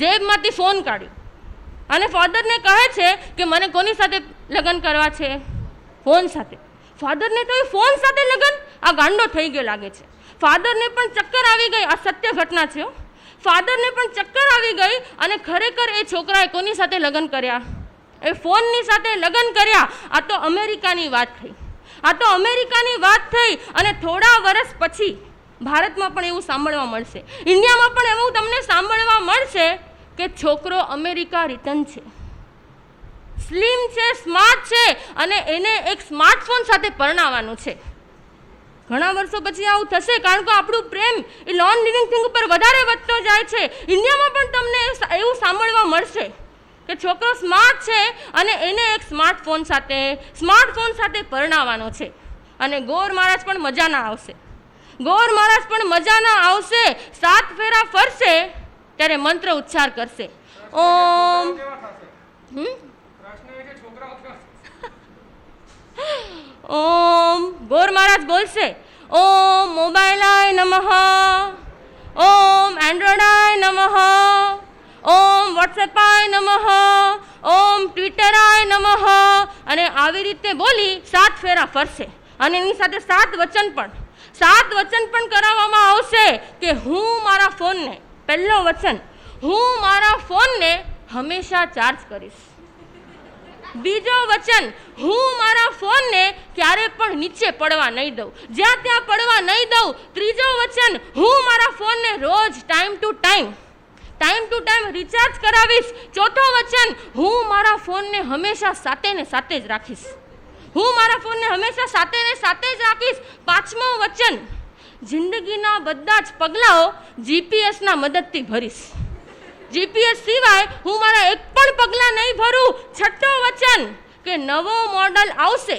જેબમાંથી ફોન કાઢ્યો. અને ફાધરને કહે છે કે મને કોની સાથે લગ્ન કરવા છે? ફોન સાથે. ફાધરને તો ફોન સાથે લગ્ન, આ ગાંડો થઈ ગયો લાગે છે. ફાધરને પણ ચક્કર આવી ગઈ. આ સત્ય ઘટના છે. ફાધરને પણ ચક્કર આવી ગઈ અને ખરેખર એ છોકરાએ કોની સાથે લગ્ન કર્યા? એ ફોનની સાથે લગ્ન કર્યા. આ તો અમેરિકાની વાત થઈ. અને થોડા વર્ષ પછી ભારતમાં પણ એવું સાંભળવા મળશે, ઇન્ડિયામાં પણ એવું તમને સાંભળવા મળશે કે છોકરો અમેરિકા રિટર્ન છે, સ્લિમ છે, સ્માર્ટ છે અને એને એક સ્માર્ટફોન સાથે પરણાવવાનું છે. ઘણા વર્ષો પછી આવું થશે, કારણ કે આપણું પ્રેમ એ નોન લિવિંગ થિંગ ઉપર વધારે વધતો જાય છે. ઇન્ડિયામાં પણ તમને એવું સાંભળવા મળશે કે છોકરો સ્માર્ટ છે અને એને એક સ્માર્ટફોન સાથે પરણાવવાનો છે. અને ગોર મહારાજ પણ મજાના આવશે. 7 ફેરા ફરશે ત્યારે મંત્ર ઉચ્ચાર કરશે, ઓમ. ઓમ. ગોર મહારાજ બોલશે, ઓમ મોબાઈલાય નમઃ, ઓમ એન્ડ્રોઇડાય નમઃ, ઓમ વોટ્સએપાય નમઃ, ઓમ ટ્વિટરાય નમઃ. અને આવી રીતે બોલી 7 ફેરા ફરશે. અને એની સાથે 7 વચન પણ કરાવવામાં આવશે કે હું મારા ફોનને, પહેલો વચન, હું મારા ફોનને હંમેશા ચાર્જ કરીશ. બીજો વચન, હું મારા ફોનને ક્યારે પણ નીચે પડવા નહીં દઉં, જ્યાં ત્યાં પડવા નહીં દઉં. ત્રીજો વચન, હું મારા ફોનને રોજ ટાઈમ ટુ ટાઈમ રિચાર્જ કરાવીશ. ચોથો વચન, હું મારા ફોનને હંમેશા સાથે જ રાખીશ. પાંચમો વચન, જિંદગીના બધા જ પગલાઓ જીપીએસના મદદથી ભરીશ. જીપીએસ સિવાય હું મારા એક પણ પગલાં નહીં ભરું. છઠ્ઠો વચન કે નવો મોડલ આવશે,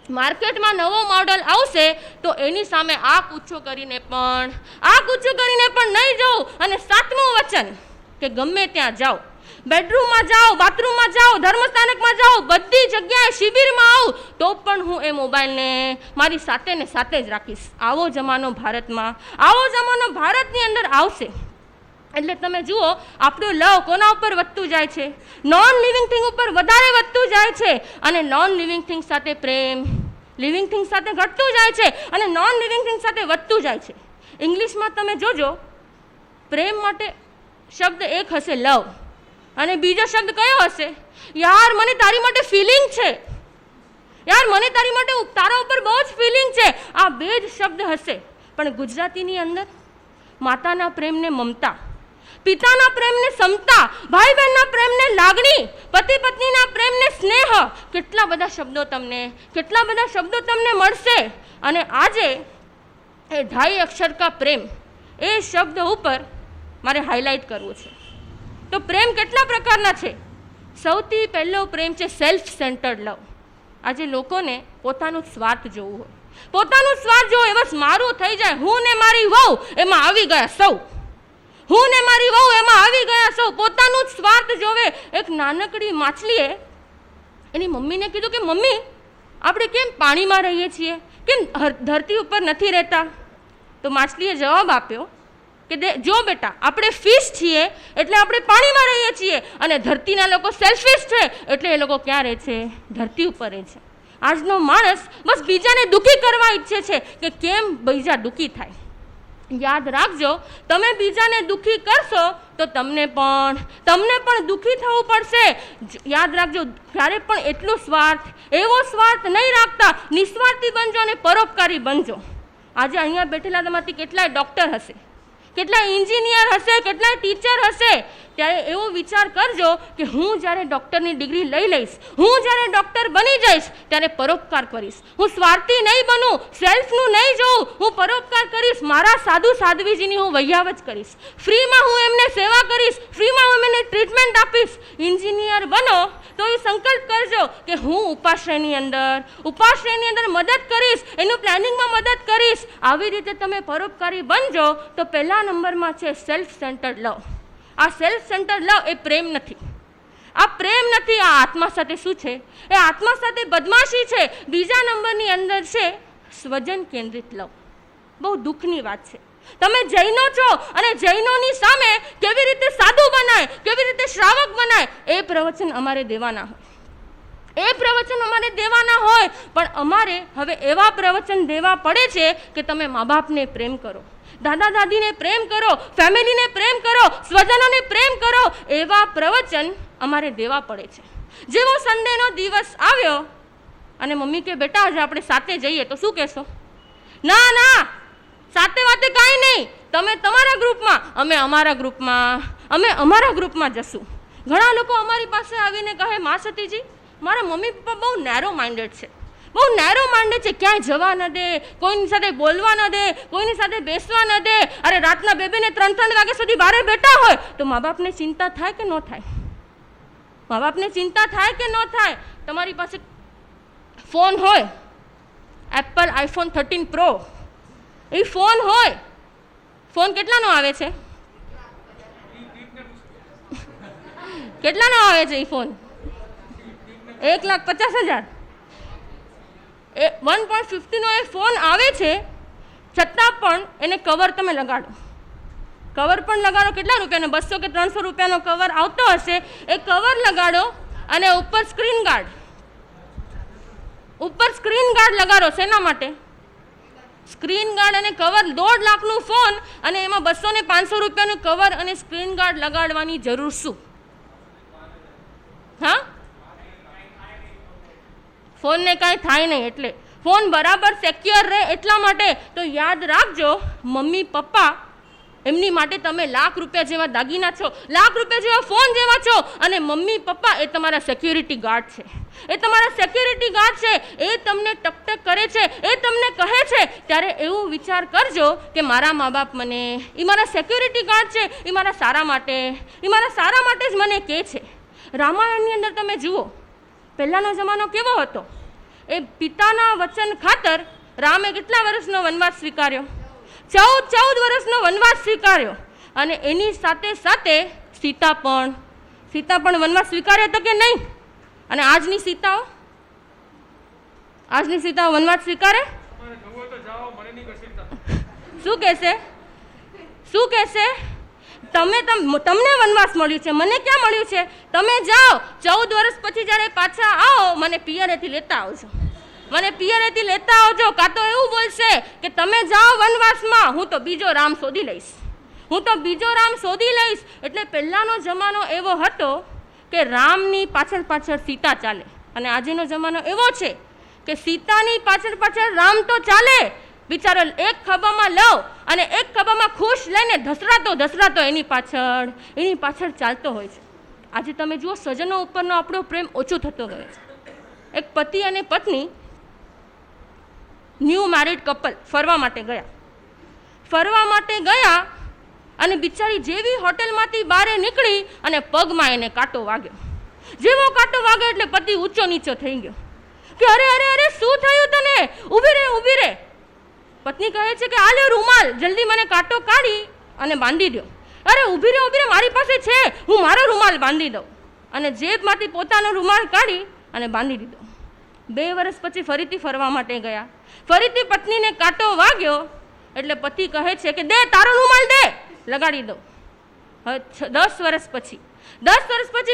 માર્કેટમાં નવો મોડલ આવશે તો એની સામે આંખ ઊંચો કરીને પણ નહીં જાઉં. અને 7મું વચન કે ગમે ત્યાં જાઓ, બેડરૂમમાં જાઓ, બાથરૂમમાં જાઓ, ધર્મસ્થાનકમાં જાઓ, બધી જગ્યાએ શિબિરમાં આવું તો પણ હું એ મોબાઈલને મારી સાથે જ રાખીશ. આવો જમાનો ભારતની અંદર આવશે. એટલે તમે જુઓ, આપણું લવ કોના ઉપર વધતું જાય છે? નોન લિવિંગ થિંગ ઉપર વધારે વધતું જાય છે. અને નોન લિવિંગ થિંગ સાથે પ્રેમ લિવિંગ થિંગ સાથે ઘટતું જાય છે અને નોન લિવિંગ થિંગ સાથે વધતું જાય છે. ઇંગ્લિશમાં તમે જોજો, પ્રેમ માટે શબ્દ એક હશે લવ, અને બીજો શબ્દ કયો હશે? યાર મને તારી માટે ફિલિંગ છે, તારા ઉપર બહુ જ ફિલિંગ છે. આ 2 જ શબ્દ હશે. પણ ગુજરાતીની અંદર માતાના પ્રેમને મમતા, પિતાના પ્રેમને સમતા, ભાઈ બહેનના પ્રેમને લાગણી, પતિ પત્નીના પ્રેમને સ્નેહ, કેટલા બધા શબ્દો તમને મળશે. અને આજે એ 2.5 અક્ષર કા પ્રેમ, એ શબ્દ ઉપર મારે હાઇલાઇટ કરવું છે. તો પ્રેમ કેટલા પ્રકારના છે? સૌથી પહેલો પ્રેમ છે સેલ્ફ સેન્ટર્ડ લવ. આજે લોકોને પોતાનું સ્વાર્થ જોવું હોય, બસ મારું થઈ જાય, હું ને મારી વહુ એમાં આવી ગયા સૌ, પોતાનું જ સ્વાર્થ જોવે. એક નાનકડી માછલીએ એની મમ્મીને કીધું કે મમ્મી, આપણે કેમ પાણીમાં રહીએ છીએ, કેમ ધરતી ઉપર નથી રહેતા? તો માછલીએ જવાબ આપ્યો કે જો બેટા, આપણે ફિશ છીએ એટલે આપણે પાણીમાં રહીએ છીએ, અને ધરતીના લોકો સેલ્ફિશ છે એટલે એ લોકો ક્યાં રહે છે? ધરતી ઉપર રહે છે. આજનો માણસ બસ બીજાને દુઃખી કરવા ઈચ્છે છે કે કેમ બીજા દુઃખી થાય. યાદ રાખજો, તમે બીજાને દુઃખી કરશો તો તમને પણ દુઃખી થવું પડશે. યાદ રાખજો, ક્યારે પણ એવો સ્વાર્થ નહીં રાખતા. નિસ્વાર્થી બનજો અને પરોપકારી બનજો. આજે અહીંયા બેઠેલા તમારાથી કેટલાય ડૉક્ટર હશે, કેટલાય એન્જિનિયર હશે, કેટલાય ટીચર હશે. ત્યારે એવો વિચાર કરજો કે હું જ્યારે ડૉક્ટરની ડિગ્રી લઈ લઈશ, હું જ્યારે ડૉક્ટર બની જઈશ ત્યારે પરોપકાર કરીશ. હું સ્વાર્થી નહીં બનું, સેલ્ફનું નહીં જોઉં, હું પરોપકાર કરીશ. મારા સાધુ સાધ્વીજીની હું વૈયાવચ કરીશ. ફ્રીમાં હું એમને સેવા કરીશ, ફ્રીમાં હું એમને ટ્રીટમેન્ટ આપીશ. એન્જિનિયર બનો તો એ સંકલ્પ કરજો કે હું ઉપાશ્રયની અંદર મદદ કરીશ, એનું પ્લાનિંગમાં મદદ કરીશ. આવી રીતે તમે પરોપકારી બનજો તો પહેલા નંબરમાં છે સેલ્ફ સેન્ટર્ડ લવ. આ સેલ્ફ સેન્ટર્ડ લવ એ પ્રેમ નથી. આ પ્રેમ નથી. આ આત્મા સાથે શું છે? એ આત્મા સાથે બદમાશી છે. બીજા નંબરની અંદર છે સ્વજન કેન્દ્રિત લવ. બહુ દુઃખની વાત છે. તમે જૈનો છો અને જૈનોની સામે કેવી રીતે સાધુ બનાય, કેવી રીતે શ્રાવક બનાય, એ પ્રવચન અમારે દેવાના હોય. પણ અમારે હવે એવા પ્રવચન દેવા પડે છે કે તમે મા બાપને પ્રેમ કરો, દાદા દાદીને પ્રેમ કરો, ફેમિલીને પ્રેમ કરો, સ્વજનોને પ્રેમ કરો. એવા પ્રવચન અમારે દેવા પડે છે. જેવો સન્ડેનો દિવસ આવ્યો અને મમ્મી કે બેટા આજે આપણે સાથે જઈએ, તો શું કહેશો? ના, સાથે વાતે કાંઈ નહીં, તમે તમારા ગ્રુપમાં, અમે અમારા ગ્રુપમાં જશું. ઘણા લોકો અમારી પાસે આવીને કહે, મા સતીજી, મારા મમ્મી પપ્પા બહુ નેરો માઇન્ડેડ છે, ક્યાંય જવા ન દે, કોઈની સાથે બોલવા ન દે, કોઈની સાથે બેસવા ન દે. અરે રાતના 2-2 ને 3-3 વાગ્યા સુધી બહાર બેઠા હોય તો મા બાપને ચિંતા થાય કે ન થાય? મા બાપને ચિંતા થાય કે ન થાય? તમારી પાસે ફોન હોય, એપલ આઈફોન 13 પ્રો, એ ફોન હોય. ફોન કેટલાનો આવે છે? કેટલાનો આવે છે એ ફોન? 1,50,000. 1.50 એ ફોન આવે છે, છતાં પણ એને કવર તમે લગાડો. કેટલા રૂપિયાનો? 200 કે 300 રૂપિયાનો કવર આવતો હશે. એ કવર લગાડો અને ઉપર સ્ક્રીન ગાર્ડ લગાડો. શેના માટે? સ્ક્રીન ગાર્ડ અને કવર. 1.5 લાખનું ફોન અને એમાં 200 ને 500 રૂપિયાનું કવર અને સ્ક્રીન ગાર્ડ લગાડવાની જરૂર શું? હા, ફોનને કાંઈ થાય નહીં એટલે ફોન બરાબર સેક્યોર રહે એટલા માટે. તો યાદ રાખજો, મમ્મી પપ્પા એમની માટે તમે લાખ રૂપિયા જેવા દાગીના છો, લાખ રૂપિયા જેવા ફોન જેવા છો. અને મમ્મી પપ્પા એ તમારા સિક્યોરિટી ગાર્ડ છે. એ તમને ટકટક કરે છે, એ તમને કહે છે. ત્યારે એવું વિચાર કરજો કે મારા મા બાપ મને, એ મારા સિક્યોરિટી ગાર્ડ છે, એ મારા સારા માટે જ મને કહે છે. રામાયણની અંદર તમે જુઓ, પહેલાંનો જમાનો કેવો હતો? એ પિતાના વચન ખાતર રામે કેટલા વર્ષનો વનવાસ સ્વીકાર્યો? 14 વર્ષનો વનવાસ સ્વીકાર્યો. અને એની સાથે સાથે સીતા પણ વનવાસ સ્વીકાર્યો હતો કે નહીં? અને આજની સીતાઓ વનવાસ સ્વીકારે? શું કહેશે? તમને વનવાસ મળ્યું છે, મને ક્યાં મળ્યું છે? તમે જાઓ, 14 વર્ષ પછી જ્યારે પાછા આવો, મને પિયરેથી લેતા આવજો. કાં તો એવું બોલશે કે તમે જાઓ વનવાસમાં, હું તો બીજો રામ શોધી લઈશ. એટલે પહેલાંનો જમાનો એવો હતો કે રામની પાછળ સીતા ચાલે. અને આજનો જમાનો એવો છે કે સીતાની પાછળ રામ તો ચાલે, બિચારો એક ખભામાં લવ અને એક ખભામાં ખુશ લઈને ધસરાતો એની પાછળ ચાલતો હોય છે. આજે તમે જુઓ, સ્વજનો ઉપરનો આપણો પ્રેમ ઓછો થતો ગયો છે. એક પતિ અને પત્ની, ન્યૂ મેરિડ કપલ ફરવા માટે ગયા અને બિચારી જેવી હોટલમાંથી બહાર નીકળી અને પગમાં એને કાંટો વાગ્યો. જેવો કાંટો વાગ્યો એટલે પતિ ઊંચો નીચો થઈ ગયો કે અરે શું થયું તને? ઊભી રહે. પત્ની કહે છે કે આ લ્યો રૂમાલ, જલ્દી મને કાંટો કાઢી અને બાંધી દો. અરે ઊભી રહે, મારી પાસે છે, હું મારો રૂમાલ બાંધી દઉં. અને જેબમાંથી પોતાનો રૂમાલ કાઢી અને બાંધી દીધો. 2 વર્ષ પછી ફરીથી ફરવા માટે ગયા. ફરીથી પત્નીને કાંટો વાગ્યો એટલે પતિ કહે છે કે દે તારો રૂમાલ દે. લગાડી દો. હવે 10 વર્ષ પછી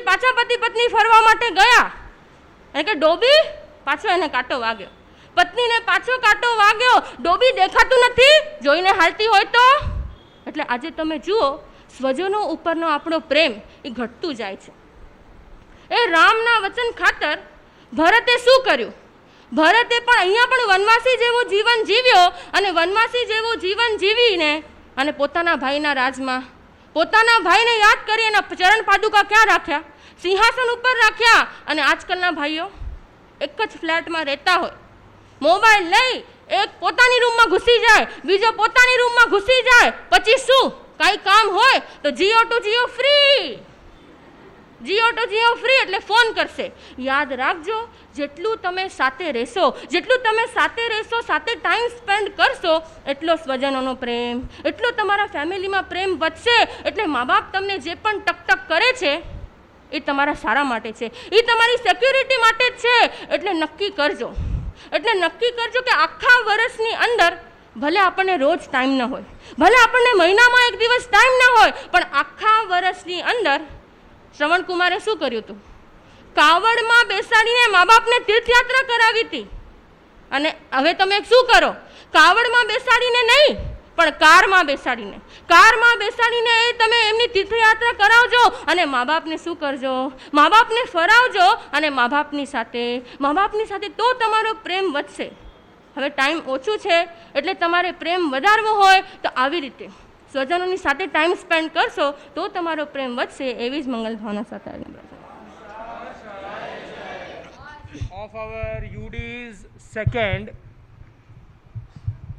પાછા પતિ પત્ની ફરવા માટે ગયા અને કે ડોબી, પાછો એને કાંટો વાગ્યો. પત્નીને પાછો કાંટો વાગ્યો. ડોબી દેખાતું નથી, જોઈને હાલતી હોય તો. એટલે આજે તમે જુઓ, સ્વજનો ઉપરનો આપણો પ્રેમ એ ઘટતું જાય છે. એ રામના વચન ખાતર ભરતે શું કર્યું? ભરતે પણ અહીંયા પણ વનવાસી જેવું જીવન જીવ્યો અને વનવાસી જેવું જીવન જીવીને અને પોતાના ભાઈના રાજમાં પોતાના ભાઈને યાદ કરી એના ચરણ પાદુકા ક્યાં રાખ્યા? સિંહાસન ઉપર રાખ્યા. અને આજકાલના ભાઈઓ એક જ ફ્લેટમાં રહેતા હોય, મોબાઈલ લઈ એક પોતાની રૂમમાં ઘૂસી જાય, બીજો પોતાની રૂમમાં ઘૂસી જાય. પછી શું? કાંઈ કામ હોય તો Jio to Jio free, Jio to Jio free એટલે ફોન કરશે. યાદ રાખજો, જેટલું તમે સાથે રહેશો, સાથે ટાઈમ સ્પેન્ડ કરશો, એટલો સ્વજનોનો પ્રેમ, એટલો તમારા ફેમિલીમાં પ્રેમ વધશે. એટલે મા બાપ તમને જે પણ ટકટક કરે છે એ તમારા સારા માટે છે, એ તમારી સિક્યુરિટી માટે જ છે. એટલે નક્કી કરજો કે આખા વર્ષની અંદર ભલે આપણને રોજ ટાઈમ ન હોય, ભલે આપણને મહિનામાં એક દિવસ ટાઈમ ન હોય, પણ આખા વર્ષની અંદર શ્રવણ કુમારે શું કર્યું હતું? કાવડમાં બેસાડીને મા બાપને તીર્થયાત્રા કરાવી હતી. અને હવે તમે શું કરો? કાવડમાં બેસાડીને નહીં, પણ કારમાં બેસાડીને એ તમે એમની તીર્થયાત્રા કરાવજો. અને મા બાપને શું કરજો? મા બાપને ફરાવજો. અને મા બાપની સાથે તો તમારો પ્રેમ વધશે. હવે ટાઈમ ઓછું છે એટલે તમારે પ્રેમ વધારવો હોય તો આવી રીતે સ્વજનોની સાથે ટાઈમ સ્પેન્ડ કરશો તો તમારો પ્રેમ વધશે. એવી જ મંગલ ભાવના સાથે ઓફ અવર યુડીઝ સેકન્ડ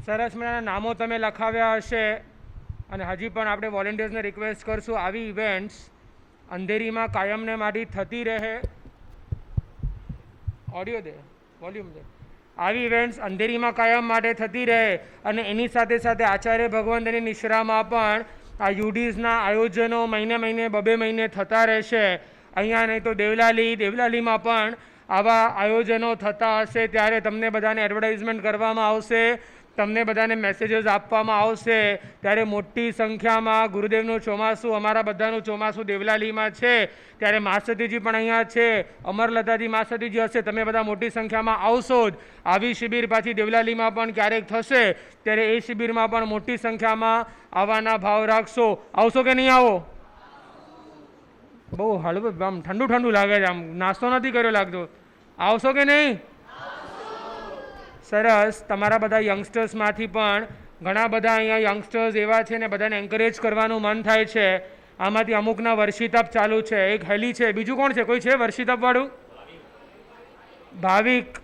સરસ મજાના નામો તમે લખાવ્યા હશે અને હજી પણ આપણે વોલેન્ટિયર્સને રિક્વેસ્ટ કરશું આવી ઇવેન્ટ્સ અંધેરીમાં કાયમને માટે થતી રહે. ઓડિયો દે, વોલ્યુમ દે. આવી ઇવેન્ટ્સ અંધેરીમાં કાયમ માટે થતી રહે અને એની સાથે સાથે આચાર્ય ભગવંતની નિશ્રામાં પણ આ યુડીઝના આયોજનો મહિને 2 મહિને થતા રહેશે. અહીંયા નહીં તો દેવલાલીમાં પણ આવા આયોજનો થતા હશે. ત્યારે તમને બધાને એડવર્ટાઇઝમેન્ટ કરવામાં આવશે, તમને બધાને મેસેજીસ આપવામાં આવશે. ત્યારે મોટી સંખ્યામાં ગુરુદેવનું ચોમાસું, અમારા બધાનું ચોમાસું દેવલાલીમાં છે. ત્યારે માસતીજી પણ અહીંયા છે, અમરલતાજી માસતીજી હશે. તમે બધા મોટી સંખ્યામાં આવશો જ. આવી શિબિર પાછી દેવલાલીમાં પણ ક્યારેક થશે, ત્યારે એ શિબિરમાં પણ મોટી સંખ્યામાં આવવાના ભાવ રાખશો. આવશો કે નહીં આવો? બહુ હળવું, આમ ઠંડુ લાગે છે, આમ નાસ્તો નથી કર્યો લાગતો. આવશો કે નહીં? સરસ. તમારા બધા યંગસ્ટર્સમાંથી પણ ઘણા બધા અહીંયા યંગસ્ટર્સ એવા છે ને બધાને એન્કરેજ કરવાનું મન થાય છે. આમાંથી અમુકના વર્ષિતપ ચાલુ છે. એક હેલી છે, બીજું કોણ છે? કોઈ છે વર્ષિતપવાળું? ભાવિક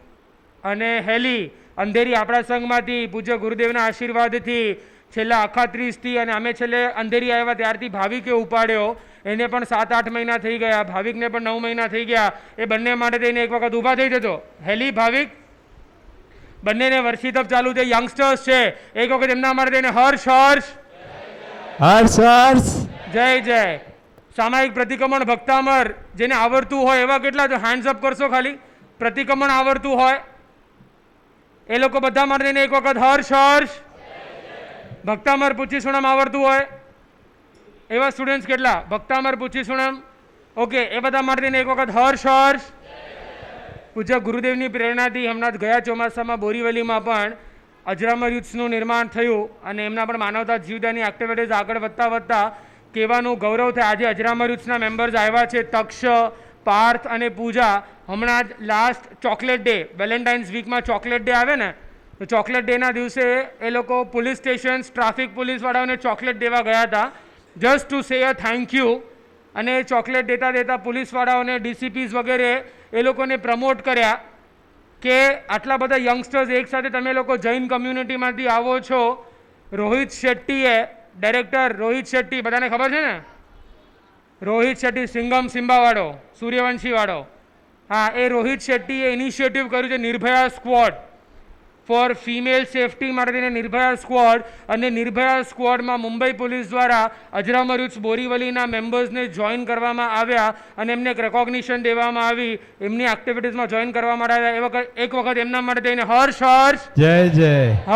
અને હેલી અંધેરી આપણા સંઘમાંથી પૂજ્ય ગુરુદેવના આશીર્વાદથી છેલ્લા 31થી અને અમે છેલ્લે અંધેરી આવ્યા ત્યારથી ભાવિકે ઉપાડ્યો. એને પણ 7-8 મહિના થઈ ગયા, ભાવિકને પણ 9 મહિના થઈ ગયા. એ બંને માટે થઈને એક વખત ઊભા થઈ જજો. હેલી, ભાવિક બંનેને વર્ષિતપ ચાલુ છે. યંગસ્ટર્સ છે, એક વખત એમના માટે થઈને હર્ષ. જય. સામાયિક પ્રતિક્રમણ ભક્તામર જેને આવડતું હોય એવા કેટલા છો? હેન્ડ્સ અપ કરશો ખાલી. પ્રતિક્રમણ આવડતું હોય એ લોકો બધા માટે થઈને એક વખત હર્ષ. ભક્તામર પૂછી સુણમ આવડતું હોય એવા સ્ટુડન્ટ્સ કેટલા? ભક્તામર પૂછી સુણમ, ઓકે, એ બધા માટે થઈને એક વખત હર્ષ. પૂજ્ય ગુરુદેવની પ્રેરણાથી હમણાં જ ગયા ચોમાસામાં બોરીવલીમાં પણ અજરામર યુથ્સનું નિર્માણ થયું અને એમના પણ માનવતા જીવદાની એક્ટિવિટીઝ આગળ વધતા કહેવાનું ગૌરવ થાય. આજે અજરામર યુથ્સના મેમ્બર્સ આવ્યા છે, તક્ષ, પાર્થ અને પૂજા. હમણાં જ લાસ્ટ ચોકલેટ ડે, વેલેન્ટાઇન્સ વીકમાં ચોકલેટ ડે આવે ને, તો ચોકલેટ ડેના દિવસે એ લોકો પોલીસ સ્ટેશન્સ, ટ્રાફિક પોલીસવાળાઓને ચોકલેટ દેવા ગયા હતા, just to say a thank you. અને ચોકલેટ દેતા પોલીસવાળાઓને, ડીસીપીસ વગેરે એ લોકોને પ્રમોટ કર્યા કે આટલા બધા યંગસ્ટર્સ એકસાથે તમે લોકો જૈન કમ્યુનિટીમાંથી આવો છો. રોહિત શેટ્ટીએ, ડાયરેક્ટર રોહિત શેટ્ટી, બધાને ખબર છે ને? રોહિત શેટ્ટી, સિંગમ સિમ્બાવાળો, સૂર્યવંશીવાળો. હા, એ રોહિત શેટ્ટીએ ઇનિશિયેટિવ કર્યું છે Nirbhaya squad for female safety માટે. નિર્ભયા સ્ક્વોડ, અને નિર્ભયા સ્ક્વોડમાં મુંબઈ પોલીસ દ્વારા અજરામર યુથ્સ બોરીવલીના મેમ્બર્સને જોઈન કરવામાં આવ્યા અને એમને એક રેકોગ્નિશન દેવામાં આવી, એમની એક્ટિવિટીઝમાં જોઈન કરવા માટે આવ્યા. એક વખત એમના માટે થઈને હર્ષ. જય.